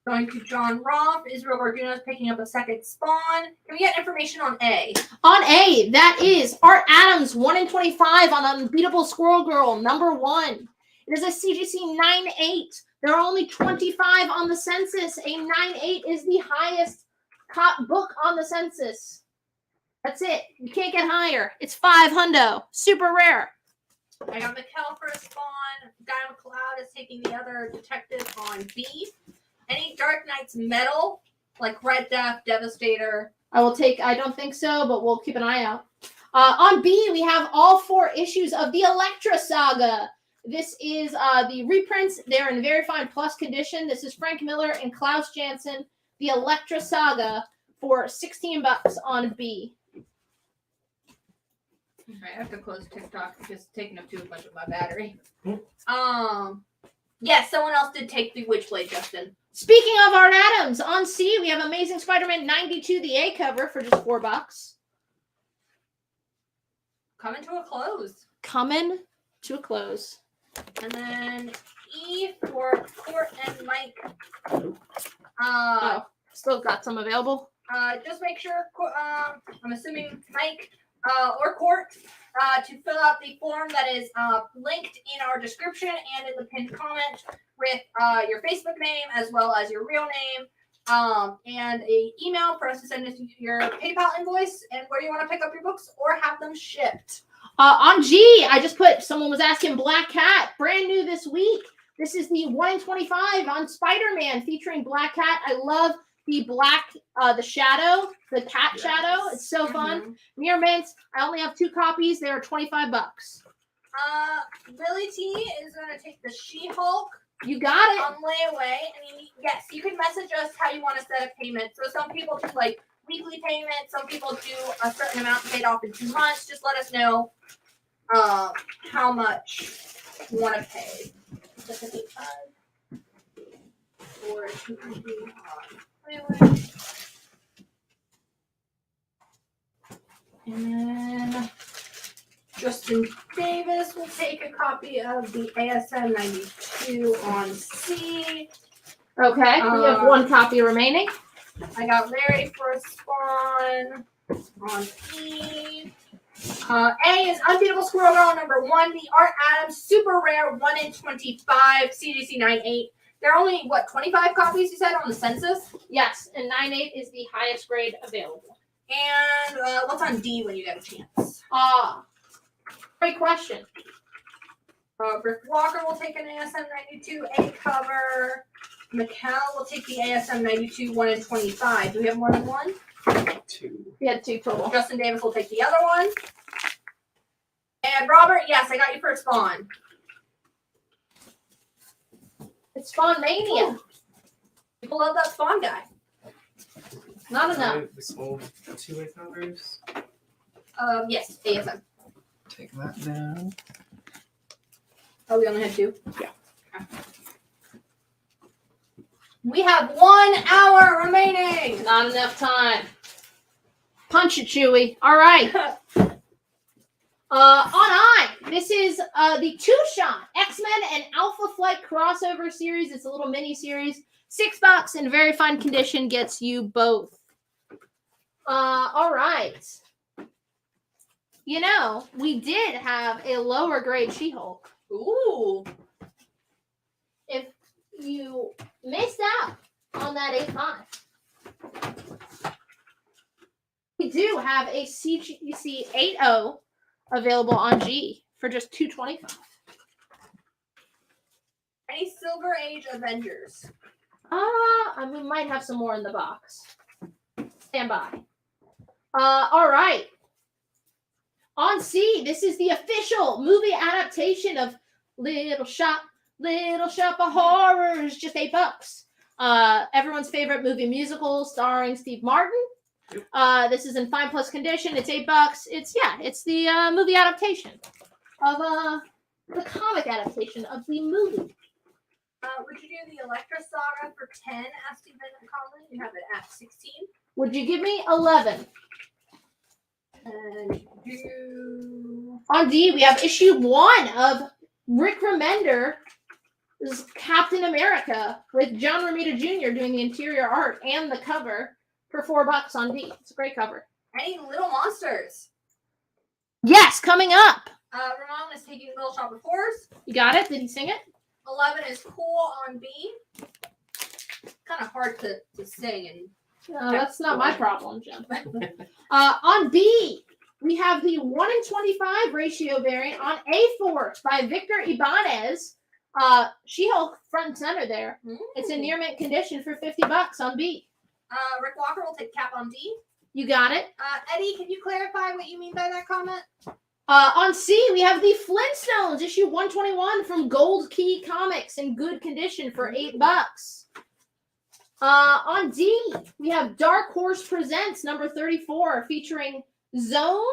Going to John Roth. Israel Vargunas picking up a second Spawn. Can we get information on A? On A, that is Art Adams 1 in 25 on Unbeatable Squirrel Girl #1. It is a CGC 9.8. There are only 25 on the census. A 9.8 is the highest book on the census. That's it. You can't get higher. It's $500. Super rare. I got Mikkel for a Spawn. Guy McLeod is taking the other detective on B. Any Dark Knight's metal, like Red Death, Devastator? I don't think so, but we'll keep an eye out. On B, we have all 4 issues of the Elektra Saga. This is the reprints. They're in very fine plus condition. This is Frank Miller and Klaus Janson, the Elektra Saga, for $16 on B. Okay, I have to close TikTok because it's taking up too much of my battery. Yes, someone else did take the Witchblade, Justin. Speaking of Art Adams, on C, we have Amazing Spider-Man 92, the A cover, for just $4. Coming to a close. Coming to a close. And then E for Court and Mike. Still got some available. Just make sure, I'm assuming Mike or Court, to fill out the form that is linked in our description and in the pinned comment with your Facebook name as well as your real name, and an email for us to send us your PayPal invoice and where you want to pick up your books or have them shipped. On G, I just put, someone was asking Black Cat, brand new this week. This is the 1 in 25 on Spider-Man featuring Black Cat. I love the black, the shadow, the cat shadow. It's so fun. Near mint. I only have 2 copies. They are $25. Billy T is going to take the She-Hulk. You got it. On layaway. I mean, yes, you can message us how you want to set a payment. So some people do like weekly payment. Some people do a certain amount paid off in 2 months. Just let us know how much you want to pay. Or and Justin Davis will take a copy of the ASM 92 on C. Okay, we have 1 copy remaining. I got Larry for a spawn on E. A is Unbeatable Squirrel Girl #1, the Art Adams Super Rare 1 in 25 CGC 98. There are only, 25 copies you said on the census? Yes, and 9.8 is the highest grade available. And what's on D when you get a chance? Great question. Rick Walker will take an ASM 92 A cover. Mikkel will take the ASM 92 1 in 25. Do we have more than 1? 2. We had 2 total. Justin Davis will take the other one. And Robert, yes, I got you for a spawn. It's Spawn Mania. People love that spawn guy. Not enough. We sold 2 covers. Yes, ASM. Take that down. Oh, we only had 2? Yeah. Okay. We have 1 hour remaining. Not enough time. Punch it, Chewy. All right. On I. This is the 2-shot X-Men and Alpha Flight crossover series. It's a little mini series. $6 in very fine condition gets you both. All right. You know, we did have a lower grade She-Hulk. Ooh. If you missed out on that 8.5, we do have a CGC 8.0 available on G for just $2.25. Any Silver Age Avengers? We might have some more in the box. Stand by. All right. On C, this is the official movie adaptation of Little Shop of Horrors, just $8. Everyone's favorite movie musical starring Steve Martin. This is in fine plus condition. It's $8. It's the movie adaptation of the comic adaptation of the movie. Would you do the Elektra Saga for 10? Asked Stephen Conley. You have it at 16. Would you give me 11? And do On D, we have issue 1 of Rick Remender is Captain America with John Romita Jr. doing the interior art and the cover for $4 on D. It's a great cover. any Little Monsters? Yes, coming up. Ramon is taking Little Shop of Horrors. You got it? Did he sing it? 11 is Cool on B. Kind of hard to sing and. That's not my problem, Jim. On B, we have the 1 in 25 ratio variant on A4 by Victor Ibanez. She-Hulk front and center there. It's in near mint condition for $50 on B. Rick Walker will take Cap on D. You got it. Eddie, can you clarify what you mean by that comment? On C, we have the Flintstones issue 121 from Gold Key Comics in good condition for $8. On D, we have Dark Horse Presents number 34 featuring Zone,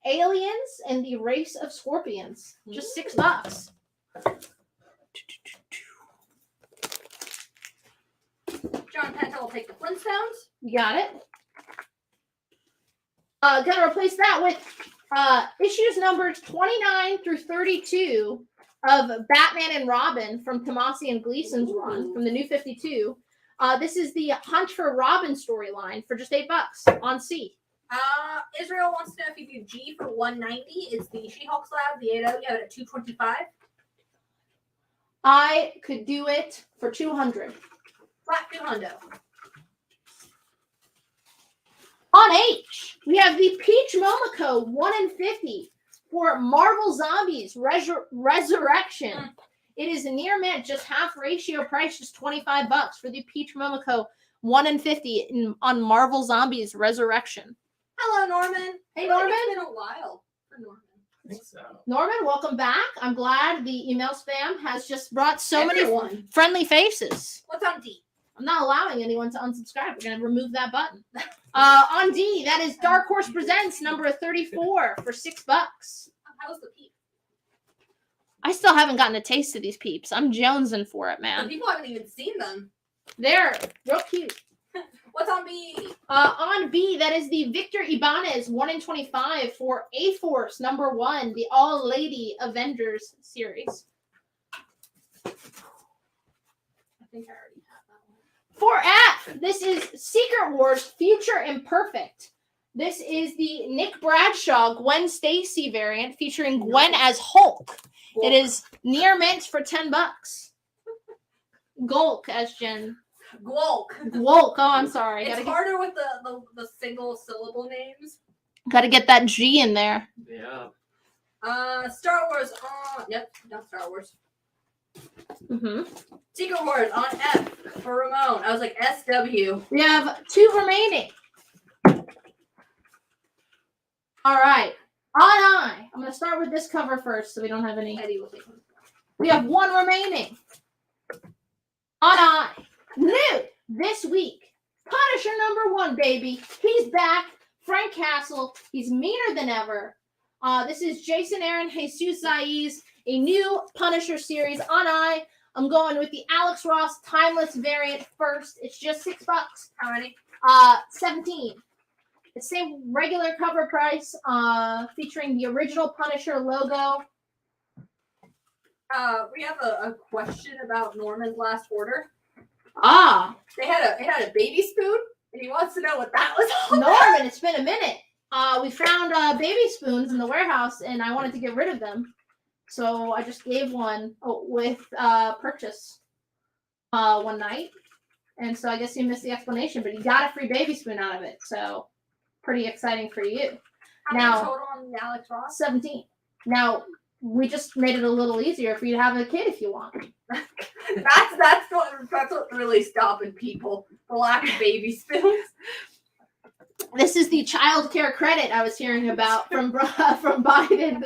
Aliens, and the Race of Scorpions. Just $6. John Penta will take the Flintstones. You got it. Gonna replace that with issues numbers 29 through 32 of Batman and Robin from Tomasi and Gleason's run from the New 52. This is the Hunt for Robin storyline for just $8 on C. Israel wants to know if you do G for 190. It's the She-Hulk slab, the 8.0. You have it at 225. I could do it for 200. Flat 200. On H, we have the Peach Momoko 1 in 50 for Marvel Zombies Resurrection. It is a near mint, just half ratio price, just $25 for the Peach Momoko 1 in 50 on Marvel Zombies Resurrection. Hello, Norman. Hey, Norman. It's been a while for Norman. I think so. Norman, welcome back. I'm glad the email spam has just brought so Everyone. many friendly faces. What's on D? I'm not allowing anyone to unsubscribe. We're going to remove that button. On D, that is Dark Horse Presents number 34 for $6. How's the peep? I still haven't gotten a taste of these peeps. I'm jonesing for it, The man. people haven't even seen them. They're real cute. What's on B? On B, that is the Victor Ibanez 1 in 25 for A-Force number 1, the All Lady Avengers series. I think I already have that one. For F, this is Secret Wars Future Imperfect. This is the Nick Bradshaw Gwen Stacy variant featuring Gwen as Hulk. It is near mint for $10. Gulk, as Jen. Gwolk. Gwolk. Oh, I'm sorry. It's harder with the single syllable names. Gotta get that G in there. Yeah. Star Wars on. Yep, not Star Wars. Mm-hmm. Secret Wars on F for Ramon. I was like SW. We have 2 remaining. All right. On I. I'm going to start with this cover first so we don't have any. Eddie will take one. We have 1 remaining. On I. New this week. Punisher number 1, baby. He's back. Frank Castle. He's meaner than ever. This is Jason Aaron, Jesus Zaiz, a new Punisher series. On I. I'm going with the Alex Ross Timeless variant first. It's just $6. How many? 17. It's the same regular cover price, featuring the original Punisher logo. We have a question about Norman's last order. Ah, It had a baby spoon, and he wants to know what that was all about. Norman, it's been a minute. We found baby spoons in the warehouse, and I wanted to get rid of them. So I just gave one with purchase one night. And so I guess you missed the explanation, but you got a free baby spoon out of it. So pretty exciting for you. How many total on the Alex Ross? 17. Now, we just made it a little easier for you to have a kid if you want. That's what really stopping people. The lack of baby spoons. This is the child care credit I was hearing about from Biden.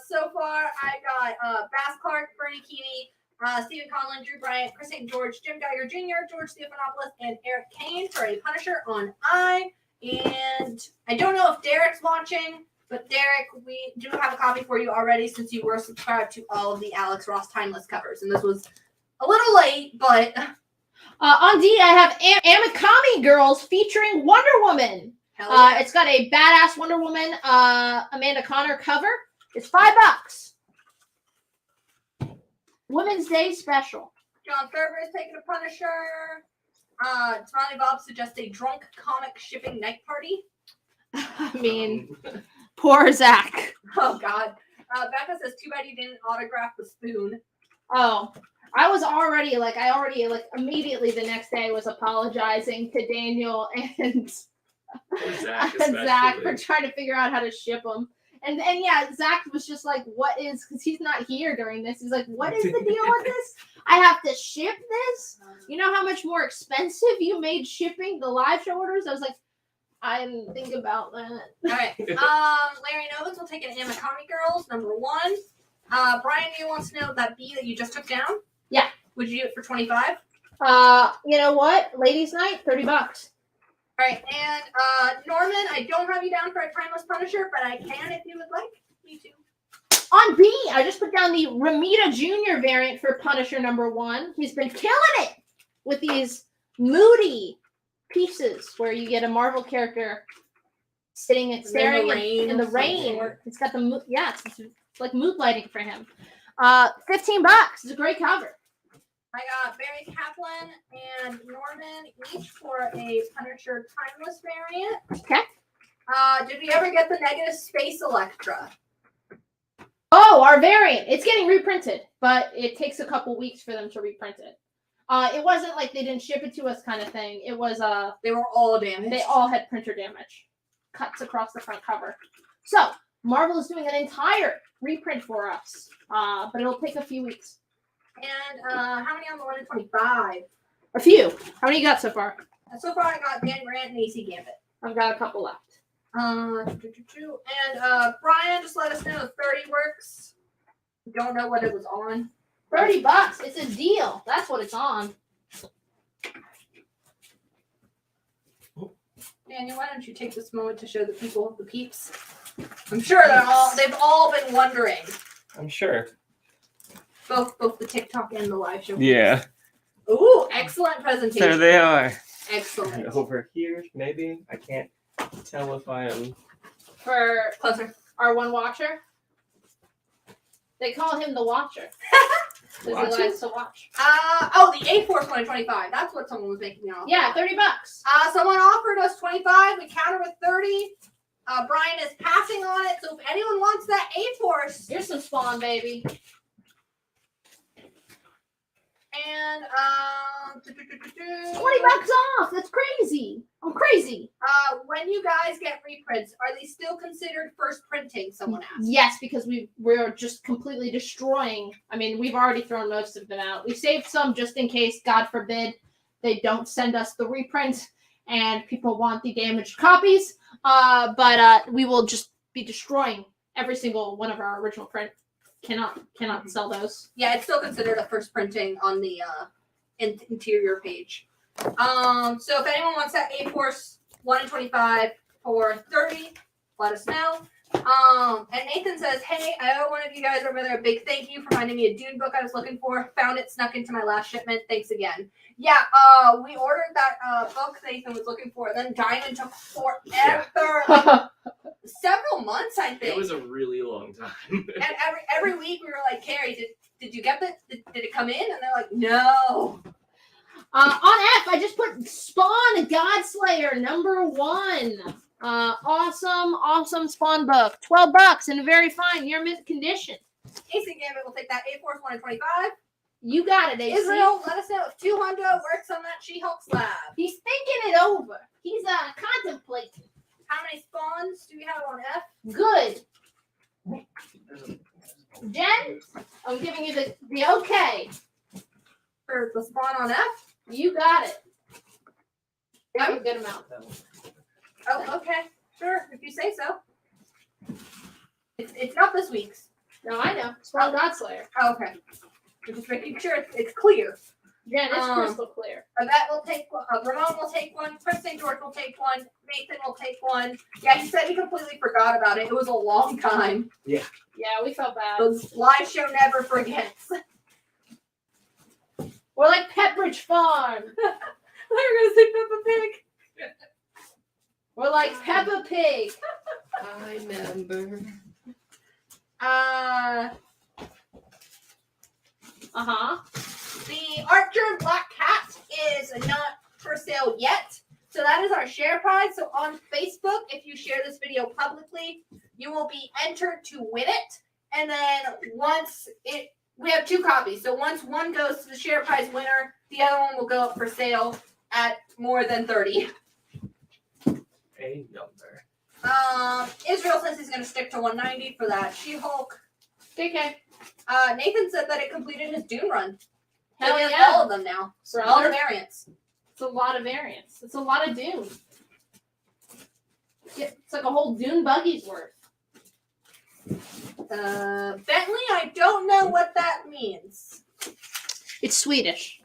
So far, I got Bass Clark, Bernie Keeney, Stephen Conlon, Drew Bryant, Chris St. George, Jim Geiger Jr., George Stephanopoulos, and Eric Kane for a Punisher on I. And I don't know if Derek's watching, but Derek, we do have a copy for you already since you were subscribed to all of the Alex Ross Timeless covers. And this was a little late, but... on D, I have Amikami Girls featuring Wonder Woman. Hell yeah. It's got a badass Wonder Woman Amanda Connor cover. It's $5. Women's Day special. John Thurber is taking a Punisher. Smiley Bob suggests a drunk comic shipping night party. I mean, poor Zach. Oh, God. Becca says, too bad you didn't autograph the spoon. Oh, I already immediately the next day was apologizing to Daniel and Zach for trying to figure out how to ship them. And yeah, Zach was just like, what is, because he's not here during this. He's like, what is the deal with this? I have to ship this? You know how much more expensive you made shipping the live show orders? I was like, I didn't think about that. All right. Larry Novens will take an Amikami Girls, number 1. Brian, you wants to know that B that you just took down? Yeah. Would you do it for 25? You know what? Ladies' night, $30. All right, and Norman, I don't have you down for a Timeless Punisher, but I can if you would like. Me too. On B, I just put down the Ramita Jr. variant for Punisher number 1. He's been killing it with these moody pieces where you get a Marvel character sitting and staring in the rain. It's got the it's like mood lighting for him. $15. It's a great cover. I got Barry Kaplan and Norman each for a Punisher Timeless variant. Okay. Did we ever get the negative Space Electra? Oh, our variant. It's getting reprinted, but it takes a couple weeks for them to reprint it. It wasn't like they didn't ship it to us kind of thing. It was they were all damaged. They all had printer damage. Cuts across the front cover. So Marvel is doing an entire reprint for us. But it'll take a few weeks. And how many on the 1 in 25? A few. How many you got so far? So far, I got Dan Grant and AC Gambit. I've got a couple left. And Brian just let us know if 30 works. Don't know what it was on. $30. It's a deal. That's what it's on. Daniel, why don't you take this moment to show the people the peeps? I'm sure they've all been wondering. I'm sure. Both the TikTok and the live show. Yeah. Ooh, excellent presentation. There they are. Excellent. And over here, maybe. I can't tell if I am. For Closer. our one watcher, they call him the Watcher. Because he likes to watch. The A-Force 125. That's what someone was making me offer. Yeah, $30. Someone offered us 25. We counter with 30. Brian is passing on it. So if anyone wants that A-Force, Here's some Spawn, baby. and $20 off. That's crazy. I'm crazy. when you guys get reprints, are they still considered first printing? Someone asked. Yes, because we're just completely destroying. I mean, we've already thrown most of them out. We saved some just in case, God forbid, they don't send us the reprint and people want the damaged copies. But we will just be destroying every single one of our original print. Cannot sell those. Yeah, it's still considered a first printing on the interior page. So if anyone wants that A-Force 1 in 25 for 30, let us know. And Nathan says, hey, I owe one of you guys over there a big thank you for finding me a Dune book I was looking for. Found it, snuck into my last shipment. Thanks again. Yeah, we ordered that book Nathan was looking for. Then Diamond took forever. Like, several months, I think. It was a really long time. And every week we were like, Carrie, did you get it? Did it come in? And they're like, no. On F, I just put Spawn Godslayer #1. Awesome Spawn book. $12 in a very fine near mint condition. AC Gambit will take that A-Force 1 in 25. You got it, AC. Israel, let us know if 200 works on that She-Hulk slab. He's thinking it over. He's contemplating. How many spawns do we have on F? Good. Jen, I'm giving you the okay. For the spawn on F? You got it. We have a good amount, though. Oh, okay. Sure, if you say so. It's not this week's. No, I know. Spawn Godslayer. Oh, okay. We're just making sure it's clear. Jen, it's crystal clear. Yvette will take one. Ramon will take one. Chris St. George will take one. Nathan will take one. Yeah, he said he completely forgot about it. It was a long time. Yeah. Yeah, we felt bad. The live show never forgets. We're like Pepperidge Farm. I was gonna say Peppa Pig. We're like Peppa Pig. I remember. The Archer Black Cat is not for sale yet. So that is our share prize. So on Facebook, if you share this video publicly, you will be entered to win it. And then we have 2 copies. So once one goes to the share prize winner, the other one will go up for sale at more than 30. A number. Israel says he's going to stick to 190 for that She-Hulk. Okay. Nathan said that it completed his Dune run. So Hell he has yeah. all of them now. For Brother. all the variants. It's a lot of variants. It's a lot of Dune. It's like a whole Dune buggy's worth. Bentley, I don't know what that means. It's Swedish.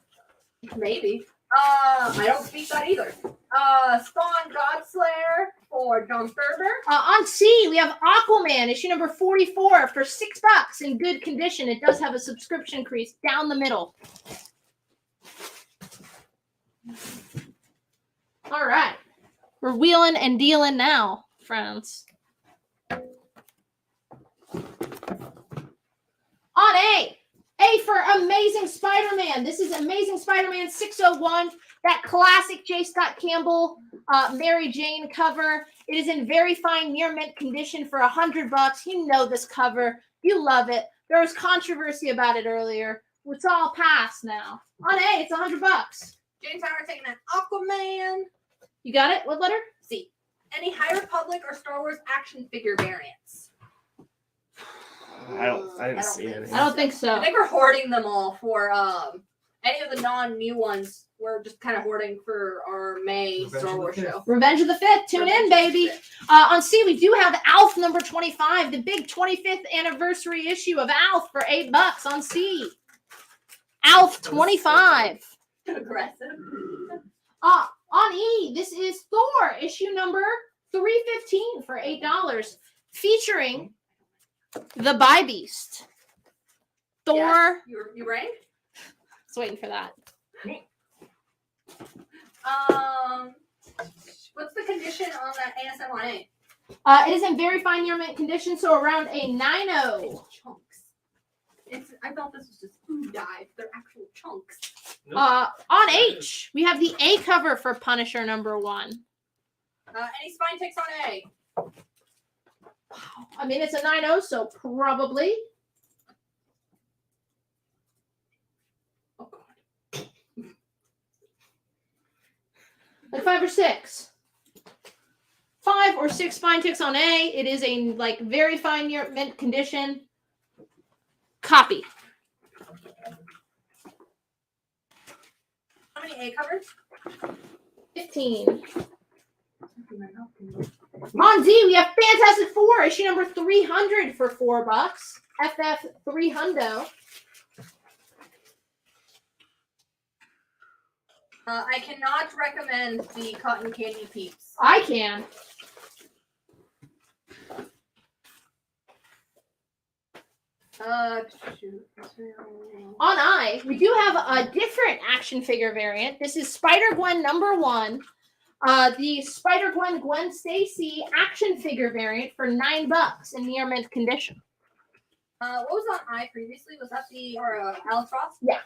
Maybe. I don't speak that either. Spawn Godslayer for John Ferber. On C, we have Aquaman, issue number 44 for $6 in good condition. It does have a subscription crease down the middle. All right. We're wheeling and dealing now, friends. On A. A for Amazing Spider-Man. This is Amazing Spider-Man 601. That classic J. Scott Campbell, Mary Jane cover. It is in very fine near mint condition for $100. You know this cover. You love it. There was controversy about it earlier. It's all past now. On A, it's $100. James Howard taking that Aquaman. You got it? What letter? C. Any High Republic or Star Wars action figure variants? I didn't see any. I don't think so. I think we're hoarding them all for any of the non-new ones. We're just kind of hoarding for our May Star Wars show. Revenge of the Fifth. Tune in, baby. On C, we do have Alf number 25, the big 25th anniversary issue of Alf for $8 on C. Alf 25. Aggressive. On E, this is Thor, issue number 315 for $8, featuring the Bi-Beast. Thor. Yes, you rang? Just waiting for that. What's the condition on that ASM on A? It is in very fine near mint condition, so around a 9.0. Chunks. I thought this was just food dye. They're actual chunks. On H, we have the A cover for Punisher number 1. Any spine ticks on A? I mean, it's a 9.0, so probably. Oh God. Like 5 or 6. 5 or 6 spine ticks on A. It is a like very fine near mint condition. Copy. How many A covers? 15. On Z, we have Fantastic Four, issue number 300 for $4. FF 300. I cannot recommend the Cotton Candy Peeps. I can. On I, we do have a different action figure variant. This is Spider-Gwen number 1. The Spider-Gwen Gwen Stacy action figure variant for $9 in near mint condition. What was on I previously? Was that the Alex Ross? Yeah.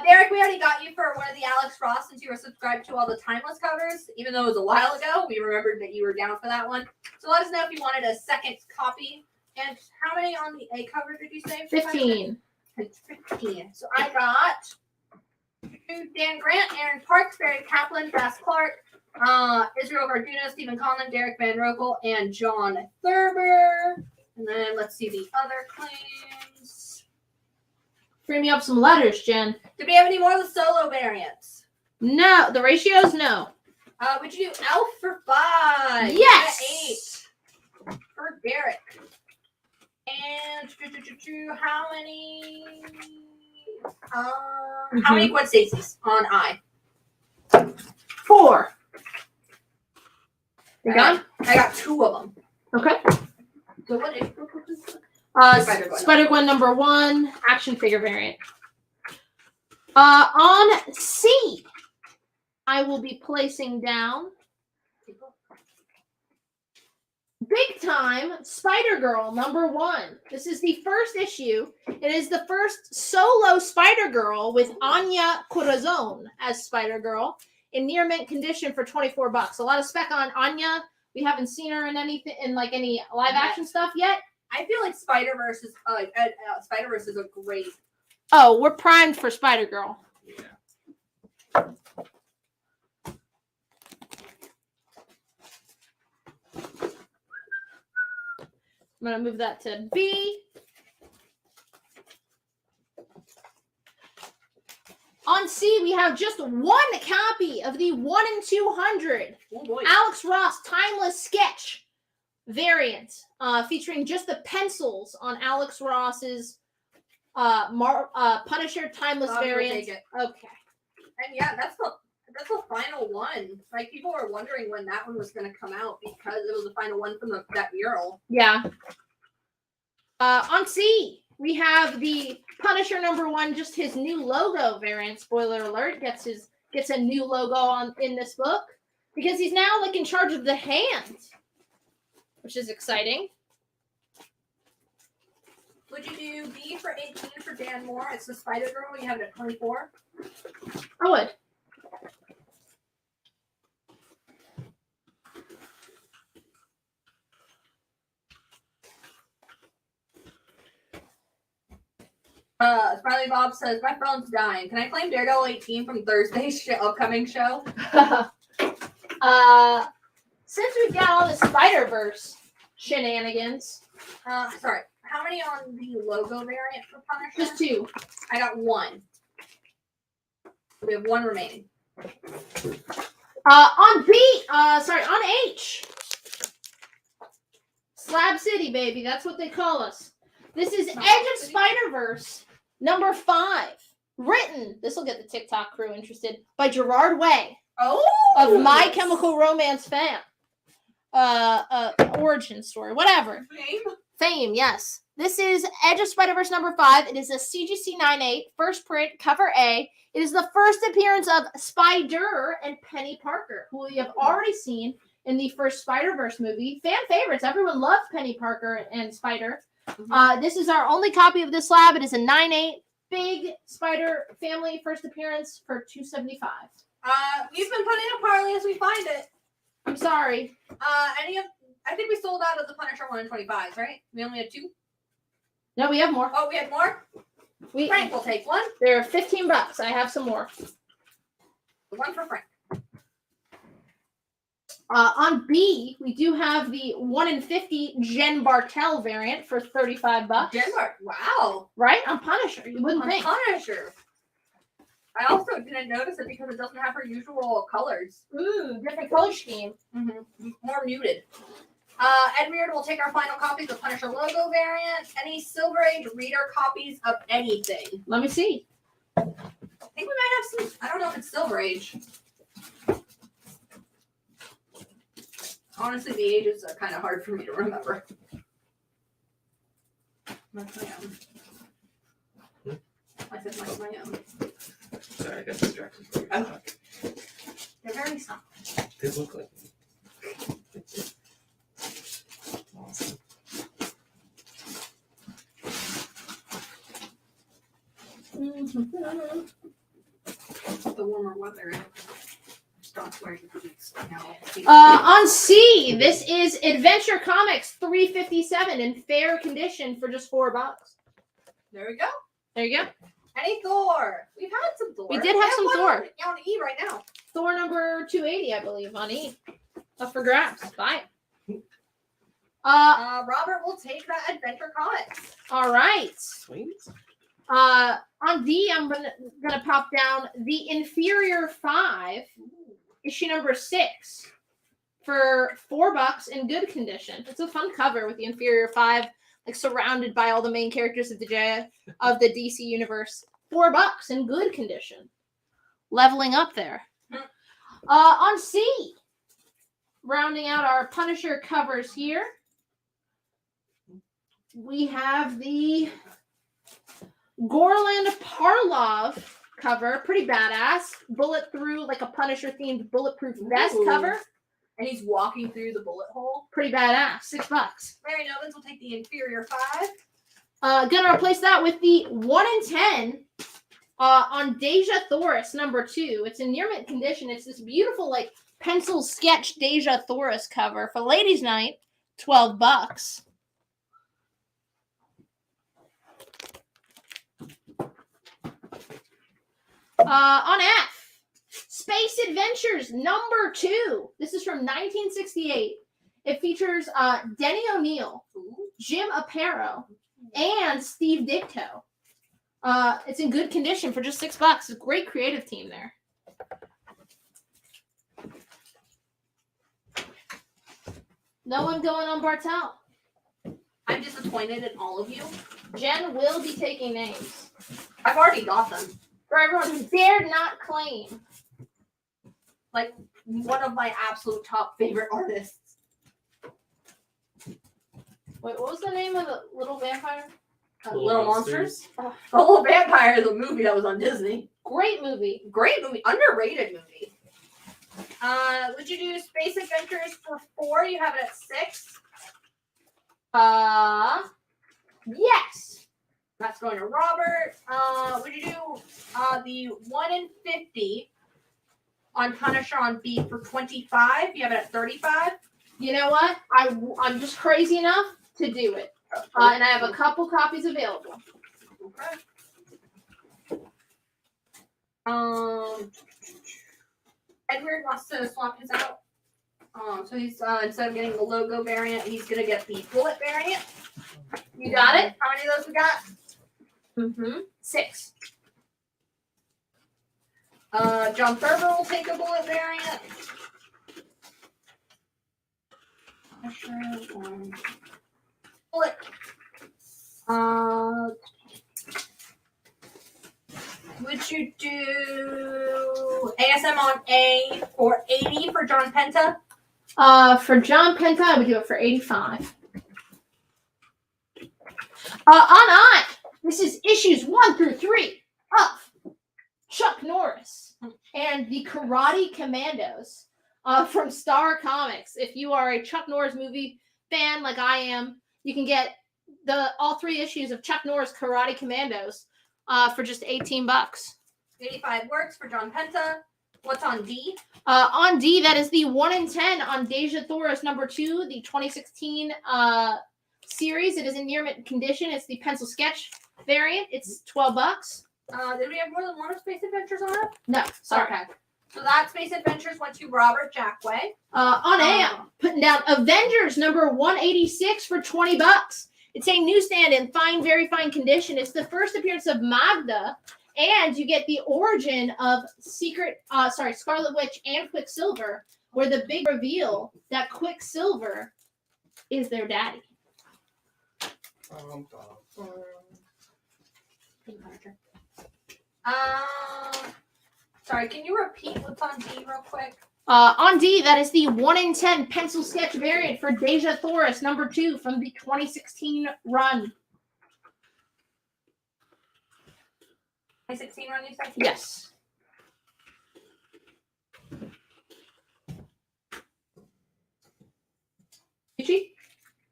Derek, we already got you for one of the Alex Ross since you were subscribed to all the Timeless covers. Even though it was a while ago, we remembered that you were down for that one. So let us know if you wanted a second copy. And how many on the A cover did you say? 15. 15. So I got Dan Grant, Aaron Parks, Barry Kaplan, Cass Clark, Israel Garduno, Stephen Conlon, Derek Van Rokel, and John Thurber. And then let's see the other claims. Free me up some letters, Jen. Did we have any more of the solo variants? No. The ratios, no. Would you do Elf for 5? Yes. 8 for Derek. And how many? How many Gwen Stacy's on I? 4. You gone? I got 2 of them. Okay. So what is Spider-Gwen number 1, action figure variant. On C, I will be placing down Big Time Spider-Girl number 1. This is the first issue. It is the first solo Spider-Girl with Anya Corazon as Spider-Girl in near mint condition for $24. A lot of spec on Anya. We haven't seen her in anything in like any live action stuff yet. I feel like Spider-Verse is a great. Oh, we're primed for Spider-Girl. Yeah. I'm going to move that to B. On C, we have just one copy of the 1 in 200 Alex Ross Timeless Sketch variant, featuring just the pencils on Alex Ross's Punisher Timeless variant. Okay. And yeah, that's the final one. Like, people were wondering when that one was going to come out because it was the final one from that mural. Yeah. On C, we have the Punisher number 1, just his new logo variant. Spoiler alert, gets a new logo in this book because he's now like in charge of the hand, which is exciting. Would you do B for 18 for Dan Moore? It's the Spider-Girl. You have it at 24. I would. Smiley Bob says, my phone's dying. Can I claim Daredevil 18 from Thursday's upcoming show? Since we've got all the Spider-Verse shenanigans. Sorry. How many on the logo variant for Punisher? Just 2. I got 1. We have 1 remaining. On B, on H. Slab City, baby. That's what they call us. This is Edge of Spider-Verse number 5. Written, this will get the TikTok crew interested, by Gerard Way. of My Chemical Romance fan. Origin story, whatever. Fame, yes. This is Edge of Spider-Verse number 5. It is a CGC 9/8, first print, cover A. It is the first appearance of Spider and Penny Parker, who we have already seen in the first Spider-Verse movie. Fan favorites. Everyone loves Penny Parker and Spider. This is our only copy of this lab. It is a 9/8, big Spider family first appearance for $275. We've been putting a parlay as we find it. I'm sorry. I think we sold out of the Punisher 1 in 25s, right? We only had 2. No, we have more. Oh, we had more? Frank will take one. They're $15. I have some more. One for Frank. On B, we do have the 1 in 50 Jen Bartel variant for $35. Jen wow. Right? On Punisher. You wouldn't think. Punisher. I also didn't notice it because it doesn't have her usual colors. Different color scheme. More muted. Edward will take our final copies of Punisher logo variant. Any Silver Age reader copies of anything. Let me see. I think we might have some. I don't know if it's Silver Age. Honestly, the ages are kind of hard for me to remember. I said my own. Sorry, I got distracted. They're very soft. They look like awesome. The warmer weather. Stop wearing boots now. On C, this is Adventure Comics 357 in fair condition for just $4. There we go. There you go. Any Thor? We've had some Thor. We did have some Thor. On E right now. Thor number 280, I believe, on E. Up for grabs. Bye. Robert will take that Adventure Comics. All right. Sweet. On D, I'm gonna pop down the Inferior 5, issue number 6, for $4 in good condition. It's a fun cover with the Inferior 5, like surrounded by all the main characters of the DC universe. $4 in good condition. Leveling up there. On C, rounding out our Punisher covers here, we have the Gorland Parlov cover. Pretty badass. Bullet through, like a Punisher themed bulletproof vest cover. And he's walking through the bullet hole. Pretty badass. $6. Mary Novins will take the Inferior 5. Gonna replace that with the 1 in 10 on Deja Thoris number 2. It's in near mint condition. It's this beautiful, like, pencil sketch Deja Thoris cover for Ladies' Night. $12. On F, Space Adventures number 2. This is from 1968. It features Denny O'Neil, Jim Aparo, and Steve Ditko. It's in good condition for just $6. It's a great creative team there. No one going on Bartel. I'm disappointed in all of you. Jen will be taking names. I've already got them. For everyone who dared not claim. Like, one of my absolute top favorite artists. Wait, what was the name of the little vampire? Little Monsters? The Little Vampire is a movie that was on Disney. Great movie. Great movie. Underrated movie. Would you do Space Adventures for 4? You have it at 6? Yes. That's going to Robert. Would you do the 1 in 50 on Punisher on B for 25? You have it at 35? You know what? I'm just crazy enough to do it. And I have a couple copies available. Okay. Edward wants to swap his out. So he's instead of getting the logo variant, he's gonna get the bullet variant. You got it? How many of those we got? 6. John Thurber will take a bullet variant. Bullet. Would you do ASM on A for 80 for John Penta. For John Penta, I would do it for 85. On I, this is issues 1 through 3 of Chuck Norris and the Karate Commandos from Star Comics. If you are a Chuck Norris movie fan like I am, you can get all 3 issues of Chuck Norris Karate Commandos for just $18. 85 works for John Penta. What's on D? On D, that is the 1 in 10 on Deja Thoris #2, the 2016 series. It is in near mint condition. It's the pencil sketch variant. It's $12. Did we have more than one of Space Adventures on it? No, sorry. Okay. So that Space Adventures went to Robert Jackway. On A, I'm putting down Avengers number 186 for $20. It's a newsstand in fine, very fine condition. It's the first appearance of Magda, and you get the origin of Scarlet Witch and Quicksilver, where the big reveal that Quicksilver is their daddy. Sorry, can you repeat what's on D real quick? On D, that is the 1 in 10 pencil sketch variant for Deja Thoris #2 from the 2016 run. 2016 run, you said? Yes.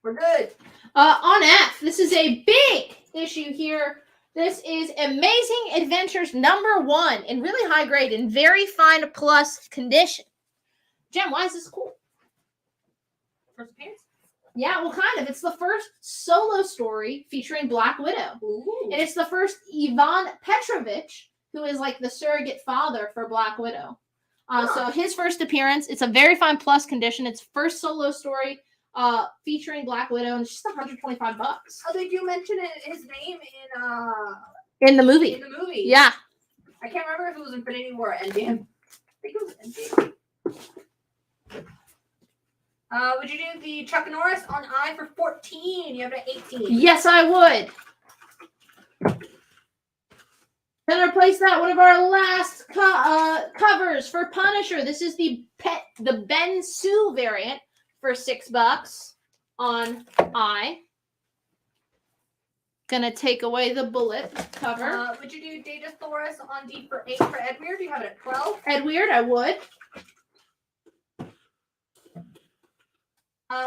We're good. On F, this is a big issue here. This is Amazing Adventures #1 in really high grade and very fine plus condition. Jen, why is this cool? First appearance? Yeah, well, kind of. It's the first solo story featuring Black Widow. Ooh. And it's the first Ivan Petrovich, who is like the surrogate father for Black Widow. So his first appearance, it's a very fine plus condition. It's first solo story featuring Black Widow, and it's just $125. Oh, they do mention his name in the movie. In the movie. Yeah. I can't remember if it was Infinity War or Endgame. I think it was Endgame. Would you do the Chuck Norris on I for 14? You have it at 18. Yes, I would. Then replace that one of our last covers for Punisher. This is the Ben Sue variant for $6 on I. Gonna take away the bullet cover. Would you do Deja Thoris on D for 8 for Edweird? Do you have it at 12? Edweird, I would.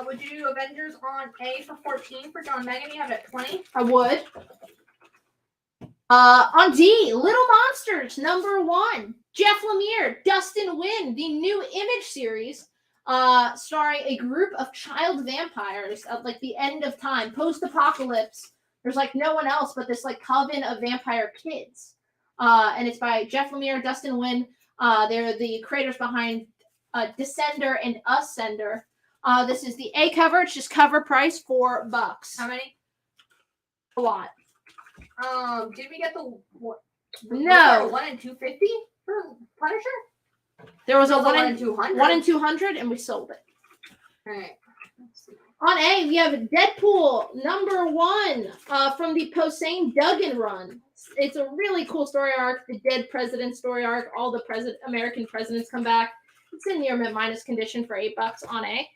Would you do Avengers on A for 14 for John Megan? You have it at 20? I would. On D, Little Monsters #1. Jeff Lemire, Dustin Wynn, the new Image series, starring a group of child vampires at like the end of time, post-apocalypse. There's like no one else but this like coven of vampire kids. And it's by Jeff Lemire, Dustin Wynn. They're the creators behind Descender and Ascender. This is the A cover. It's just cover price $4. How many? A lot. Did we get the what? No. 1 in 250 for Punisher? There was a 1 in 200. 1 in 200, and we sold it. All right. On A, we have Deadpool #1 from the Posehn Duggan run. It's a really cool story arc. The Dead President story arc. All the American presidents come back. It's in near mint minus condition for $8 on A.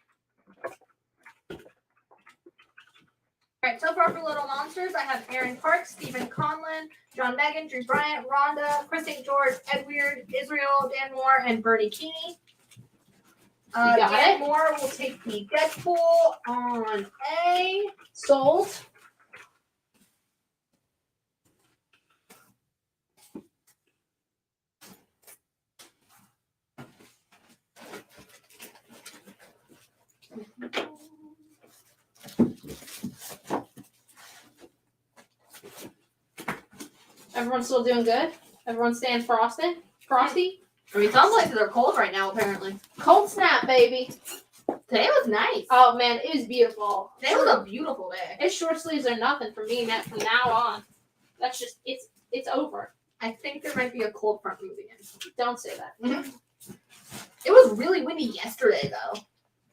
All right, so far for Little Monsters, I have Aaron Parks, Stephen Conlon, John Megan, Drew Bryant, Rhonda, Chris St. George, Edweird, Israel, Dan Moore, and Bernie Keeney. Dan Moore will take the Deadpool on A. Sold. Everyone's still doing good? Everyone's staying frosty? I mean, it sounds like they're cold right now, apparently. Cold snap, baby. Today was nice. Oh, man, it was beautiful. Today was a beautiful day. It's short sleeves are nothing for me from now on. That's just, it's over. I think there might be a cold front moving in. Don't say that. Mm-hmm. It was really windy yesterday, though.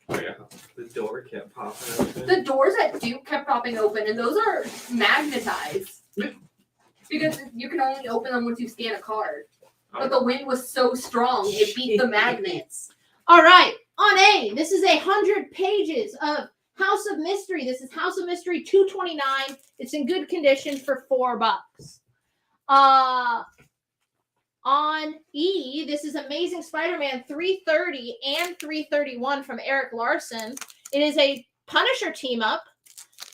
Oh, yeah. The door kept popping open. The doors at Duke kept popping open, and those are magnetized. Because you can only open them once you scan a card. but the wind was so strong it beat the magnets. All right, on A, this is 100 pages of House of Mystery. This is House of Mystery 229. It's in good condition for $4. On E, this is Amazing Spider-Man 330 and 331 from Eric Larson. It is a Punisher team up.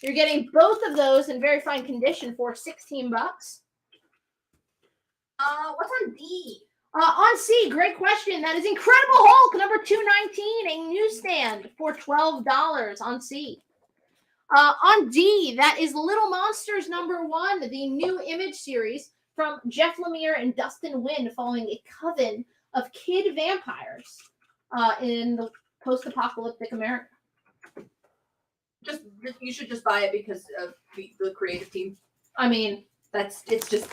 You're getting both of those in very fine condition for $16. What's on D? On C, great question. That is Incredible Hulk number 219, a newsstand for $12 on C. On D, that is Little Monsters number 1, the new Image series from Jeff Lemire and Dustin Wynn, following a coven of kid vampires in the post-apocalyptic America. You should just buy it because of the creative team. I mean, it's just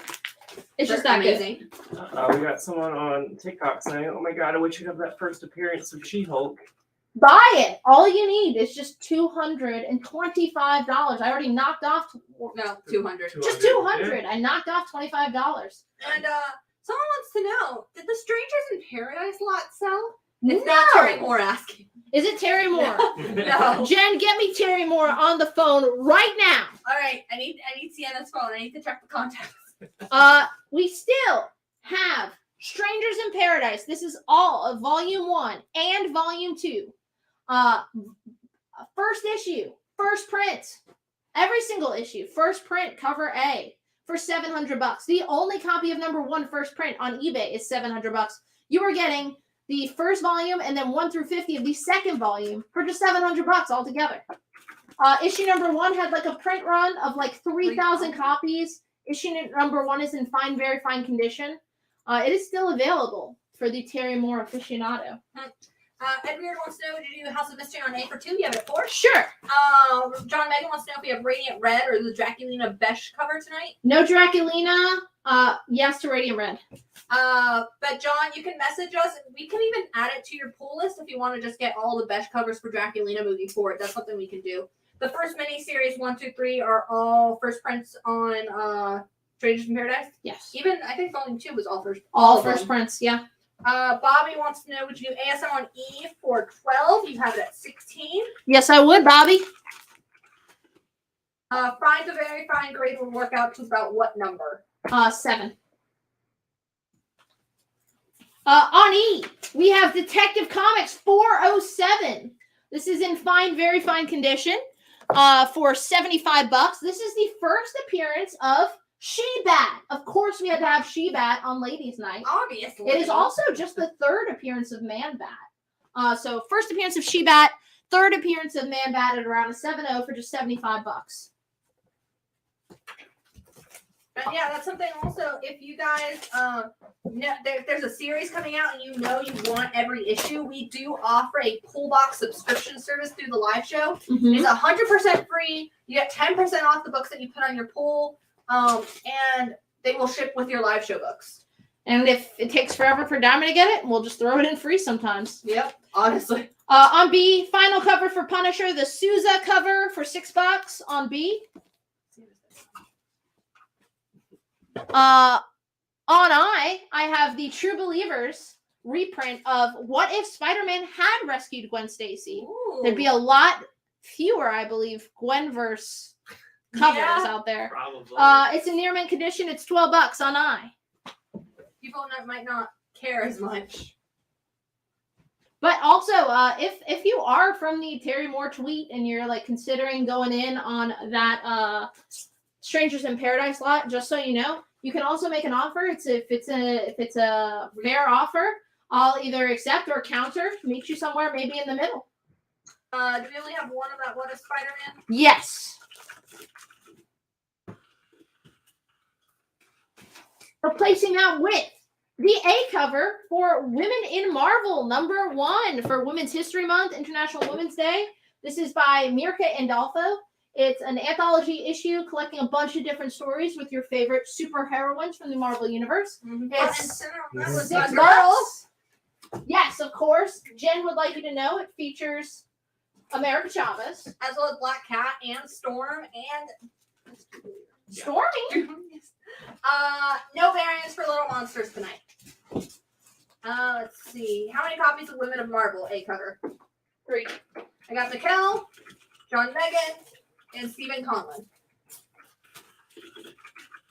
that amazing. We got someone on TikTok saying, "Oh my god, I wish you'd have that first appearance of She-Hulk." Buy it. All you need is just $225. I already knocked off. No, 200. Just 200. I knocked off $25. And someone wants to know: did the Strangers in Paradise lot sell? It's No. not Terry Moore asking. Is it Terry Moore? No. Jen, get me Terry Moore on the phone right now. All right, I need Sienna's phone. I need to check the contacts. We still have Strangers in Paradise. This is all of Volume 1 and Volume 2. First issue, first print. Every single issue, first print, cover A for $700. The only copy of number 1 first print on eBay is $700. You are getting the first volume and then 1 through 50 of the second volume for just $700 altogether. Issue number 1 had like a print run of like 3,000 copies. Issue number 1 is in very fine condition. It is still available for the Terry Moore aficionado. Edward wants to know: did you do House of Mystery on A for 2? You have it 4? Sure. John Megan wants to know if we have Radiant Red or the Draculina Besh cover tonight. No Draculina. Yes to Radiant Red. But John, you can message us. We can even add it to your pull list if you want to just get all the Besh covers for Draculina moving forward. That's something we can do. The first miniseries 1, 2, 3 are all first prints on Strangers in Paradise. Yes. Even I think Volume 2 was all first. All first prints. Yeah. Bobby wants to know: would you do ASM on E for 12? You have it at 16. Yes, I would, Bobby. Fine to very fine grade will work out to about what number? 7. On E, we have Detective Comics 407. This is in very fine condition for $75. This is the first appearance of She-Bat. Of course, we had to have She-Bat on Ladies' Night. Obviously. It is also just the third appearance of Man-Bat. So first appearance of She-Bat, third appearance of Man-Bat at around a 7.0 for just $75. Yeah, that's something also, if you guys, there's a series coming out and you want every issue, we do offer a pull box subscription service through the live show. Mm-hmm. It's 100% free. You get 10% off the books that you put on your pull, and they will ship with your live show books. And if it takes forever for Diamond to get it, we'll just throw it in free sometimes. Yep, honestly. On B, final cover for Punisher, the Sousa cover for $6 on B. On I have the True Believers reprint of What If Spider-Man Had Rescued Gwen Stacy. Ooh. There'd be a lot fewer, I believe, Gwenverse covers out there. Probably. It's in near mint condition. It's $12 on I. People might not care as much. But also, if you are from the Terry Moore tweet and you're like considering going in on that Strangers in Paradise lot, just so you know, you can also make an offer. If it's a fair offer, I'll either accept or counter, meet you somewhere, maybe in the middle. Do we only have one of that What If Spider-Man? Yes. Replacing that with the A cover for Women in Marvel, #1 for Women's History Month, International Women's Day. This is by Mirka Andolfo. It's an anthology issue collecting a bunch of different stories with your favorite superheroines from the Marvel Universe. Mm-hmm. It's $6. Yes, of course. Jen would like you to know it features America Chavez. As well as Black Cat and Storm and Stormy. no variants for Little Monsters tonight. Let's see. How many copies of Women of Marvel A cover? 3. I got Mikkel, John Megan, and Stephen Conlon.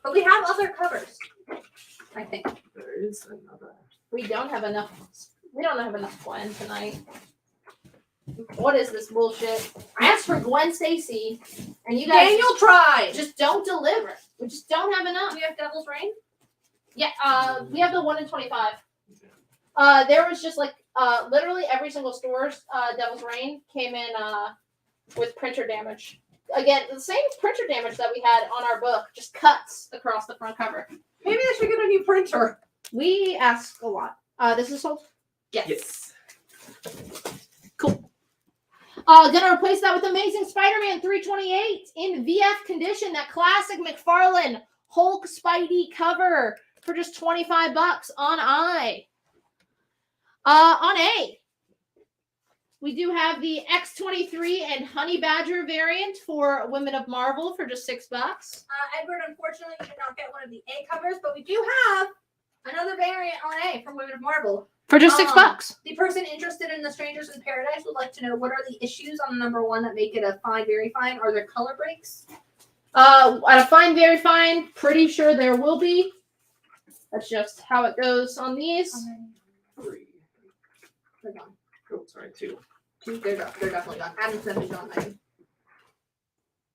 But we have other covers, I think. There is another. We don't have enough. We don't have enough Gwen tonight. What is this bullshit? I asked for Gwen Stacy, and you guys Daniel tried. just don't deliver. We just don't have enough. Do we have Devil's Reign? Yeah, we have the 1 in 25. There was just like literally every single store's Devil's Reign came in with printer damage. Again, the same printer damage that we had on our book, just cuts across the front cover. Maybe I should get a new printer. We ask a lot. This is sold? Yes. Cool. Gonna replace that with Amazing Spider-Man 328 in VF condition. That classic McFarlane Hulk Spidey cover for just $25 on I. On A, we do have the X-23 and Honey Badger variant for Women of Marvel for just $6. Edward, unfortunately, you did not get one of the A covers, but we do have another variant on A from Women of Marvel. For just $6. The person interested in the Strangers in Paradise would like to know, what are the issues on number 1 that make it a fine, very fine? Are there color breaks? At a fine, very fine, pretty sure there will be. That's just how it goes on these. 3. They're gone. Oh, sorry, 2. They're definitely gone. Adam said they're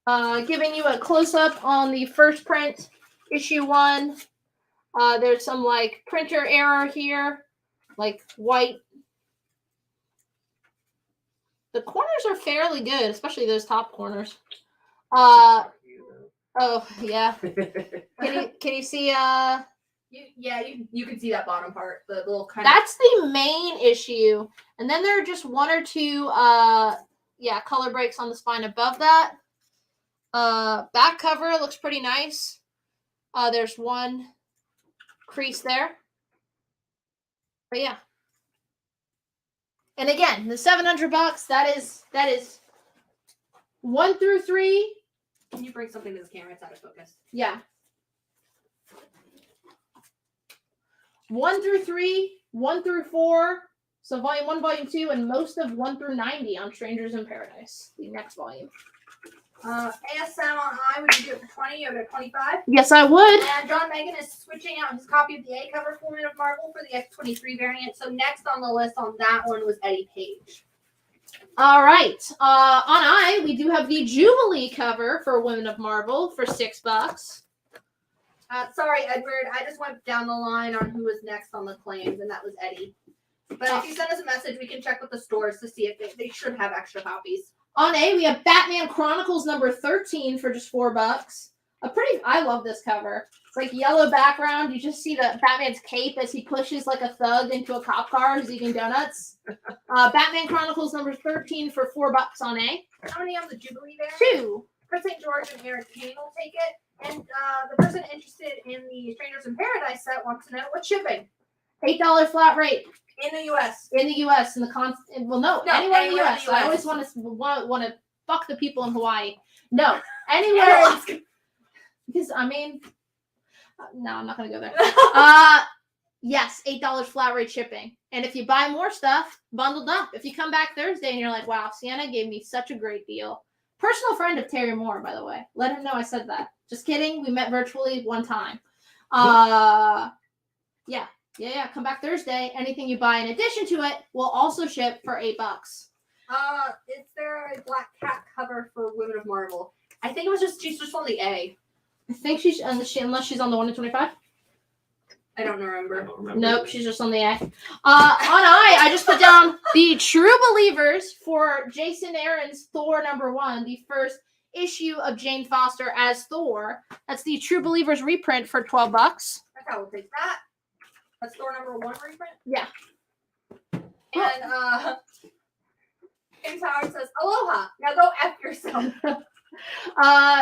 gone. Giving you a close-up on the first print, issue 1. There's some like printer error here, like white. The corners are fairly good, especially those top corners. Oh yeah. Can you see? You can see that bottom part, the little kind. That's the main issue, and then there are just 1 or 2 color breaks on the spine above that. Back cover looks pretty nice. There's 1 crease there, but yeah. And again, the $700, that is 1 through 3. Can you bring something to the camera? It's out of focus. Yeah. 1 through 3, 1 through 4. So volume 1, volume 2, and most of 1 through 90 on Strangers in Paradise. The next volume. ASM on I, would you do it for 20 or 25? Yes, I would. And John Megan is switching out his copy of the A cover for Women of Marvel for the X-23 variant. So next on the list on that one was Eddie Page. All right. On I, we do have the Jubilee cover for Women of Marvel for $6. Sorry, Edward. I just went down the line on who was next on the claims, and that was Eddie. But if you send us a message, we can check with the stores to see if they should have extra copies. On A, we have Batman Chronicles number 13 for just $4. I love this cover. It's like yellow background. You just see the Batman's cape as he pushes like a thug into a cop car who's eating donuts. Batman Chronicles number 13 for $4 on A. How many on the Jubilee there? 2. Chris St. George and Eric Kane will take it. And the person interested in the Strangers in Paradise set wants to know what's shipping. $8 flat rate. In the U.S. In the U.S. Anywhere in the U.S. I always want to fuck the people in Hawaii. No, anywhere. Because I mean, no, I'm not gonna go there. Yes, $8 flat rate shipping. And if you buy more stuff, bundled up. If you come back Thursday and you're like, "Wow, Sienna gave me such a great deal." Personal friend of Terry Moore, by the way. Let him know I said that. Just kidding. We met virtually one time. Yeah. Come back Thursday. Anything you buy in addition to it will also ship for $8. Is there a Black Cat cover for Women of Marvel? I think she's just on the A. I think unless she's on the 1 in 25. I don't remember. Nope, she's just on the A. On I just put down the True Believers for Jason Aaron's Thor number 1, the first issue of Jane Foster as Thor. That's the True Believers reprint for $12. Okay, we'll take that. That's Thor number 1 reprint? Yeah. And James Howard says, "Aloha." Now go F yourself.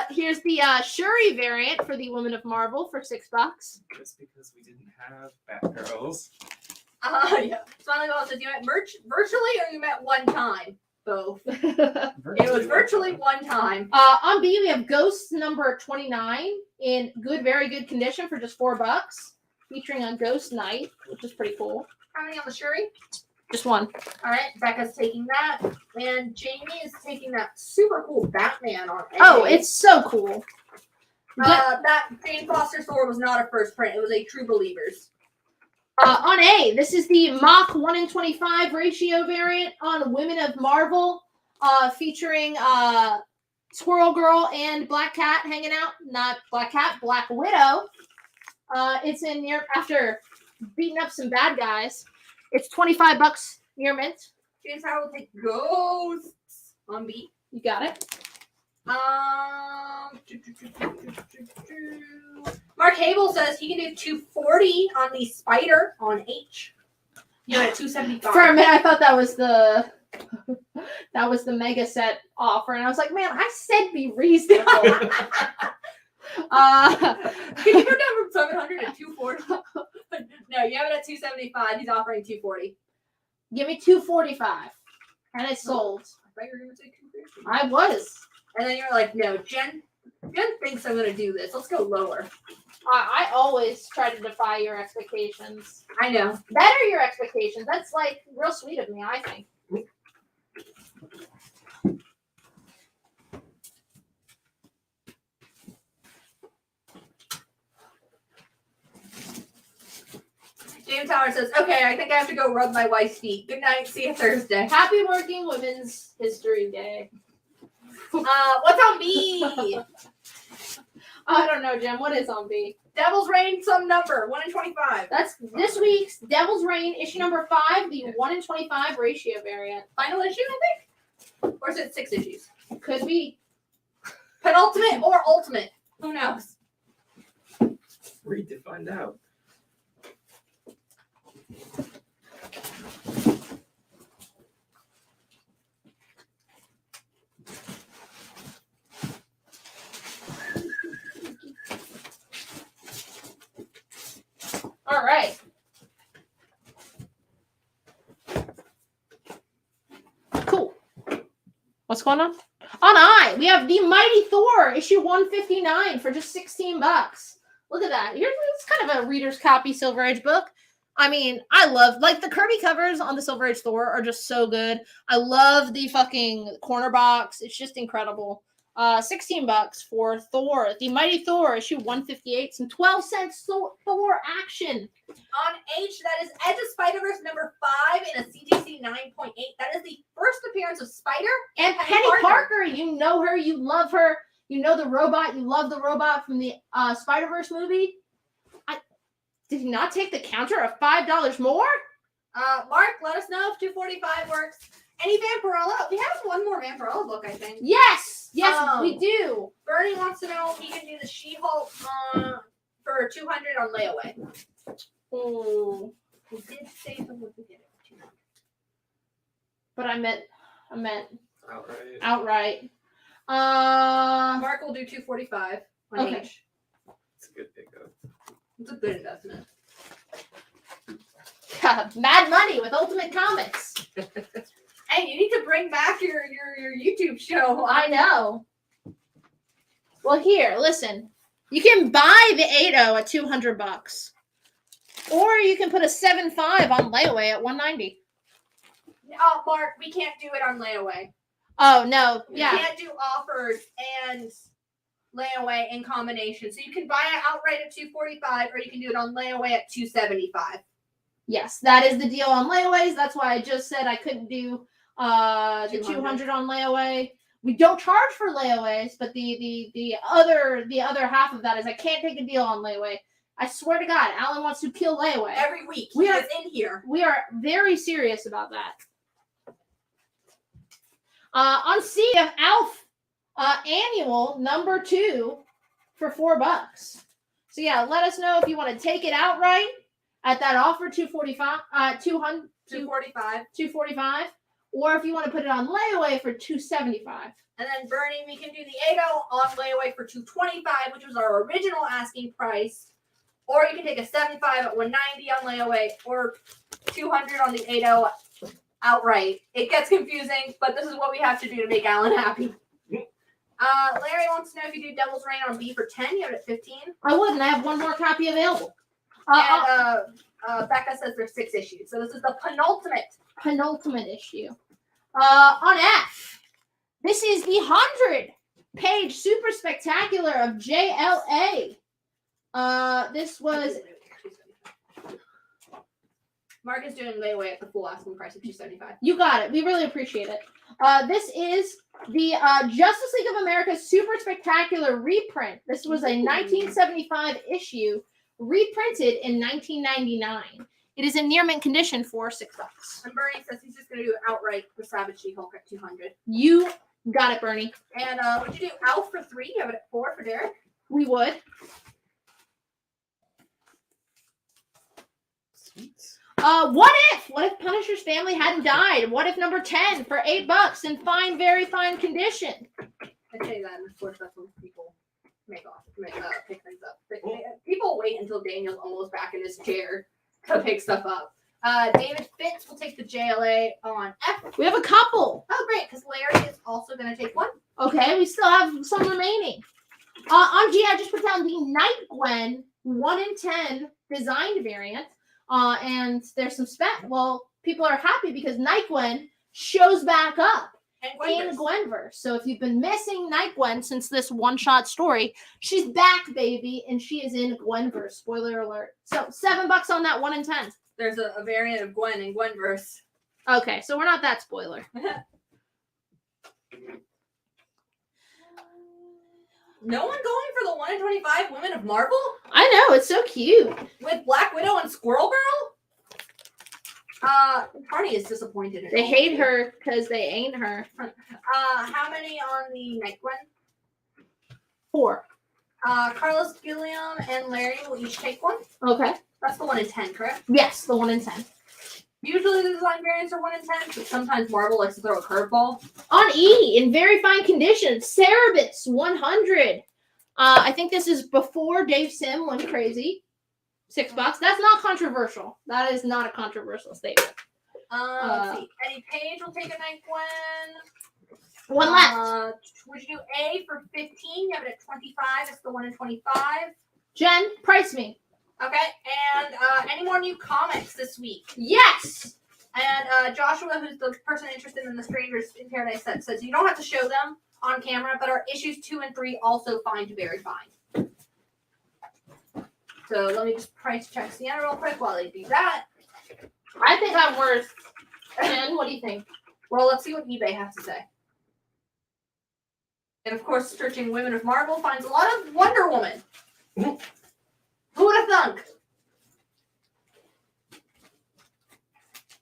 Here's the Shuri variant for the Women of Marvel for $6. Just because we didn't have Batgirls. Yeah. Smiley Ball says, "You met virtually or you met one time?" Both. It was virtually one time. On B, we have Ghost number 29 in very good condition for just $4. Featuring a Ghost Knight, which is pretty cool. How many on the Shuri? Just one. All right, Becca's taking that, and Jamie is taking that super cool Batman on A. Oh, it's so cool. That Jane Foster Thor was not a first print. It was a True Believers. On A, this is the Mach 1 in 25 ratio variant on Women of Marvel, featuring Squirrel Girl and Black Cat hanging out. Not Black Cat, Black Widow. It's in near after beating up some bad guys. It's $25 near mint. James Howard will take Ghosts on B. You got it. Mark Hable says he can do 240 on the Spider on H. You're at 275. For a minute, I thought that was the mega set offer, and I was like, man, I said be reasonable. Can you go down from 700 to 240? No, you have it at 275. He's offering 240. Give me 245, and it's sold. I thought you were going to say 250. I was. And then you're like, no, Jen thinks I'm going to do this. Let's go lower. I always try to defy your expectations. I know. Better your expectations. That's like real sweet of me, I think. James Howard says, okay, I think I have to go rub my wife's feet. Good night. See you Thursday. Happy Working Women's History Day. What's on B? I don't know, Jen. What is on B? Devil's Reign, some number, 1 in 25. That's this week's Devil's Reign, issue number 5, the 1 in 25 ratio variant. Final issue, I think? Or is it 6 issues? Could be. Penultimate or ultimate? Who knows? Read to find out. All right. Cool. What's going on? On I, we have the Mighty Thor, issue 159 for just $16. Look at that. Here's it's kind of a reader's copy Silver Age book. I mean, I love, like, the Kirby covers on the Silver Age Thor are just so good. I love the fucking corner box. It's just incredible. $16 for Thor, the Mighty Thor, issue 158. Some 12-cent Thor action. On H, that is Edge of Spider-Verse number 5 in a CGC 9.8. That is the first appearance of Spider and Penny Parker. You know her. You love her. You know the robot. You love the robot from the Spider-Verse movie. Did he not take the counter of $5 more? Mark, let us know if 245 works. Any Vampirella? We have one more Vampirella book, I think. Yes, we do. Bernie wants to know if he can do the She-Hulk for 200 on layaway. Oh, He did say something to get it for 200. But I meant Outright. outright. Mark will do 245 on Okay. each. It's a good pickup. It's a good investment. Mad money with Ultimate Comics. Hey, you need to bring back your YouTube show. I know. Well, here, listen. You can buy the 8.0 at $200, or you can put a 7.5 on layaway at $190. Oh, Mark, we can't do it on layaway. Oh no, We yeah. can't do offers and layaway in combination. So you can buy it outright at 245, or you can do it on layaway at 275. Yes, that is the deal on layaways. That's why I just said I couldn't do the 200 on layaway. We don't charge for layaways, but the other half of that is I can't take a deal on layaway. I swear to God, Alan wants to kill layaway Every week. We He are- is in here. We are very serious about that. On C of Alf annual number 2 for $4. So yeah, let us know if you want to take it outright at that offer 245, 245, or if you want to put it on layaway for 275. And then Bernie, we can do the 8.0 on layaway for 225, which was our original asking price. Or you can take a 7.5 at 190 on layaway, or 200 on the 8.0 outright. It gets confusing, but this is what we have to do to make Alan happy. Larry wants to know if you do Devil's Reign on B for 10. You have it at 15. I would, and I have one more copy available. And Becca says there's 6 issues. So this is the penultimate issue. On F, this is the 100-page super spectacular of JLA. This was Mark is doing layaway at the full asking price of $275. You got it. We really appreciate it. This is the Justice League of America Super Spectacular reprint. This was a 1975 issue reprinted in 1999. It is in near mint condition for $6. And Bernie says he's just going to do outright for Savage She-Hulk at $200. You got it, Bernie. And would you do Alf for $3? You have it at $4 for Derek? We would. What if Punisher's family hadn't died? What if number 10 for $8 in fine, very fine condition? I'd say that, and of course, that's when people pick things up. People wait until Daniel's almost back in his chair to pick stuff up. David Fitz will take the JLA on F. We have a couple. Oh, great, because Larry is also going to take one. Okay, we still have some remaining. On G, I just put down the Night Gwen 1 in 10 designed variant. And there's some people are happy because Night Gwen shows back up in Gwenverse. So if you've been missing Night Gwen since this one-shot story, she's back, baby, and she is in Gwenverse. Spoiler alert. So $7 on that 1 in 10. There's a variant of Gwen in Gwenverse. Okay, so we're not that spoiler. No one going for the 1 in 25 Women of Marvel? I know, it's so cute. With Black Widow and Squirrel Girl? Carney is disappointed. They hate her because they ain't her. How many on the Night Gwen? 4. Carlos Gilliam and Larry will each take one. Okay. That's the 1 in 10, correct? Yes, the 1 in 10. Usually the design variants are 1 in 10, but sometimes Marvel likes to throw a curveball. On E, in very fine condition, Cerebus 100. I think this is before Dave Sim went crazy. $6. That's not controversial. That is not a controversial statement. Let's see. Eddie Page will take a Night Gwen. 1 left. Would you do A for 15? You have it at 25. It's the 1 in 25. Jen, price me. Okay, and any more new comics this week? Yes! And Joshua, who's the person interested in the Strangers in Paradise set, says you don't have to show them on camera, but our issues 2 and 3 also fine to very fine. So let me just price check Sienna real quick while they do that. I think I'm worth. Jen, what do you think? Well, let's see what eBay has to say. And of course, searching Women of Marvel finds a lot of Wonder Woman. Who would have thunk?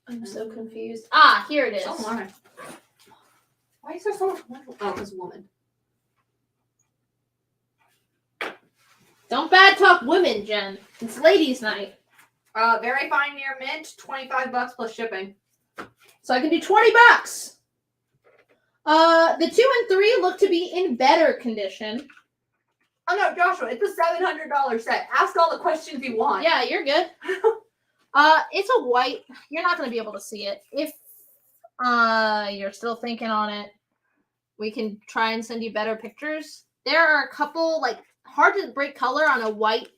I'm so confused. Here it is. So am I. Why is there so much Wonder Woman? Oh, because woman. Don't bad talk women, Jen. It's ladies' night. Very fine near mint, $25 plus shipping. So I can do $20. The 2 and 3 look to be in better condition. Oh no, Joshua, it's a $700 set. Ask all the questions you want. Yeah, you're good. It's a white. You're not going to be able to see it. If you're still thinking on it, we can try and send you better pictures. There are a couple, hard to break color on a white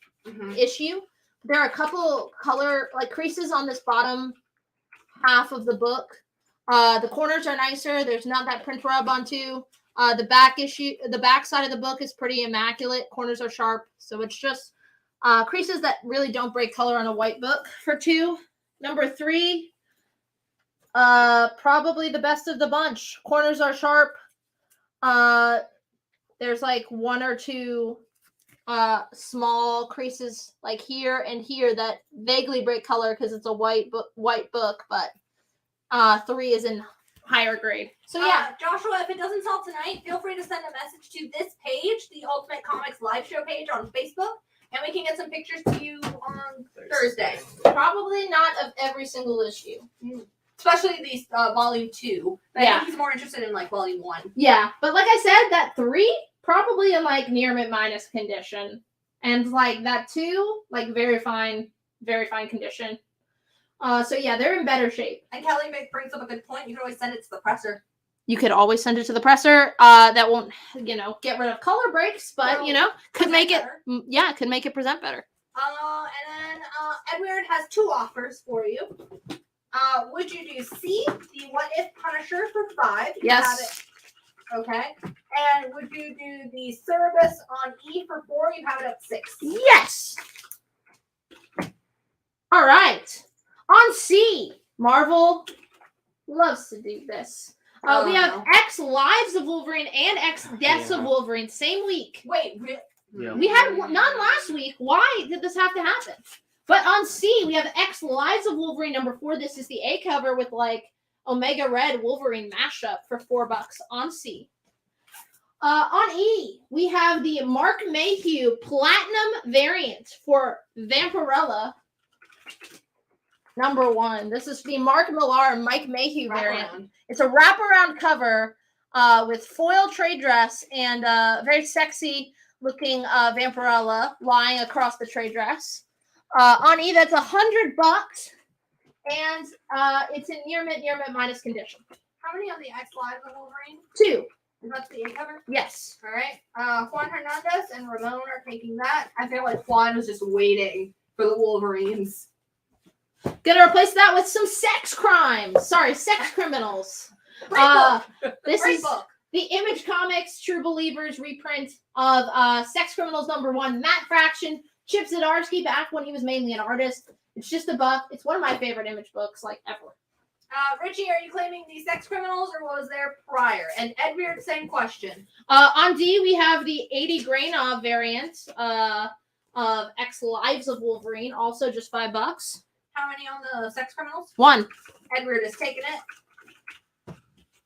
issue. There are a couple color, creases on this bottom half of the book. The corners are nicer. There's not that print rub onto. The back side of the book is pretty immaculate. Corners are sharp. So it's just creases that really don't break color on a white book for 2. Number 3, probably the best of the bunch. Corners are sharp. There's 1 or 2 small creases here and here that vaguely break color because it's a white book, but 3 is in higher grade. So yeah, Joshua, if it doesn't sell tonight, feel free to send a message to this page, the Ultimate Comics live show page on Facebook, and we can get some pictures to you on Thursday. probably not of every single issue. Especially these volume 2. But I think he's more interested in volume 1. Yeah, but like I said, that 3 probably in near mint minus condition, and that 2 very fine condition. So yeah, they're in better shape. And Kelly brings up a good point. You can always send it to the presser. You could always send it to the presser. That won't, get rid of color breaks, but could make it, could make it present better. And then Edward has 2 offers for you. Would you do C, the What If Punisher for 5? You Yes. have it. Okay. And would you do the Service on E for 4? You have it at 6. Yes. All right. On C, Marvel loves to do this. We have X Lives of Wolverine and X Deaths of Wolverine same week. Wait, Yeah. We had none last week. Why did this have to happen? But on C, we have X Lives of Wolverine number 4. This is the A cover with like Omega Red Wolverine mashup for $4 on C. On E, we have the Mark Mayhew Platinum variant for Vampirella number 1. This is the Mark Millar and Mike Mayhew variant. It's a wraparound cover with foil trade dress and very sexy looking Vampirella lying across the trade dress. On E, that's $100, and it's in near mint minus condition. How many on the X Lives of Wolverine? 2. Is that the A cover? Yes. All right. Juan Hernandez and Ramon are taking that. I feel like Juan was just waiting for the Wolverines. Gonna replace that with some sex crimes. Sorry, sex criminals. This Great is book. the Image Comics True Believers reprint of Sex Criminals number 1. Matt Fraction, Chip Zdarsky back when he was mainly an artist. It's just a buck. It's one of my favorite Image books, like ever. Richie, are you claiming the Sex Criminals or was there prior? And Edward, same question. On D, we have the 80 Grainov variant of X Lives of Wolverine, also just $5. How many on the Sex Criminals? 1. Edward is taking it.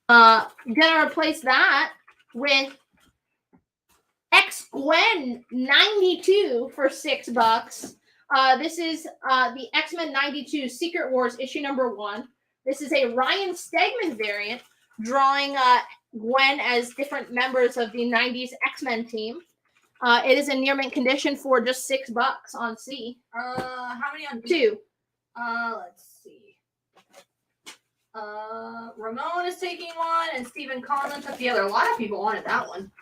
Gonna replace that with X Gwen 92 for $6. This is the X-Men 92 Secret Wars issue number 1. This is a Ryan Stegman variant drawing Gwen as different members of the 90s X-Men team. It is in near mint condition for just $6 on C. How many on B? 2. Let's see. Ramon is taking one, and Stephen Conlon took the other. A lot of people wanted that one.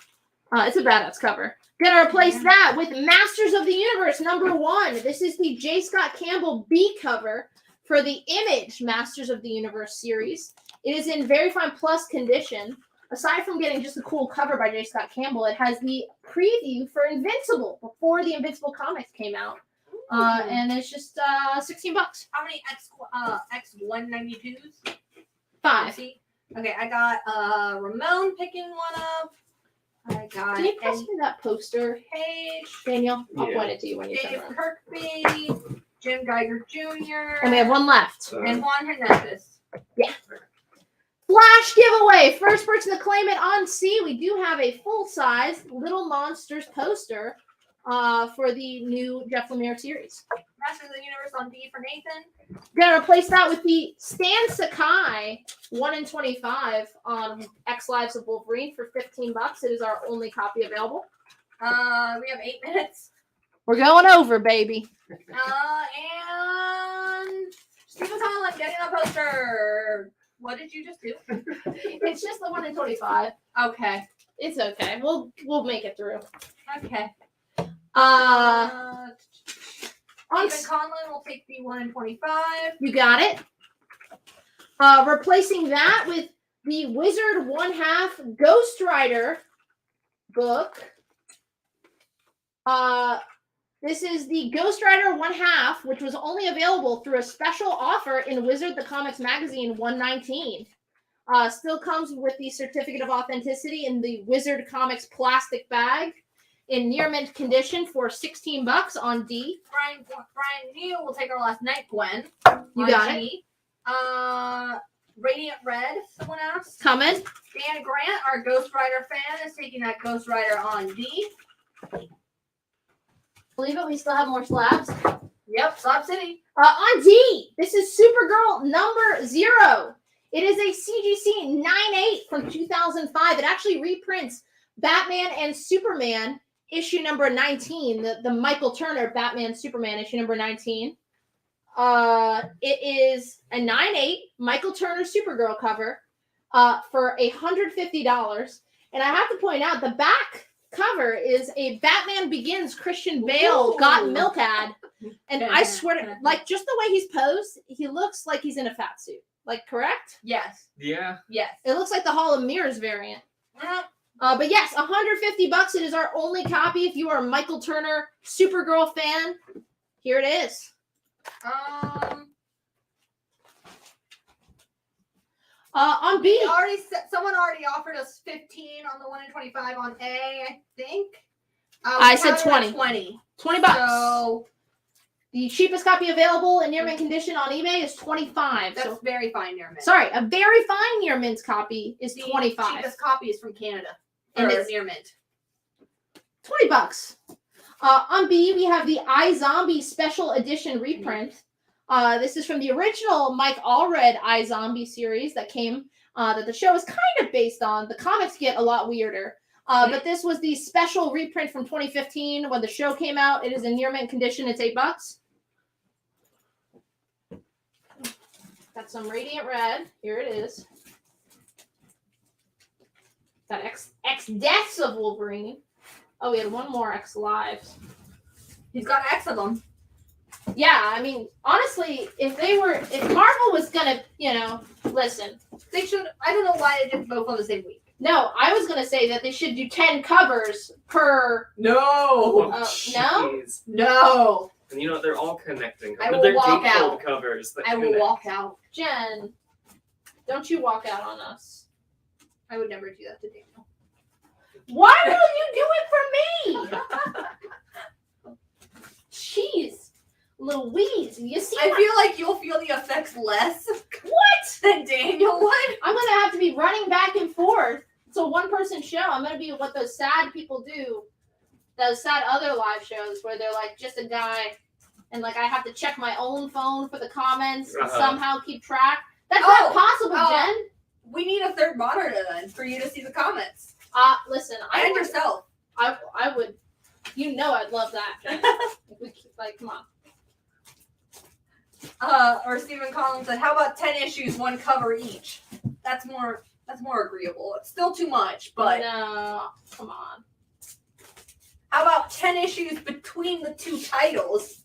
It's a badass cover. Gonna replace that with Masters of the Universe number 1. This is the J. Scott Campbell B cover for the Image Masters of the Universe series. It is in very fine plus condition. Aside from getting just a cool cover by J. Scott Campbell, it has the preview for Invincible before the Invincible comics came out. And it's just $16. How many X192s? 5. Okay, I got Ramon picking one up. I got Can you pass me that poster, Page, Daniel? I'll Yeah. point it to you when you Dave come around. Kirkby, Jim Geiger Jr., And we have one left. and Juan Hernandez. Yeah. Flash giveaway. First person to claim it on C. We do have a full-size Little Monsters poster for the new Jeff Lemire series. Masters of the Universe on D for Nathan. Gonna replace that with the Stan Sakai 1 in 25 on X Lives of Wolverine for $15. It is our only copy available. We have 8 minutes. We're going over, baby. And Stephen Conlon getting a poster. What did you just do? It's just the 1 in 25. Okay. It's okay. We'll make it through. Okay. On Stephen Conlon will take the 1 in 25. You got it. Replacing that with the Wizard 1/2 Ghost Rider book. This is the Ghost Rider 1/2, which was only available through a special offer in Wizard the Comics magazine 119. Still comes with the certificate of authenticity in the Wizard Comics plastic bag in near mint condition for $16 on D. Brian Neal will take our last night, Gwen. You on got G. Radiant Red, someone asked. Coming. Dan Grant, our Ghost Rider fan, is taking that Ghost Rider on D. Believe it, we still have more slabs. Yep, Slab City. On D, this is Supergirl number 0. It is a CGC 9/8 from 2005. It actually reprints Batman and Superman issue number 19, the Michael Turner Batman Superman issue number 19. It is a 9/8 Michael Turner Supergirl cover for $150. And I have to point out the back cover is a Batman Begins Christian Bale Ooh. Got Milk ad. And I swear to, like, just the way he's posed, he looks like he's in a fat suit. Like, correct? Yes. Yeah. Yes. It looks like the Hall of Mirrors variant. But yes, $150. It is our only copy. If you are a Michael Turner Supergirl fan, here it is. On B, Someone already offered us 15 on the 1 in 25 on A, I think. I said 20. 20. $20. So the cheapest copy available in near mint condition on eBay is $25. that's So very fine near mint. sorry, a very fine near mint copy is The $25. cheapest copy is from Canada. And Or it's near mint. $20. On B, we have the iZombie Special Edition reprint. This is from the original Mike Allred iZombie series that came, that the show is kind of based on. The comics get a lot weirder. But this was the special reprint from 2015 when the show came out. It is in near mint condition. It's $8. Got some Radiant Red. Here it is. Got X Deaths of Wolverine. Oh, we had one more X Lives. He's got X of them. Yeah, I mean, honestly, if Marvel was gonna, listen. They should. I don't know why they did both on the same week. No, I was gonna say that they should do 10 covers per. No. No. Jeez. No. And they're all connecting. I But will they're walk gatefold out. covers. That I will connect. walk out. Jen, don't you walk out on us. I would never do that to Daniel. Why will you do it for me? Jeez, Louise, you see? I feel like you'll feel the effects less What? than Daniel would. I'm gonna have to be running back and forth. It's a one-person show. I'm gonna be what those sad people do. Those sad other live shows where they're like just a guy, and like I have to check my own phone for the comments and somehow keep track. That's not possible, Jen. We need a third monitor then for you to see the comments. Listen, And yourself. I would, I'd love that. If we keep, come on. Or Stephen Collins said, "How about 10 issues, one cover each?" That's more agreeable. It's still too much, but no, come on. How about 10 issues between the two titles?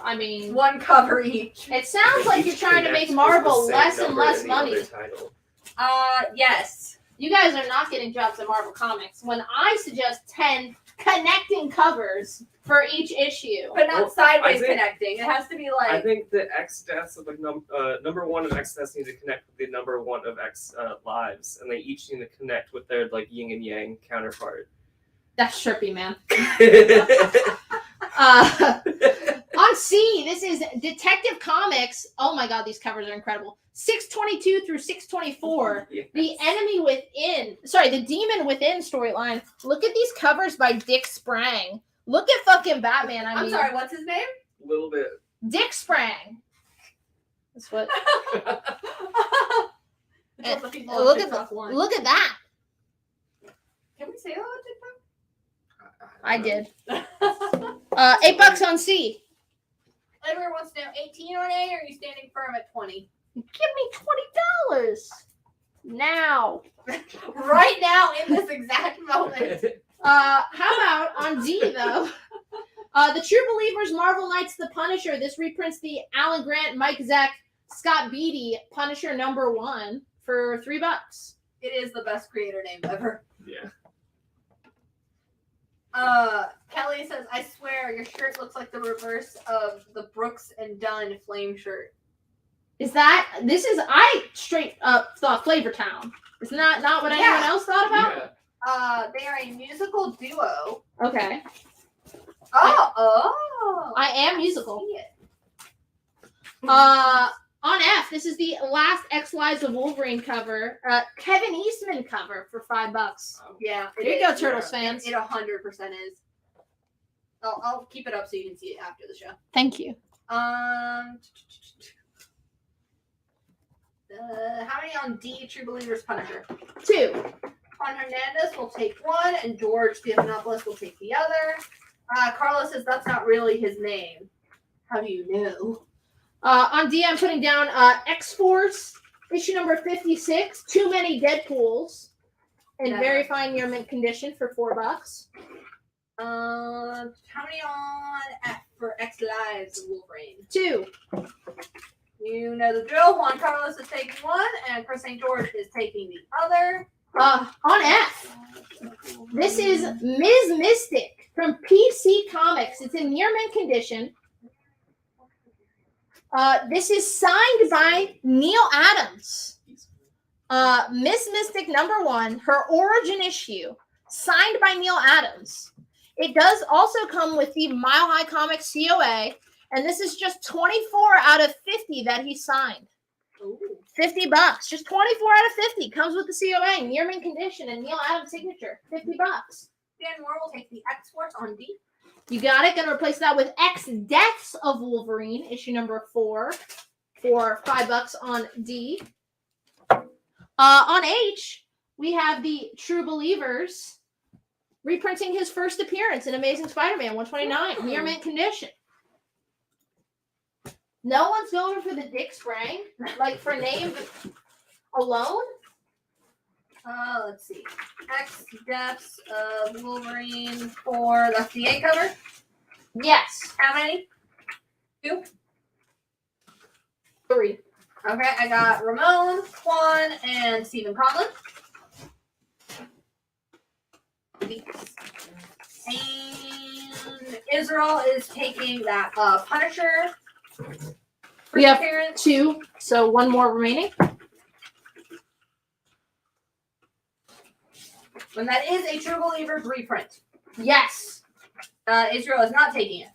I mean, one cover each. It sounds like you're trying to make Marvel less and less money. Yes. You guys are not getting jobs at Marvel Comics. When I suggest 10 connecting covers for each issue. But not sideways connecting. It has to be like... I think the X deaths of number one of X deaths need to connect with the number one of X lives. And they each need to connect with their yin and yang counterpart. That's trippy, man. On C, this is Detective Comics. Oh my god, these covers are incredible. 622 through 624. Yes. The Demon Within storyline. Look at these covers by Dick Sprang. Look at fucking Batman. I'm sorry, what's his name? A little bit. Dick Sprang. That's what. Look at that. Can we say that on TikTok? I did. $8 on C. Everyone wants to know 18 on A, or are you standing firm at 20? Give me $20 now. Right now, in this exact moment. How about on D though? The True Believers Marvel Knights The Punisher. This reprints the Alan Grant, Mike Zeck, Scott Beatty Punisher #1 for $3. It is the best creator name ever. Yeah. Kelly says, "I swear your shirt looks like the reverse of the Brooks and Dunn flame shirt." I straight up thought Flavor Town. Isn't that not what anyone else thought about? Yeah. They are a musical duo. Okay. I am musical. On F, this is the last X Lives of Wolverine cover. Kevin Eastman cover for $5. Yeah. Here you go, Turtles fans. It 100% is. I'll keep it up so you can see it after the show. Thank you. How many on D True Believers Punisher? 2. Juan Hernandez will take one, and George Stephanopoulos will take the other. Carlos says that's not really his name. How do you know? On D, I'm putting down X-Force, issue number 56, Too Many Deadpools, in very fine near mint condition for $4. How many on F? for X Lives of Wolverine. 2. You know the drill. Juan Carlos is taking one, and Chris St. George is taking the other. On F, this is Ms. Mystic from PC Comics. It's in near mint condition. This is signed by Neil Adams. Miss Mystic #1, her origin issue, signed by Neil Adams. It does also come with the Mile High Comics COA, and this is just 24 out of 50 that he signed. Ooh. $50, just 24 out of 50 comes with the COA, near mint condition, and Neil Adams signature. $50. Dan Moore will take the X Force on D. You got it. Gonna replace that with X Deaths of Wolverine, issue #4, for $5 on D. On H, we have the True Believers reprinting his first appearance in Amazing Spider-Man 129, near mint condition. No one's going for the Dick Sprang, like for name alone. Let's see. X Deaths of Wolverine for the DA cover. Yes. How many? 2? 3. Okay, I got Ramon, Juan, and Stephen Conlon. And Israel is taking that Punisher. We have appearance. 2, so 1 more remaining. And that is a True Believers reprint. Yes. Israel is not taking it.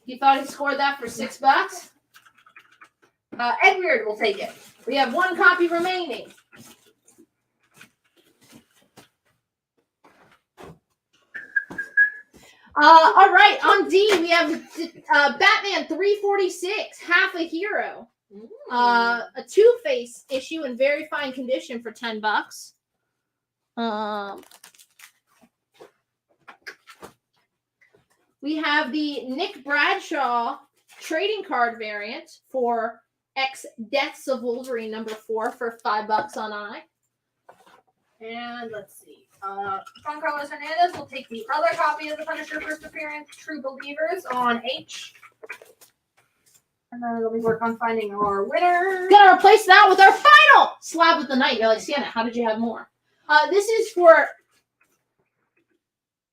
You thought he scored that for $6? Edward will take it. We have 1 copy remaining. All right, on D, we have Batman 346, Half a Hero. A Two-Face issue in very fine condition for $10. We have the Nick Bradshaw trading card variant for X Deaths of Wolverine #4 for $5 on I. And let's see. Juan Carlos Hernandez will take the other copy of the Punisher first appearance, True Believers, on H. And then we'll work on finding our winner. Gonna replace that with our final Slab of the Night. You're like, Sienna, how did you have more? This is for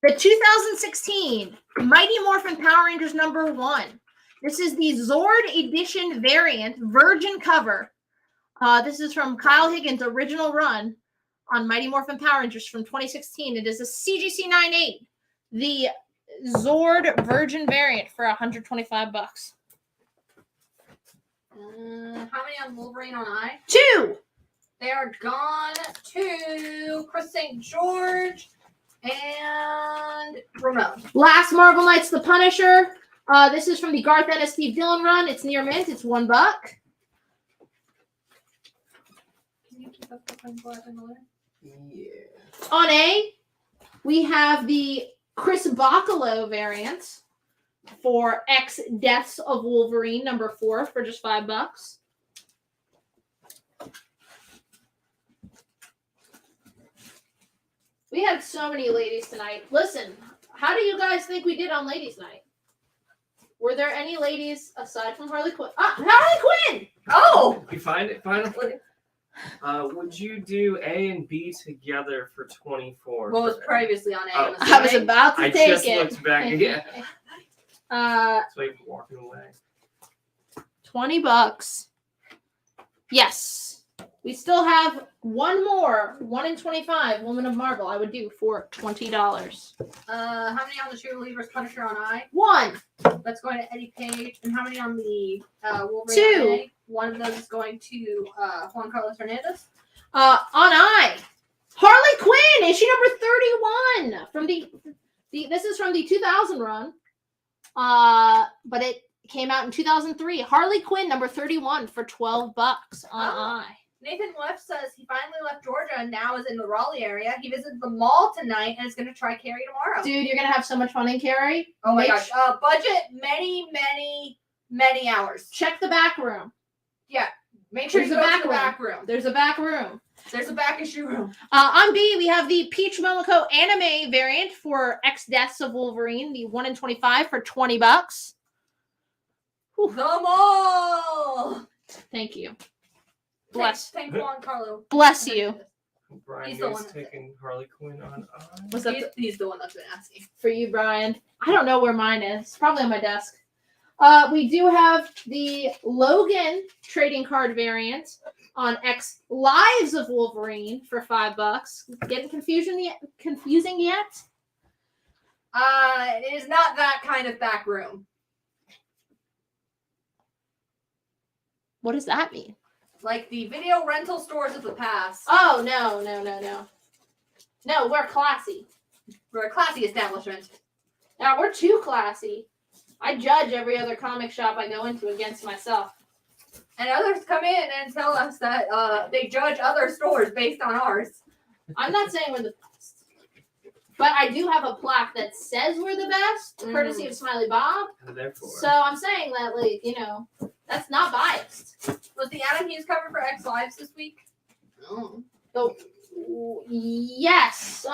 the 2016 Mighty Morphin Power Rangers #1. This is the Zord Edition variant, virgin cover. This is from Kyle Higgins' original run on Mighty Morphin Power Rangers from 2016. It is a CGC 98, the Zord virgin variant for $125. How many on Wolverine on I? 2. They are gone to Chris St. George and Ramon. Last Marvel Knights, The Punisher. This is from the Garth Ennis Steve Dillon run. It's near mint. It's $1. Can you keep up with my Yeah. On A, we have the Chris Bacalo variant for X Deaths of Wolverine #4 for just $5. We had so many ladies tonight. Listen, how do you guys think we did on Ladies' Night? Were there any ladies aside from Harley Quinn? Harley Quinn! Oh! You find it finally? Would you do A and B together for 24? What was previously on A? Oh. I was about to I take just it. looked back again. That's why you're walking away. $20. Yes. We still have 1 more. 1 in 25. Woman of Marvel. I would do for $20. How many on the True Believers Punisher on I? 1. That's going to Eddie Page. And how many on the Wolverine 2. on A? One of those is going to Juan Carlos Hernandez. On I, Harley Quinn, issue #31 from the this is from the 2000 run. But it came out in 2003. Harley Quinn #31 for $12 on I. Nathan West says he finally left Georgia and now is in the Raleigh area. He visited the mall tonight and is going to try Cary tomorrow. Dude, you're gonna have so much fun in Cary. Oh my gosh. Budget many hours. Check the back room. Yeah. Make sure There's you a go back to the room. back room. There's a back room. There's a back issue room. On B, we have the Peach Momoko anime variant for X Deaths of Wolverine, the 1 in 25 for $20. The mall. Thank you. Bless. Thank Juan Carlo. Bless you. Brian He's the is one that taking Harley Quinn on I. Was that He's the one that's been asking. for you, Brian? I don't know where mine is. Probably on my desk. We do have the Logan trading card variant on X Lives of Wolverine for $5. Getting confusing yet? It is not that kind of back room. What does that mean? Like the video rental stores of the past. Oh, no. No, we're classy. We're a classy establishment. Now, we're too classy. I judge every other comic shop I go into against myself. And others come in and tell us that they judge other stores based on ours. I'm not saying we're the best. But I do have a plaque that says we're the best, courtesy of Smiley Bob. And therefore, So I'm saying that, like, that's not biased. Was the Adam Hughes cover for X Lives this week? Oh. So, yes.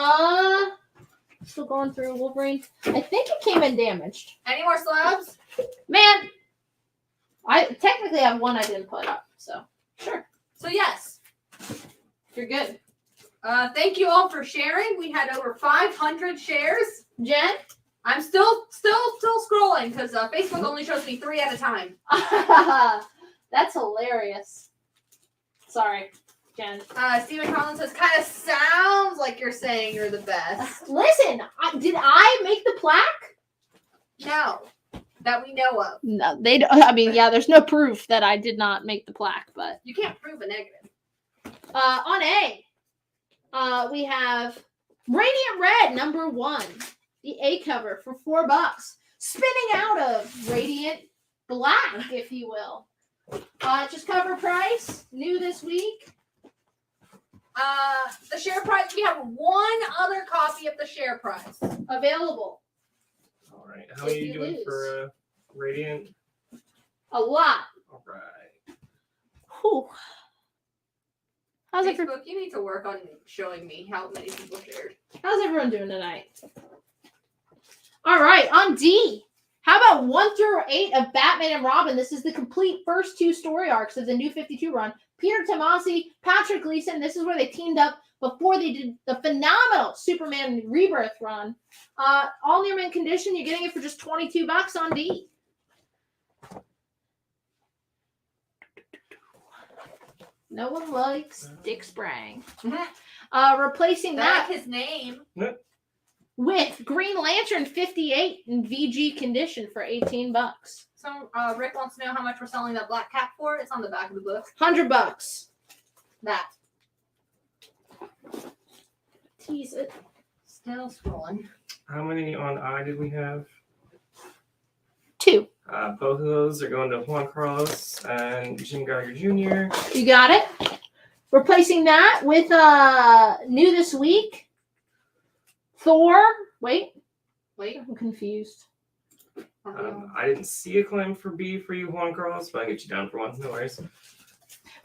Still going through Wolverine. I think it came in damaged. Any more slabs? Man, I technically have one I didn't put up, so sure. So yes. You're good. Thank you all for sharing. We had over 500 shares. Jen? I'm still scrolling because Facebook only shows me 3 at a time. That's hilarious. Sorry, Jen. Stephen Collins says, kind of sounds like you're saying you're the best. Listen, did I make the plaque? No, that we know of. No, they. I mean, yeah, there's no proof that I did not make the plaque, but You can't prove a negative. on A, we have Radiant Red #1, the A cover for $4, spinning out of Radiant Black, if you will. Just cover price, new this week. The share price, we have one other copy of the share price. Available. all right. How are If you you doing lose. for Radiant? A lot. All right. Whew. How's it for Facebook, you need to work on showing me how many people shared. How's everyone doing tonight? All right, on D. How about 1 through 8 of Batman and Robin? This is the complete first 2 story arcs of the New 52 run. Peter Tomasi, Patrick Gleason. This is where they teamed up before they did the phenomenal Superman Rebirth run. All near mint condition. You're getting it for just $22 on D. No one likes Dick Sprang. Replacing that His name. with Green Lantern 58 in VG condition for $18. So Rick wants to know how much we're selling that black cat for. It's on the back of the book. $100. That. Tease it. Still scrolling. How many on I did we have? 2. Both of those are going to Juan Carlos and Jim Geiger Jr. You got it. Replacing that with new this week. Thor. Wait, I'm confused. I didn't see a claim for B for you, Juan Carlos, but I'll get you down for one. No worries.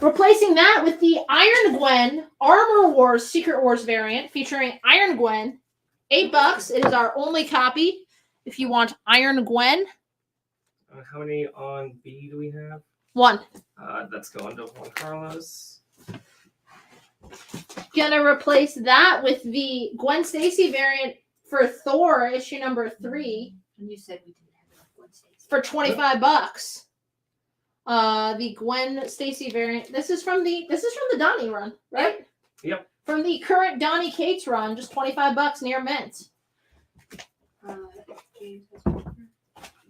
Replacing that with the Iron Gwen Armor Wars Secret Wars variant featuring Iron Gwen. $8. It is our only copy. If you want Iron Gwen. How many on B do we have? 1. That's going to Juan Carlos. Gonna replace that with the Gwen Stacy variant for Thor issue #3 And you said we didn't have enough Wednesdays. for $25. The Gwen Stacy variant. This is from the Donnie run, right? Yep. From the current Donnie Cates run, just $25 near mint. James has one.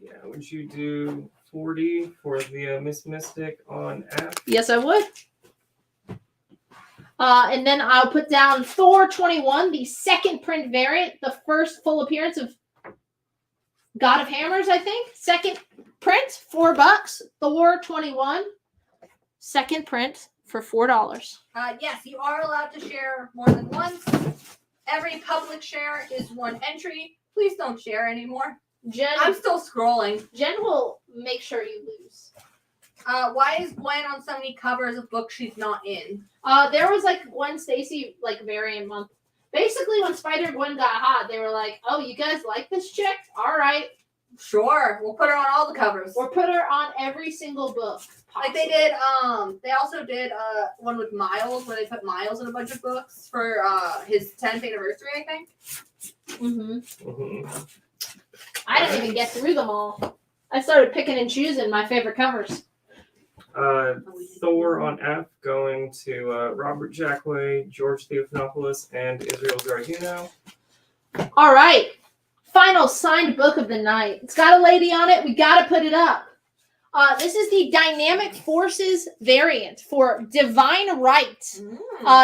Yeah, would you do 40 for the Miss Mystic on F? Yes, I would. And then I'll put down Thor 21, the second print variant, the first full appearance of God of Hammers, I think. Second print, $4. Thor 21, second print for $4. Yes, you are allowed to share more than once. Every public share is 1 entry. Please don't share anymore. Jen, I'm still scrolling. Jen will make sure you lose. Why is Gwen on so many covers of books she's not in? There was like Gwen Stacy like variant month. Basically, when Spider-Gwen got hot, they were like, "Oh, you guys like this chick? All right, Sure, we'll put her on all the covers. or put her on every single book." Like they did, they also did one with Miles where they put Miles in a bunch of books for his 10th anniversary, I think. Mm-hmm. I didn't even get through them all. I started picking and choosing my favorite covers. Thor on F going to Robert Jackway, George Theophanopoulos, and Israel Zardino. All right, final signed book of the night. It's got a lady on it. We got to put it up. This is the Dynamic Forces variant for Divine Right.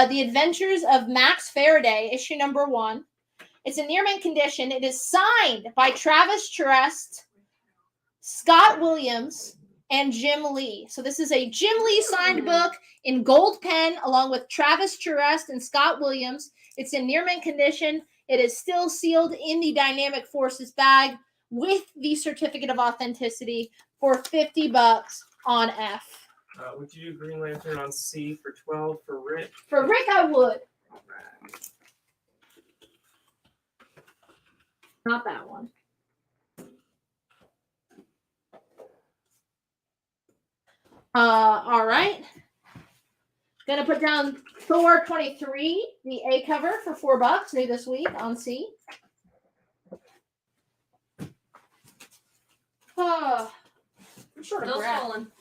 The Adventures of Max Faraday, issue number 1. It's a near mint condition. It is signed by Travis Charest, Scott Williams, and Jim Lee. So this is a Jim Lee signed book in gold pen along with Travis Charest and Scott Williams. It's in near mint condition. It is still sealed in the Dynamic Forces bag with the certificate of authenticity for $50 on F. Would you do Green Lantern on C for 12 for Rick? For Rick, I would. Not that one. All right. Gonna put down Thor 23, the A cover for $4 new this week on C. I'm short of Still breath. stolen.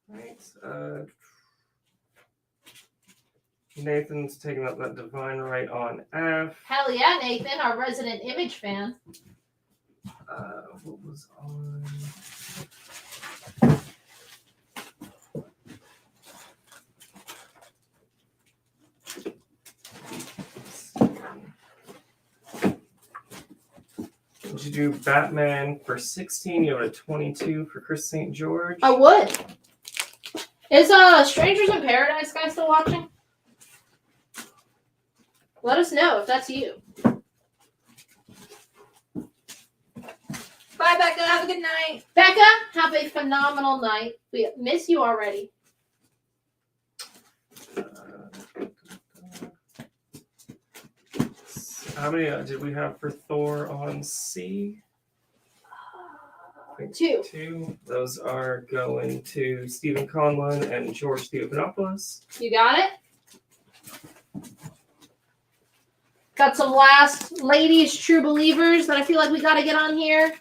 Right. Nathan's taking up that Divine Right on F. Hell yeah, Nathan, our resident Image fan. What was on? Would you do Batman for 16? You have a 22 for Chris St. George. I would. Is Strangers in Paradise guy still watching? Let us know if that's you. Bye, Becca. Have a good night. Becca, have a phenomenal night. We miss you already. How many did we have for Thor on C? I think 2. 2. Those are going to Stephen Conlon and George Theophanopoulos. You got it? Got some last ladies, true believers that I feel like we got to get on here.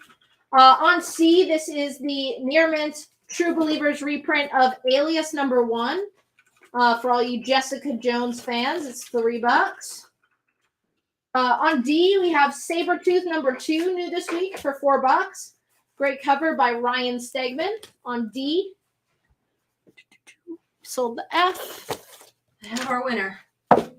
On C, this is the Near Mint True Believers reprint of Alias number 1. For all you Jessica Jones fans, it's $3. On D, we have Sabretooth number 2 new this week for $4. Great cover by Ryan Stegman on D. Sold the F. I have our winner. I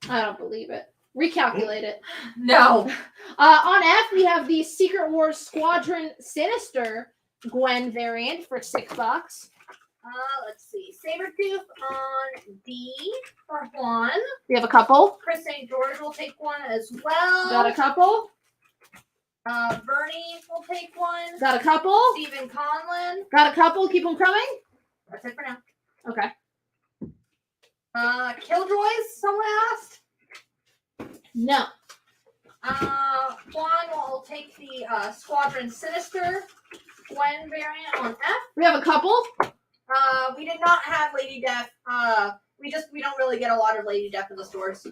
don't believe it. Recalculate it. No. On F, we have the Secret Wars Squadron Sinister Gwen variant for $6. Let's see. Sabretooth on D for 1. We have a couple. Chris St. George will take 1 as well. Got a couple. Bernie will take 1. Got a couple. Stephen Conlon. Got a couple. Keep them coming. That's it for now. Okay. Killjoys, someone asked. No. Juan will take the Squadron Sinister Gwen variant on F. We have a couple. We did not have Lady Death. We don't really get a lot of Lady Death in the stores.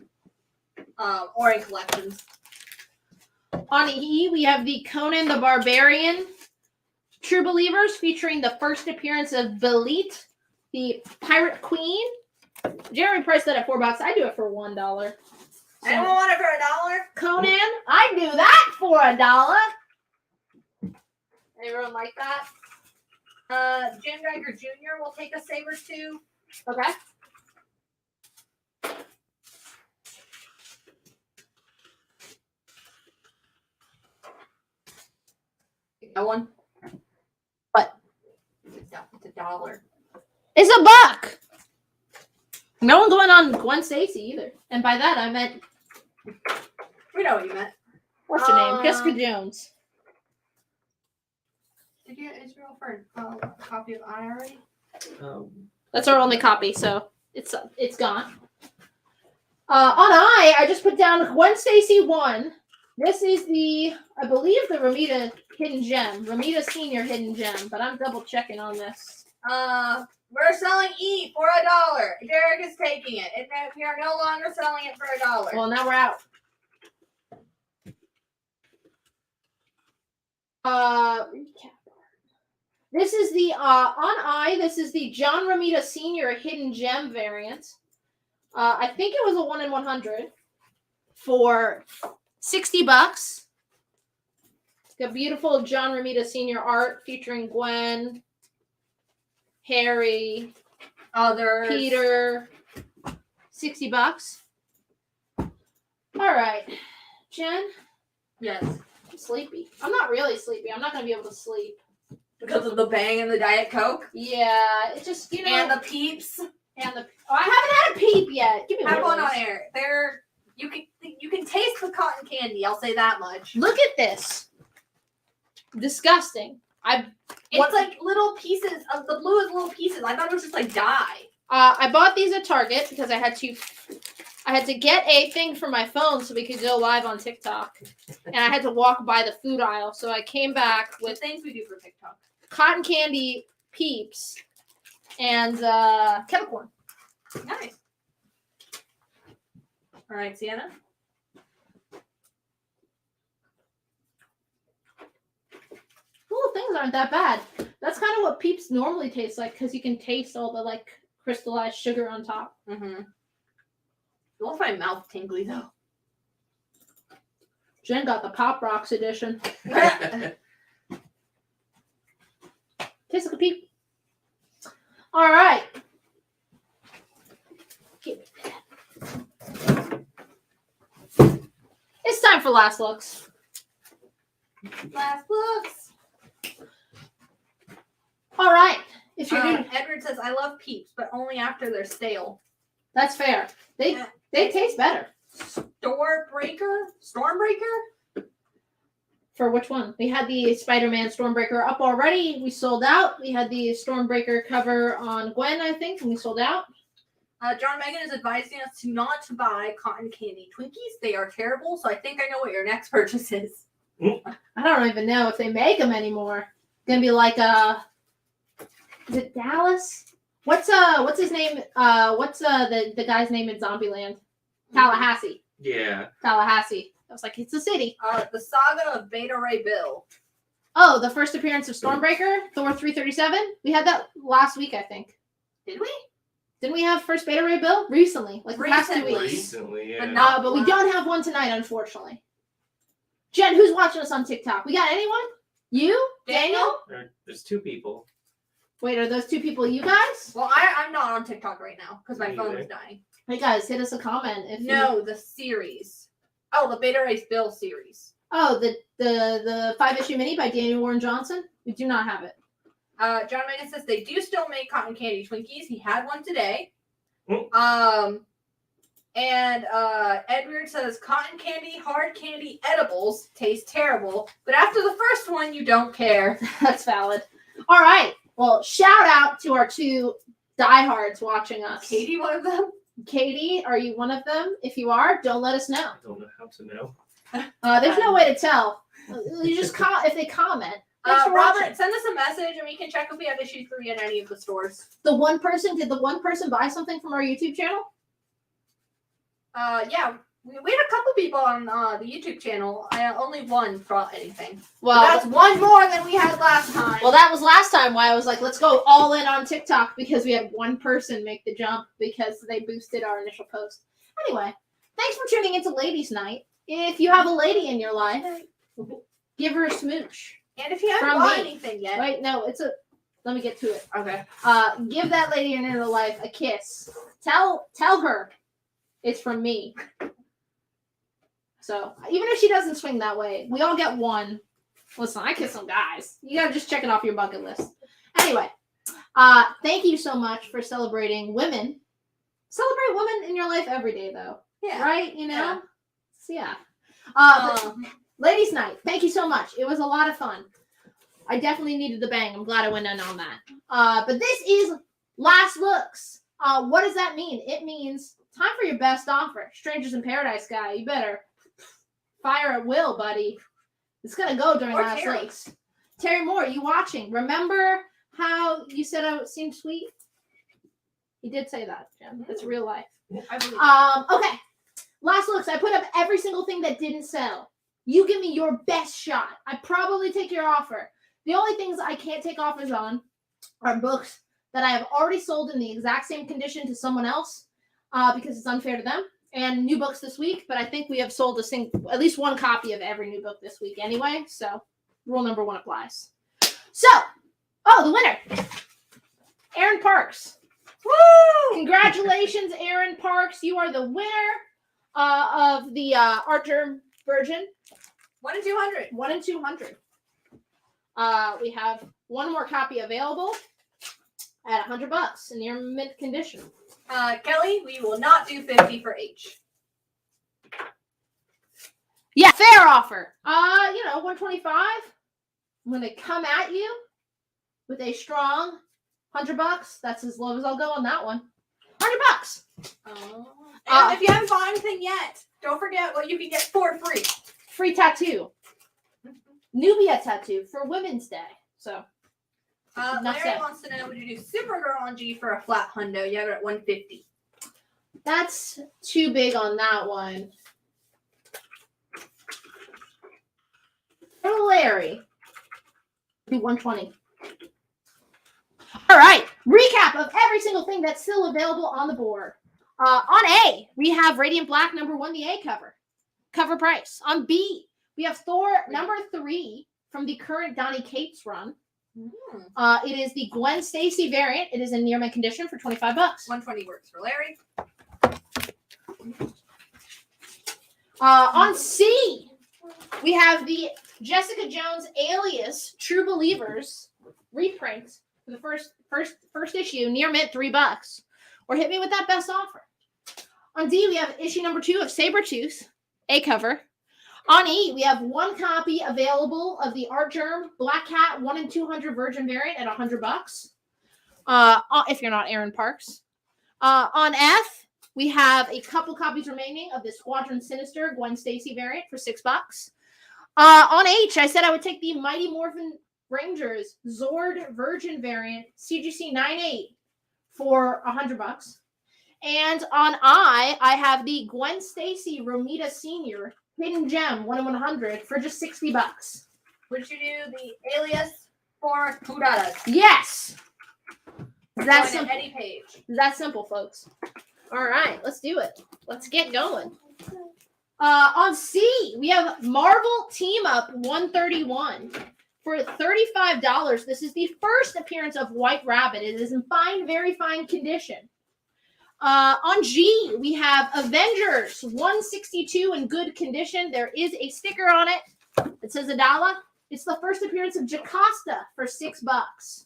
Or in collections. On E, we have the Conan the Barbarian True Believers featuring the first appearance of Belit, the Pirate Queen. Jeremy priced that at $4. I do it for $1. So, Anyone want it for $1? Conan, I do that for $1. Everyone like that? Jim Geiger Jr. will take a Sabretooth. Okay. That one? What? It's $1. It's $1. No one going on Gwen Stacy either. And by that I meant, We know what you meant. what's her name? Jessica Jones. Did you get Israel for a copy of I already? That's our only copy, so it's gone. On I just put down Gwen Stacy 1. This is I believe the Ramita Hidden Gem. Ramita Senior Hidden Gem, but I'm double checking on this. We're selling E for $1. Derek is taking it. And we are no longer selling it for $1. Well, now we're out. Recap. This is the on I. This is the John Romita Senior Hidden Gem variant. I think it was a 1 in 100 for $60. Got beautiful John Romita Senior art featuring Gwen, Harry, others, Peter. $60. All right, Jen. Yes. I'm sleepy. I'm not really sleepy. I'm not gonna be able to sleep because of the Bang and the Diet Coke. Yeah, it's just and the Peeps and the. Oh, I haven't had a Peep yet. Give me have one on air. You can taste the cotton candy. I'll say that much. Look at this. Disgusting. It's like little pieces of the blue is little pieces. I thought it was just like dye. I bought these at Target because I had to get a thing for my phone so we could go live on TikTok, and I had to walk by the food aisle. So I came back with things we do for TikTok: cotton candy, Peeps, and kettle corn. Nice. All right, Sienna. Little things aren't that bad. That's kind of what Peeps normally taste like because you can taste all the like crystallized sugar on top. Mm-hmm. I love my mouth tingly though. Jen got the Pop Rocks edition. Tastes like a Peep. All right. It's time for last looks. Last looks. All right. If you're Edward says, "I love Peeps, but only after they're stale." That's fair. They taste better. Stormbreaker? For which one? We had the Spider-Man Stormbreaker up already. We sold out. We had the Stormbreaker cover on Gwen, I think, and we sold out. John Megan is advising us to not buy cotton candy Twinkies. They are terrible, so I think I know what your next purchase is. I don't even know if they make them anymore. Gonna be like is it Dallas? What's his name? What's the guy's name in Zombieland? Tallahassee. Yeah. Tallahassee. I was like, it's a city. The Saga of Beta Ray Bill. Oh, the first appearance of Stormbreaker, Thor 337. We had that last week, I think. Did we? Didn't we have first Beta Ray Bill recently? Like the past 2 weeks. Recently, yeah. But we don't have one tonight, unfortunately. Jen, who's watching us on TikTok? We got anyone? You? Daniel? There's 2 people. Wait, are those 2 people you guys? Well, I'm not on TikTok right now because my phone is dying. Hey guys, hit us a comment if the series. Oh, the Beta Ray Bill series. Oh, the 5-issue mini by Daniel Warren Johnson? We do not have it. John Megan says they do still make cotton candy Twinkies. He had one today. And Edward says cotton candy, hard candy, edibles taste terrible, but after the first one, you don't care. That's valid. All right. Well, shout out to our 2 diehards watching us. Katie, one of them. Katie, are you one of them? If you are, don't let us know. I don't know how to know. There's no way to tell. You just if they comment. Robert, send us a message and we can check if we have issue 3 in any of the stores. Did the one person buy something from our YouTube channel? Yeah. We had a couple people on the YouTube channel. Only one brought anything. Well, that's one more than we had last time. Well, that was last time why I was like, let's go all in on TikTok because we had one person make the jump because they boosted our initial post. Anyway, thanks for tuning into Ladies Night. If you have a lady in your life, give her a smooch. And if you haven't bought anything yet. Wait, no, let me get to it. Okay. Give that lady in her life a kiss. Tell her it's from me. So even if she doesn't swing that way, we all get one. Listen, I kiss some guys. You gotta just check it off your bucket list. Anyway, thank you so much for celebrating women. Celebrate women in your life every day, though. Yeah. Right? You know? Yeah. So, yeah. Ladies' night. Thank you so much. It was a lot of fun. I definitely needed the bang. I'm glad I went in on that. But this is last looks. What does that mean? It means time for your best offer. Strangers in Paradise guy, you better fire at will, buddy. It's gonna go during Or last Terry. looks. Terry Moore, you watching? Remember how you said I seemed sweet? He did say that, Jim. It's real life. I believe Okay. Last looks. I put up every single thing that didn't sell. You give me your best shot. I probably take your offer. The only things I can't take offers on are books that I have already sold in the exact same condition to someone else because it's unfair to them. And new books this week, but I think we have sold at least one copy of every new book this week anyway. So rule number 1 applies. So, the winner, Aaron Parks. Woo! Congratulations, Aaron Parks. You are the winner of the Archer Virgin. 1 in 200. 1 in 200. We have one more copy available at $100 in near mint condition. Kelly, we will not do 50 for H. Yeah, fair offer. 125. When they come at you with a strong $100, that's as low as I'll go on that one. $100. And if you haven't bought anything yet, don't forget what you can get for free. Free tattoo. Nubia tattoo for Women's Day. So, enough Larry said. wants to know, would you do Supergirl on G for a flat hundo? You have it at 150. That's too big on that one. For Larry, be 120. All right. Recap of every single thing that's still available on the board. On A, we have Radiant Black #1, the A cover. Cover price. On B, we have Thor #3 from the current Donny Cates run. It is the Gwen Stacy variant. It is in near mint condition for $25. 120 works for Larry. On C, we have the Jessica Jones Alias True Believers reprint for the first issue, near mint, $3. Or hit me with that best offer. On D, we have issue #2 of Sabretooth, A cover. On E, we have one copy available of the Art Germ Black Cat 1 in 200 Virgin variant at $100. If you're not Aaron Parks. On F, we have a couple copies remaining of the Squadron Sinister Gwen Stacy variant for $6. On H, I said I would take the Mighty Morphin Rangers Zord Virgin variant CGC 98 for $100. And on I have the Gwen Stacy Romita Senior Hidden Gem 1 in 100 for just $60. Would you do the Alias for Hudadas? Yes. That's Going to simple. Eddie Page. That simple, folks. All right, let's do it. Let's get going. On C, we have Marvel Team Up 131 for $35. This is the first appearance of White Rabbit. It is in fine, very fine condition. On G, we have Avengers 162 in good condition. There is a sticker on it that says Adala. It's the first appearance of Jocasta for $6.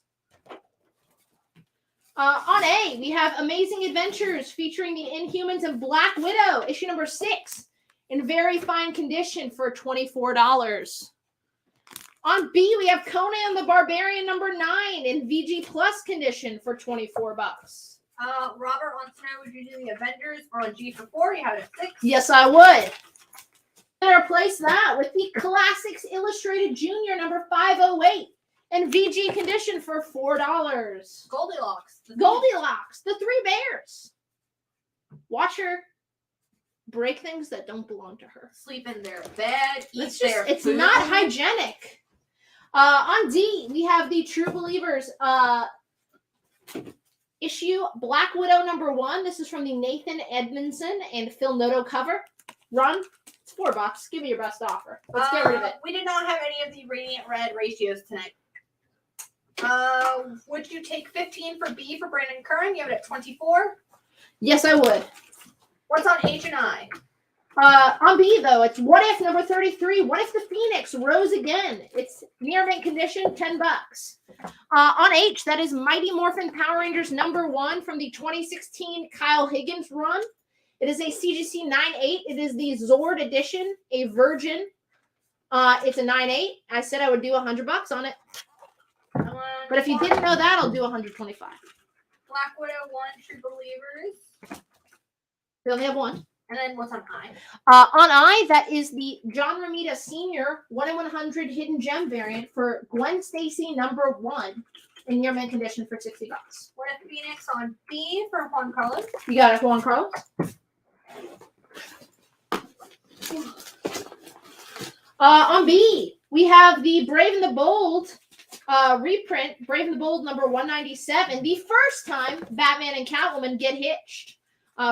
On A, we have Amazing Adventures featuring the Inhumans and Black Widow, issue #6, in very fine condition for $24. On B, we have Conan the Barbarian #9 in VG Plus condition for $24. Robert wants to know, would you do the Avengers or on G for 4? You have it at 6. Yes, I would. And replace that with the Classics Illustrated Junior #508 in VG condition for $4. Goldilocks. Goldilocks, the 3 bears. Watch her break things that don't belong to her. Sleep in their bed, eat It's their it's food. not hygienic. On D, we have the True Believers issue Black Widow #1. This is from the Nathan Edmondson and Phil Noto cover run. It's $4. Give me your best offer. Let's get rid of it. We did not have any of the Radiant Red ratios tonight. Would you take 15 for B for Brandon Curran? You have it at 24. Yes, I would. What's on H and I? On B, though, it's What If #33. What if the Phoenix rose again? It's near mint condition, $10. On H, that is Mighty Morphin Power Rangers #1 from the 2016 Kyle Higgins run. It is a CGC 98. It is the Zord edition, a Virgin. It's a 98. I said I would do $100 on it. But if you didn't know that, I'll do 125. Black Widow 1, True Believers. We only have one. And then what's on I? On I, that is the John Romita Sr. 1 in 100 Hidden Gem variant for Gwen Stacy #1 in near mint condition for $60. What if Phoenix on B for Juan Carlos? You got it, Juan Carlos. On B, we have the Brave and the Bold reprint, Brave and the Bold #197. The first time Batman and Catwoman get hitched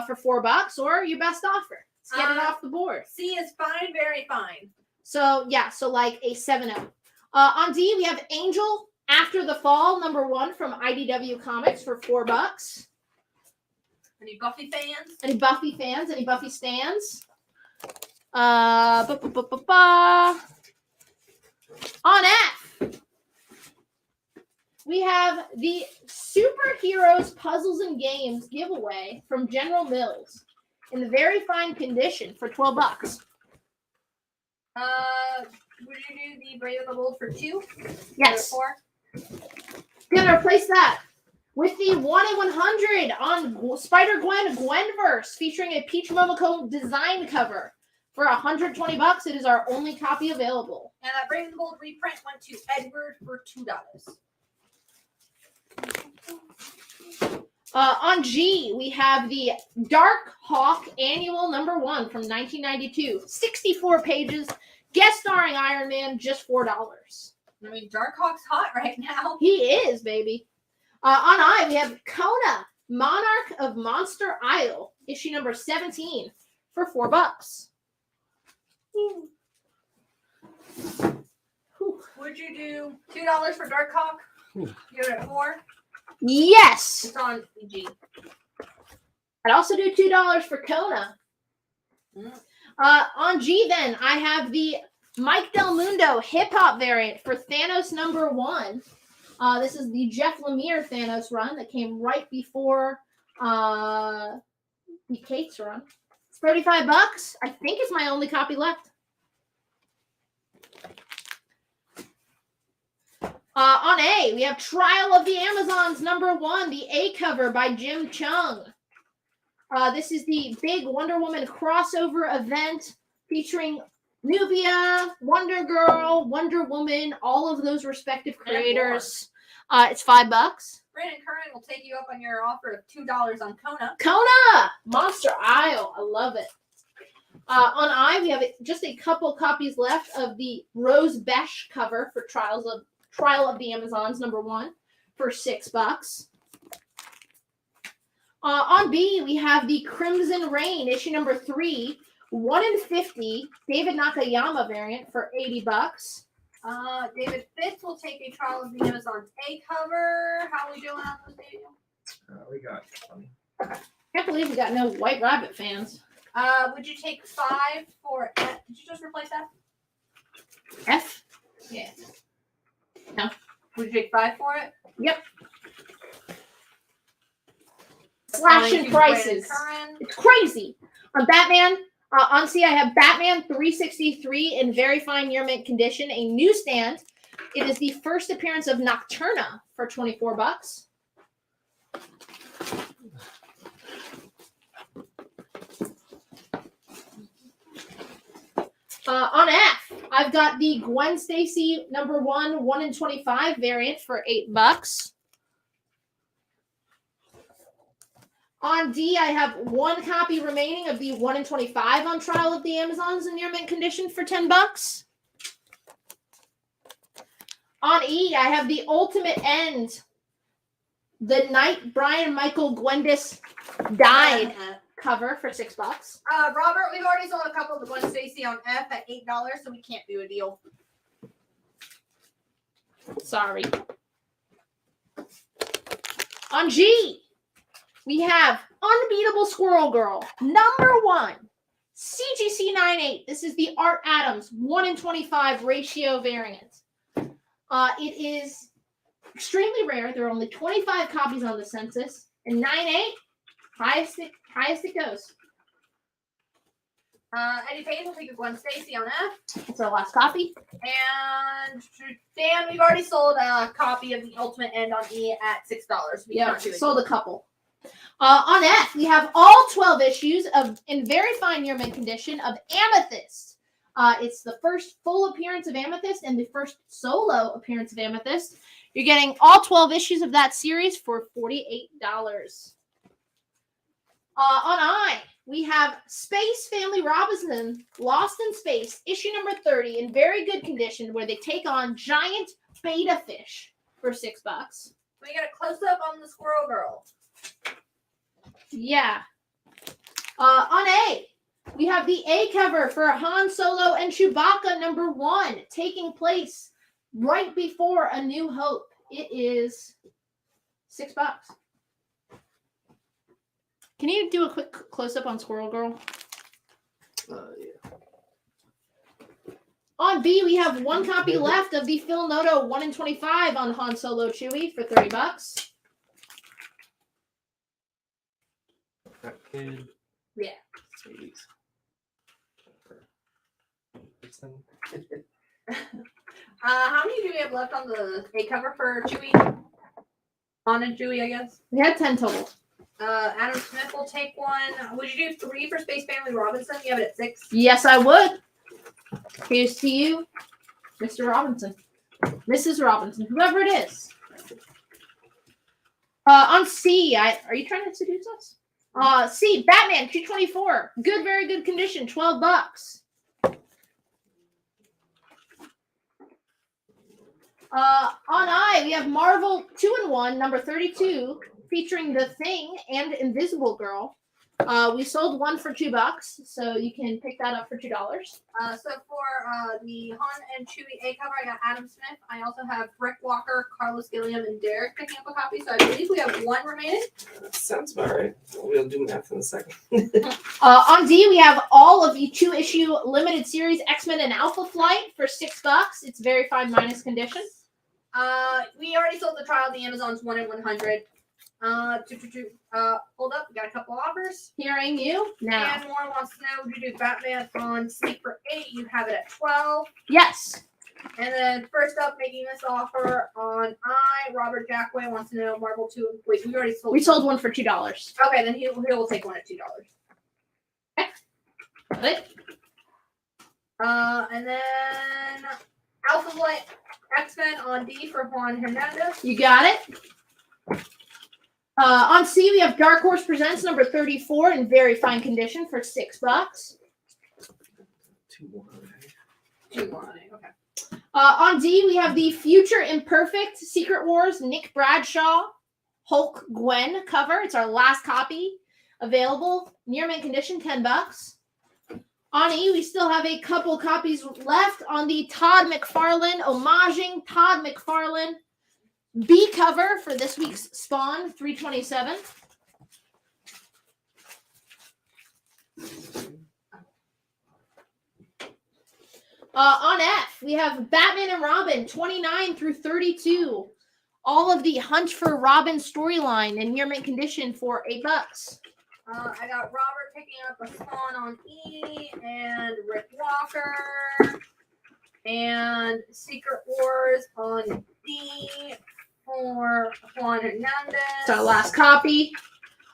for $4, or your best offer. Let's get it off the board. C is fine, very fine. So yeah, so like a 7-0. On D, we have Angel After the Fall #1 from IDW Comics for $4. Any Buffy fans? Any Buffy fans? Any Buffy stans? On F, we have the Superheroes Puzzles and Games giveaway from General Mills in the very fine condition for $12. Would you do the Brave and the Bold for 2? Yes. Or 4? Gonna replace that with the 1 in 100 on Spider-Gwen Gwenverse featuring a Peach Momoko design cover for $120. It is our only copy available. And that Brave and the Bold reprint went to Edward for $2. On G, we have the Dark Hawk Annual #1 from 1992. 64 pages, guest starring Iron Man, just $4. I mean, Darkhawk's hot right now. He is, baby. On I, we have Kona, Monarch of Monster Isle, issue #17 for $4. Would you do $2 for Darkhawk? Give it a 4. Yes. It's on G. I'd also do $2 for Kona. On G, then, I have the Mike Del Mundo hip hop variant for Thanos #1. This is the Jeff Lemire Thanos run that came right before the Kate's run. It's $35. I think it's my only copy left. On A, we have Trial of the Amazons #1, the A cover by Jim Chung. This is the big Wonder Woman crossover event featuring Nubia, Wonder Girl, Wonder Woman, all of those respective creators. It's $5. Brandon Curran will take you up on your offer of $2 on Kona. Kona! Monster Isle. I love it. On I, we have just a couple copies left of the Rose Besh cover for Trial of the Amazons #1 for $6. On B, we have the Crimson Rain issue #3, 1 in 50 David Nakayama variant for $80. David Fitz will take a Trial of the Amazons A cover. How are we doing on this, Daniel? We got 20. Can't believe we got no White Rabbit fans. Would you take 5 for F? Did you just replace that? F? Yeah. No. Would you take 5 for it? Yep. Slashing prices. It's crazy. On Batman, on C, I have Batman 363 in very fine near mint condition, a newsstand. It is the first appearance of Nocturna for $24. On F, I've got the Gwen Stacy #1, 1 in 25 variant for $8. On D, I have one copy remaining of the 1 in 25 on Trial of the Amazons in near mint condition for $10. On E, I have the Ultimate End, the night Brian Michael Gwendis died cover for $6. Robert, we've already sold a couple of the Gwen Stacy on F at $8, so we can't do a deal. Sorry. On G, we have Unbeatable Squirrel Girl #1, CGC 98. This is the Art Adams 1 in 25 ratio variant. It is extremely rare. There are only 25 copies on the census, and 98, highest it goes. Eddie Page will take a Gwen Stacy on F. That's our last copy. And Dan, we've already sold a copy of the Ultimate End on E at $6. Yeah, sold a couple. On F, we have all 12 issues of in very fine year mint condition of Amethyst. It's the first full appearance of Amethyst and the first solo appearance of Amethyst. You're getting all 12 issues of that series for $48. On I, we have Space Family Robinson, Lost in Space, issue number 30, in very good condition, where they take on giant beta fish for $6. We got a close-up on the Squirrel Girl. Yeah. On A, we have the A cover for Han Solo and Chewbacca number 1, taking place right before A New Hope. It is $6. Can you do a quick close-up on Squirrel Girl? Yeah. On B, we have one copy left of the Phil Noto 1 in 25 on Han Solo Chewie for $30. That kid. Yeah. Sweet. How many do we have left on the A cover for Chewie? On and Chewie, I guess. We had 10 total. Adam Smith will take one. Would you do 3 for Space Family Robinson? You have it at 6. Yes, I would. Here's to you, Mr. Robinson. Mrs. Robinson, whoever it is. On C, are you trying to seduce us? C, Batman 224. Good, very good condition, $12. On I, we have Marvel 2-in-1, number 32, featuring The Thing and Invisible Girl. We sold one for $2, so you can pick that up for $2. So for the Han and Chewie A cover, I got Adam Smith. I also have Rick Walker, Carlos Gilliam, and Derek picking up a copy. So I believe we have one remaining. That sounds about right. We'll do math in a second. On D, we have all of the 2-issue limited series X-Men and Alpha Flight for $6. It's very fine minus condition. We already sold the trial of the Amazons 1 in 100. Hold up, we got a couple offers. Hearing you now. Dan Moore wants to know, would you do Batman on C for 8? You have it at 12. Yes. And then first up, making this offer on I, Robert Jackway wants to know Marvel 2. Wait, we already sold. We sold one for $2. Okay, then he will take one at $2. Okay. Got it. And then Alpha Flight X-Men on D for Juan Hernandez. You got it. On C, we have Dark Horse Presents number 34 in very fine condition for $6. 2-1. 2-1. Okay. On D, we have the Future Imperfect Secret Wars Nick Bradshaw Hulk Gwen cover. It's our last copy available. Near mint condition, $10. On E, we still have a couple copies left on the Todd McFarlane, homaging Todd McFarlane B cover for this week's Spawn 327. On F, we have Batman and Robin 29 through 32. All of the Hunt for Robin storyline in near mint condition for $8. I got Robert picking up a Spawn on E and Rick Walker and Secret Wars on D for Juan Hernandez. It's our last copy.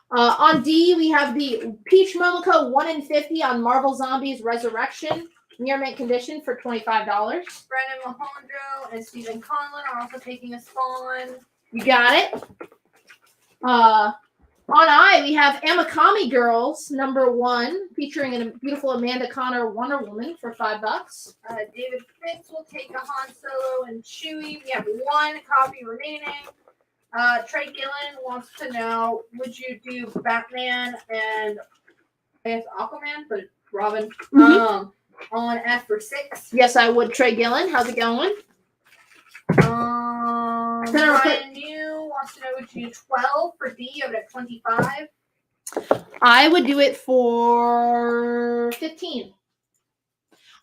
On D, we have the Peach Momoko 1 in 50 on Marvel Zombies Resurrection. Near mint condition for $25. Brandon Mahondro and Stephen Conlon are also taking a Spawn. You got it. On I, we have Amakami Girls, number 1, featuring a beautiful Amanda Connor Wonder Woman for $5. David Fitz will take a Han Solo and Chewie. We have one copy remaining. Trey Gillen wants to know, would you do Batman and I guess Aquaman, but Robin on F for 6? Yes, I would. Trey Gillen, how's it going? Ryan New wants to know, would you do 12 for D over at 25? I would do it for 15.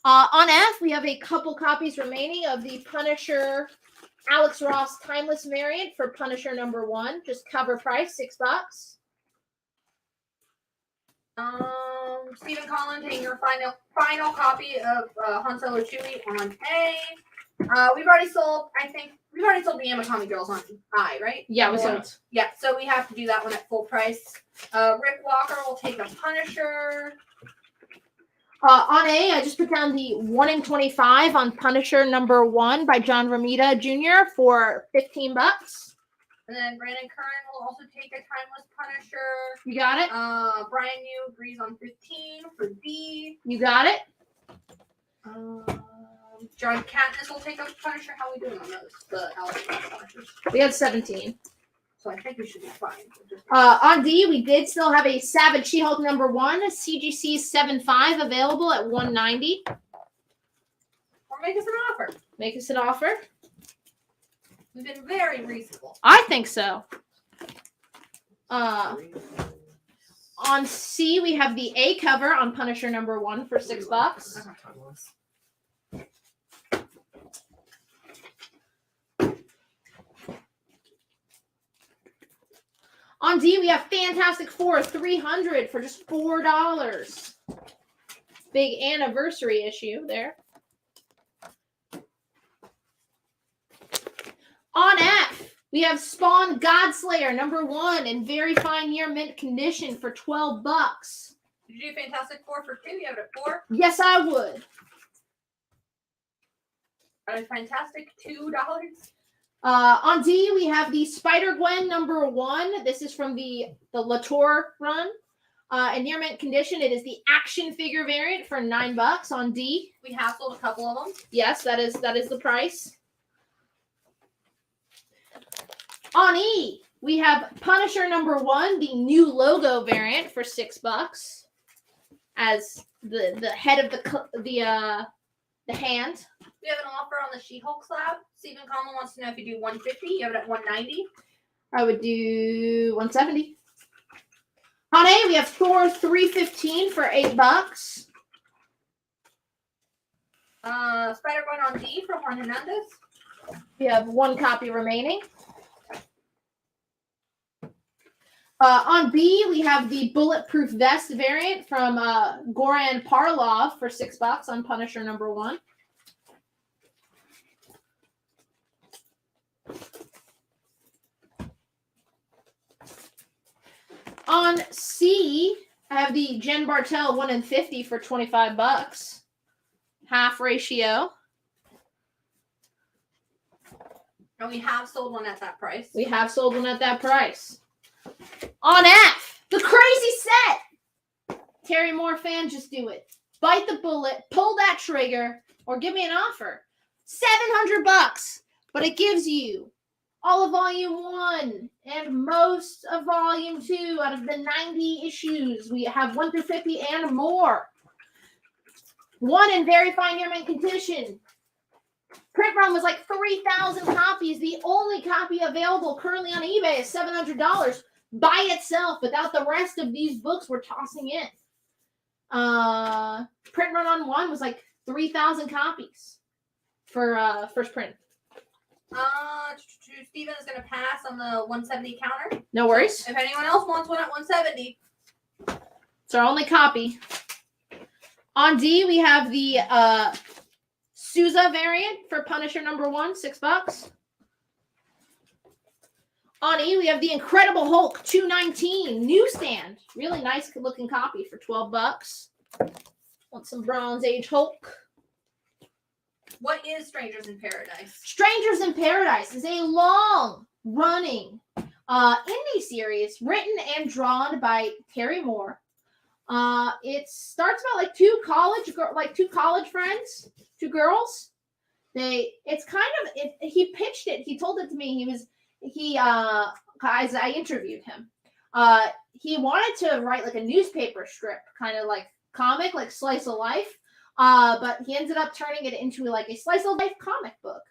On F, we have a couple copies remaining of the Punisher Alex Ross Timeless variant for Punisher number 1. Just cover price, $6. Stephen Collins taking your final copy of Han Solo Chewie on A. We've already sold the Amakami Girls on I, right? Yeah, we sold. Yeah, so we have to do that one at full price. Rick Walker will take a Punisher. On A, I just put down the 1 in 25 on Punisher #1 by John Romita Jr. for $15. And then Brandon Curran will also take a Timeless Punisher. You got it? Brian New agrees on 15 for B. You got it? John Katniss will take a Punisher. How are we doing on those? The Alex Punishers. We had 17. So I think we should be fine. On D, we did still have a Savage She-Hulk #1, CGC 7.5 available at $190. Or make us an offer. Make us an offer. We've been very reasonable. I think so. On C, we have the A cover on Punisher #1 for $6. On D, we have Fantastic Four 300 for just $4. Big anniversary issue there. On F, we have Spawn Godslayer #1 in very fine year mint condition for $12. Did you do Fantastic Four for 2? You have it at 4? Yes, I would. Are they fantastic? $2? On D, we have the Spider-Gwen #1. This is from the Latour run. In near mint condition, it is the action figure variant for $9 on D. We have sold a couple of them. Yes, that is the price. On E, we have Punisher #1, the new logo variant for $6, as the head of the hand. We have an offer on the She-Hulk slab. Stephen Conlon wants to know if you do 150. You have it at 190. I would do 170. On A, we have Thor 315 for $8. Spider-Gwen on D for Juan Hernandez. We have one copy remaining. On B, we have the Bulletproof Vest variant from Goran Parlov for $6 on Punisher #1. On C, I have the Jen Bartel 1 in 50 for $25. Half ratio. And we have sold one at that price. We have sold one at that price. On F, the crazy set. Terry Moore fan, just do it. Bite the bullet, pull that trigger, or give me an offer. $700, but it gives you all of Volume 1 and most of Volume 2 out of the 90 issues. We have 1 through 50 and more. One in very fine year mint condition. Print run was like 3,000 copies. The only copy available currently on eBay is $700 by itself, without the rest of these books we're tossing in. Print run on one was like 3,000 copies for first print. Steven is going to pass on the 170 counter. No worries. If anyone else wants one at 170. It's our only copy. On D, we have the Sousa variant for Punisher #1, $6. On E, we have the Incredible Hulk 219 newsstand. Really nice looking copy for $12. Want some Bronze Age Hulk. What is Strangers in Paradise? Strangers in Paradise is a long-running indie series written and drawn by Terry Moore. It starts about like two college friends, two girls. He pitched it. He told it to me. As I interviewed him, he wanted to write like a newspaper strip, kind of like comic, like slice of life. But he ended up turning it into like a slice of life comic book.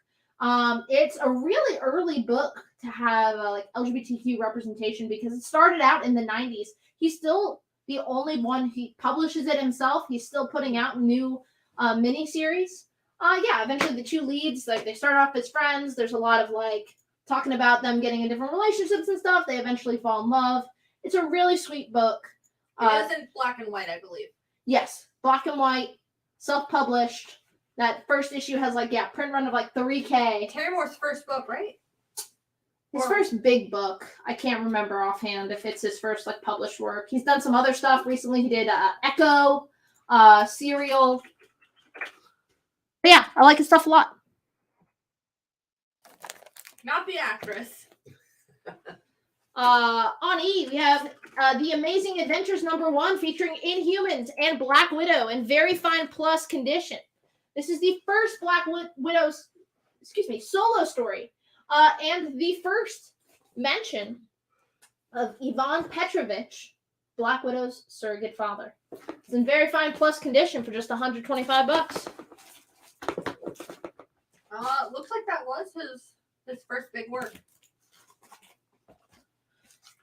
It's a really early book to have like LGBTQ representation because it started out in the 90s. He's still the only one. He publishes it himself. He's still putting out new miniseries. Eventually the two leads, like they start off as friends. There's a lot of like talking about them getting in different relationships and stuff. They eventually fall in love. It's a really sweet book. It is in black and white, I believe. Yes, black and white, self-published. That first issue has print run of 3K. Terry Moore's first book, right? His first big book. I can't remember offhand if it's his first published work. He's done some other stuff recently. He did Echo, Serial. But yeah, I like his stuff a lot. Not the actress. On E, we have The Amazing Adventures #1 featuring Inhumans and Black Widow in very fine plus condition. This is the first Black Widow's, solo story. And the first mention of Ivan Petrovich, Black Widow's surrogate father. It's in very fine plus condition for just $125. Looks like that was his first big work.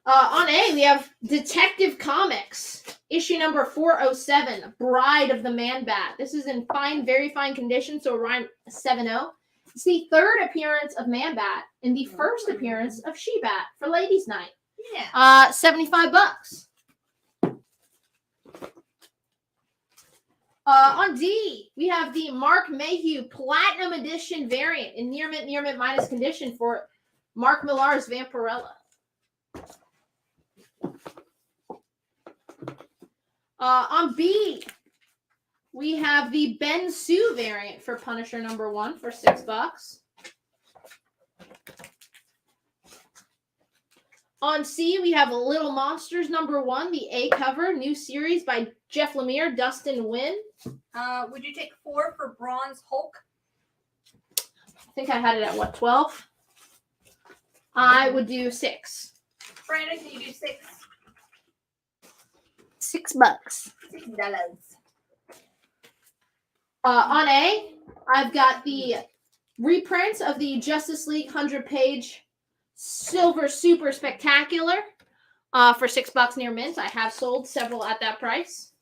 On A, we have Detective Comics, issue number 407, Bride of the Man-Bat. This is in very fine condition, so around 7.0. It's the third appearance of Man-Bat and the first appearance of She-Bat for Ladies' Night. Yeah. $75. On D, we have the Mark Mayhew Platinum Edition variant in near mint minus condition for Mark Millar's Vampirella. On B, we have the Ben Sue variant for Punisher #1 for $6. On C, we have Little Monsters #1, the A cover, new series by Jeff Lemire, Dustin Wynn. Would you take 4 for Bronze Hulk? I think I had it at 12? I would do 6. Brandon, can you do 6? $6. $6. On A, I've got the reprints of the Justice League 100-page Silver Super Spectacular for $6 near mint. I have sold several at that price.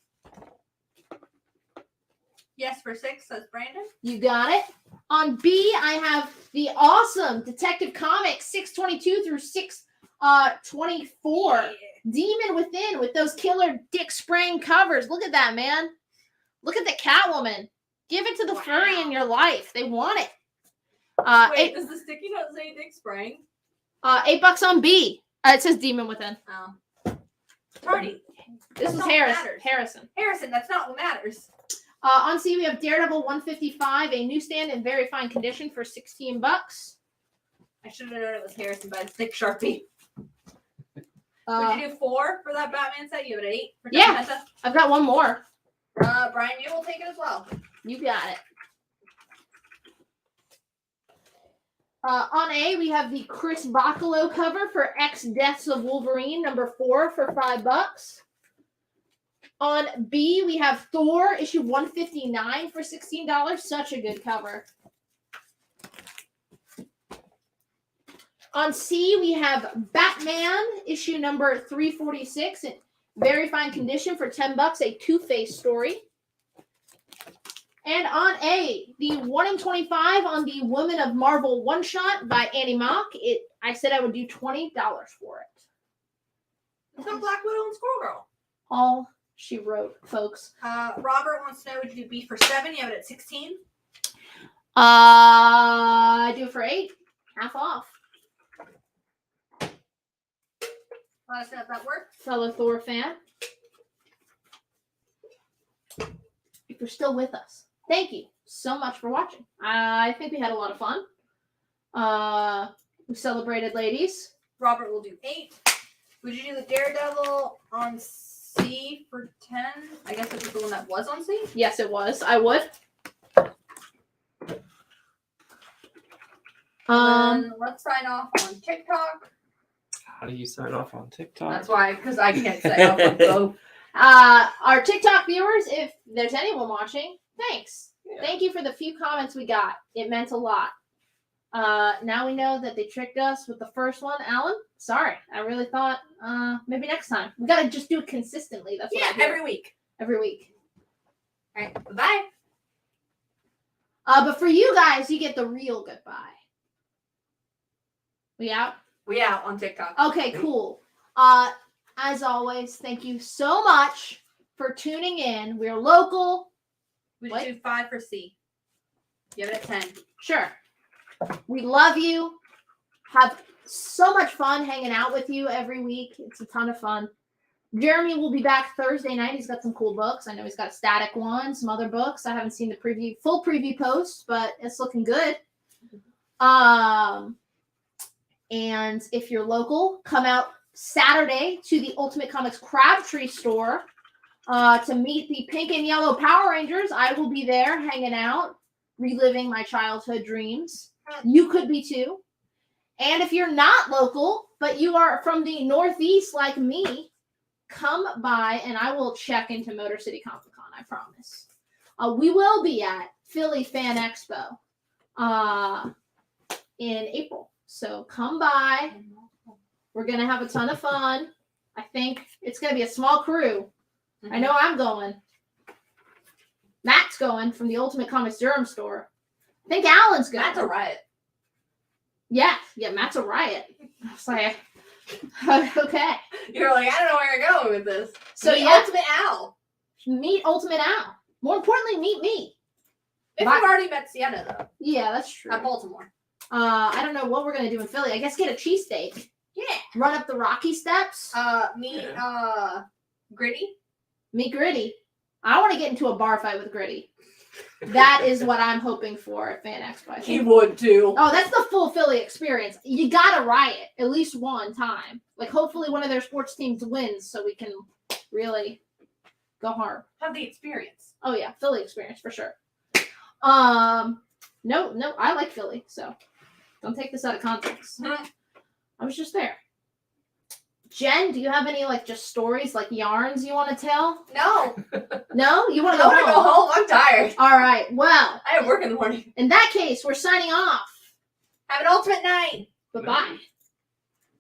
Yes, for 6, says Brandon. You got it. On B, I have the awesome Detective Comics 622 through 624. Yeah. Demon Within with those killer dick spraying covers. Look at that, man. Look at the Catwoman. Give it to the furry in your life. They want it. Wait, does the sticky note say Dick Sprang? $8 on B. It says Demon Within. Oh. Tardy. This is not what Harrison. matters. Harrison. That's not what matters. On C, we have Daredevil 155, a newsstand in very fine condition for $16. I should have known it was Harrison by the stick Sharpie. Uh, Would you do 4 for that Batman set? You have an 8 for Yeah. Penta? I've got one more. Brian, you will take it as well. You got it. On A, we have the Chris Bacalo cover for X Deaths of Wolverine #4 for $5. On B, we have Thor issue 159 for $16. Such a good cover. On C, we have Batman issue number 346 in very fine condition for $10, a Two-Face story. And on A, the 1 in 25 on the Women of Marvel one-shot by Annie Mock. I said I would do $20 for it. It's got Black Widow and Squirrel Girl. All she wrote, folks. Robert wants to know, would you do B for 7? You have it at 16? I do it for 8. Half off. Let us know if that works. Fellow Thor fan. If you're still with us, thank you so much for watching. I think we had a lot of fun. We celebrated ladies. Robert will do 8. Would you do the Daredevil on C for 10? I guess that was the one that was on C? Yes, it was. I would. Let's sign off on TikTok. How do you sign off on TikTok? That's why, because I can't sign off on both. Our TikTok viewers, if there's anyone watching, thanks. Yeah. Thank you for the few comments we got. It meant a lot. Now we know that they tricked us with the first one. Alan, sorry. I really thought maybe next time. We got to just do it consistently. That's what I do. Every week. Every week. All right, bye. But for you guys, you get the real goodbye. We out? We out on TikTok. Okay, cool. as always, thank you so much for tuning in. We're local. We What? should do 5 for C. Give it a 10. Sure. We love you. Have so much fun hanging out with you every week. It's a ton of fun. Jeremy will be back Thursday night. He's got some cool books. I know he's got a static one, some other books. I haven't seen the full preview post, but it's looking good. And if you're local, come out Saturday to the Ultimate Comics Crabtree store to meet the pink and yellow Power Rangers. I will be there hanging out, reliving my childhood dreams. You could be too. And if you're not local, but you are from the Northeast like me, come by and I will check into Motor City Comic Con, I promise. We will be at Philly Fan Expo in April. So come by. We're going to have a ton of fun. I think it's going to be a small crew. I know I'm going. Matt's going from the Ultimate Comics Durham store. I think Alan's going. That's a riot. Yeah, Matt's a riot. I was like, okay. You're like, I don't know where you're going with this. So Meet yeah, Ultimate Al. meet Ultimate Al. More importantly, meet me. If Bye. you've already met Sienna, though. Yeah, that's true. At Baltimore. I don't know what we're gonna do in Philly. I guess get a cheesesteak. Yeah. Run up the Rocky Steps. Meet Gritty. Meet Gritty. I want to get into a bar fight with Gritty. That is what I'm hoping for at Fan Expo. I He think. would too. Oh, that's the full Philly experience. You gotta riot at least one time. Like, hopefully one of their sports teams wins so we can really go hard. Have the experience. Oh yeah, Philly experience for sure. No, I like Philly, so don't take this out of context. I was just there. Jen, do you have any like just stories, like yarns you want to tell? No. No? You want I to go want to home? go home. I'm tired. All right. Well, I have work in the morning. in that case, we're signing off. Have an ultimate night. Bye-bye.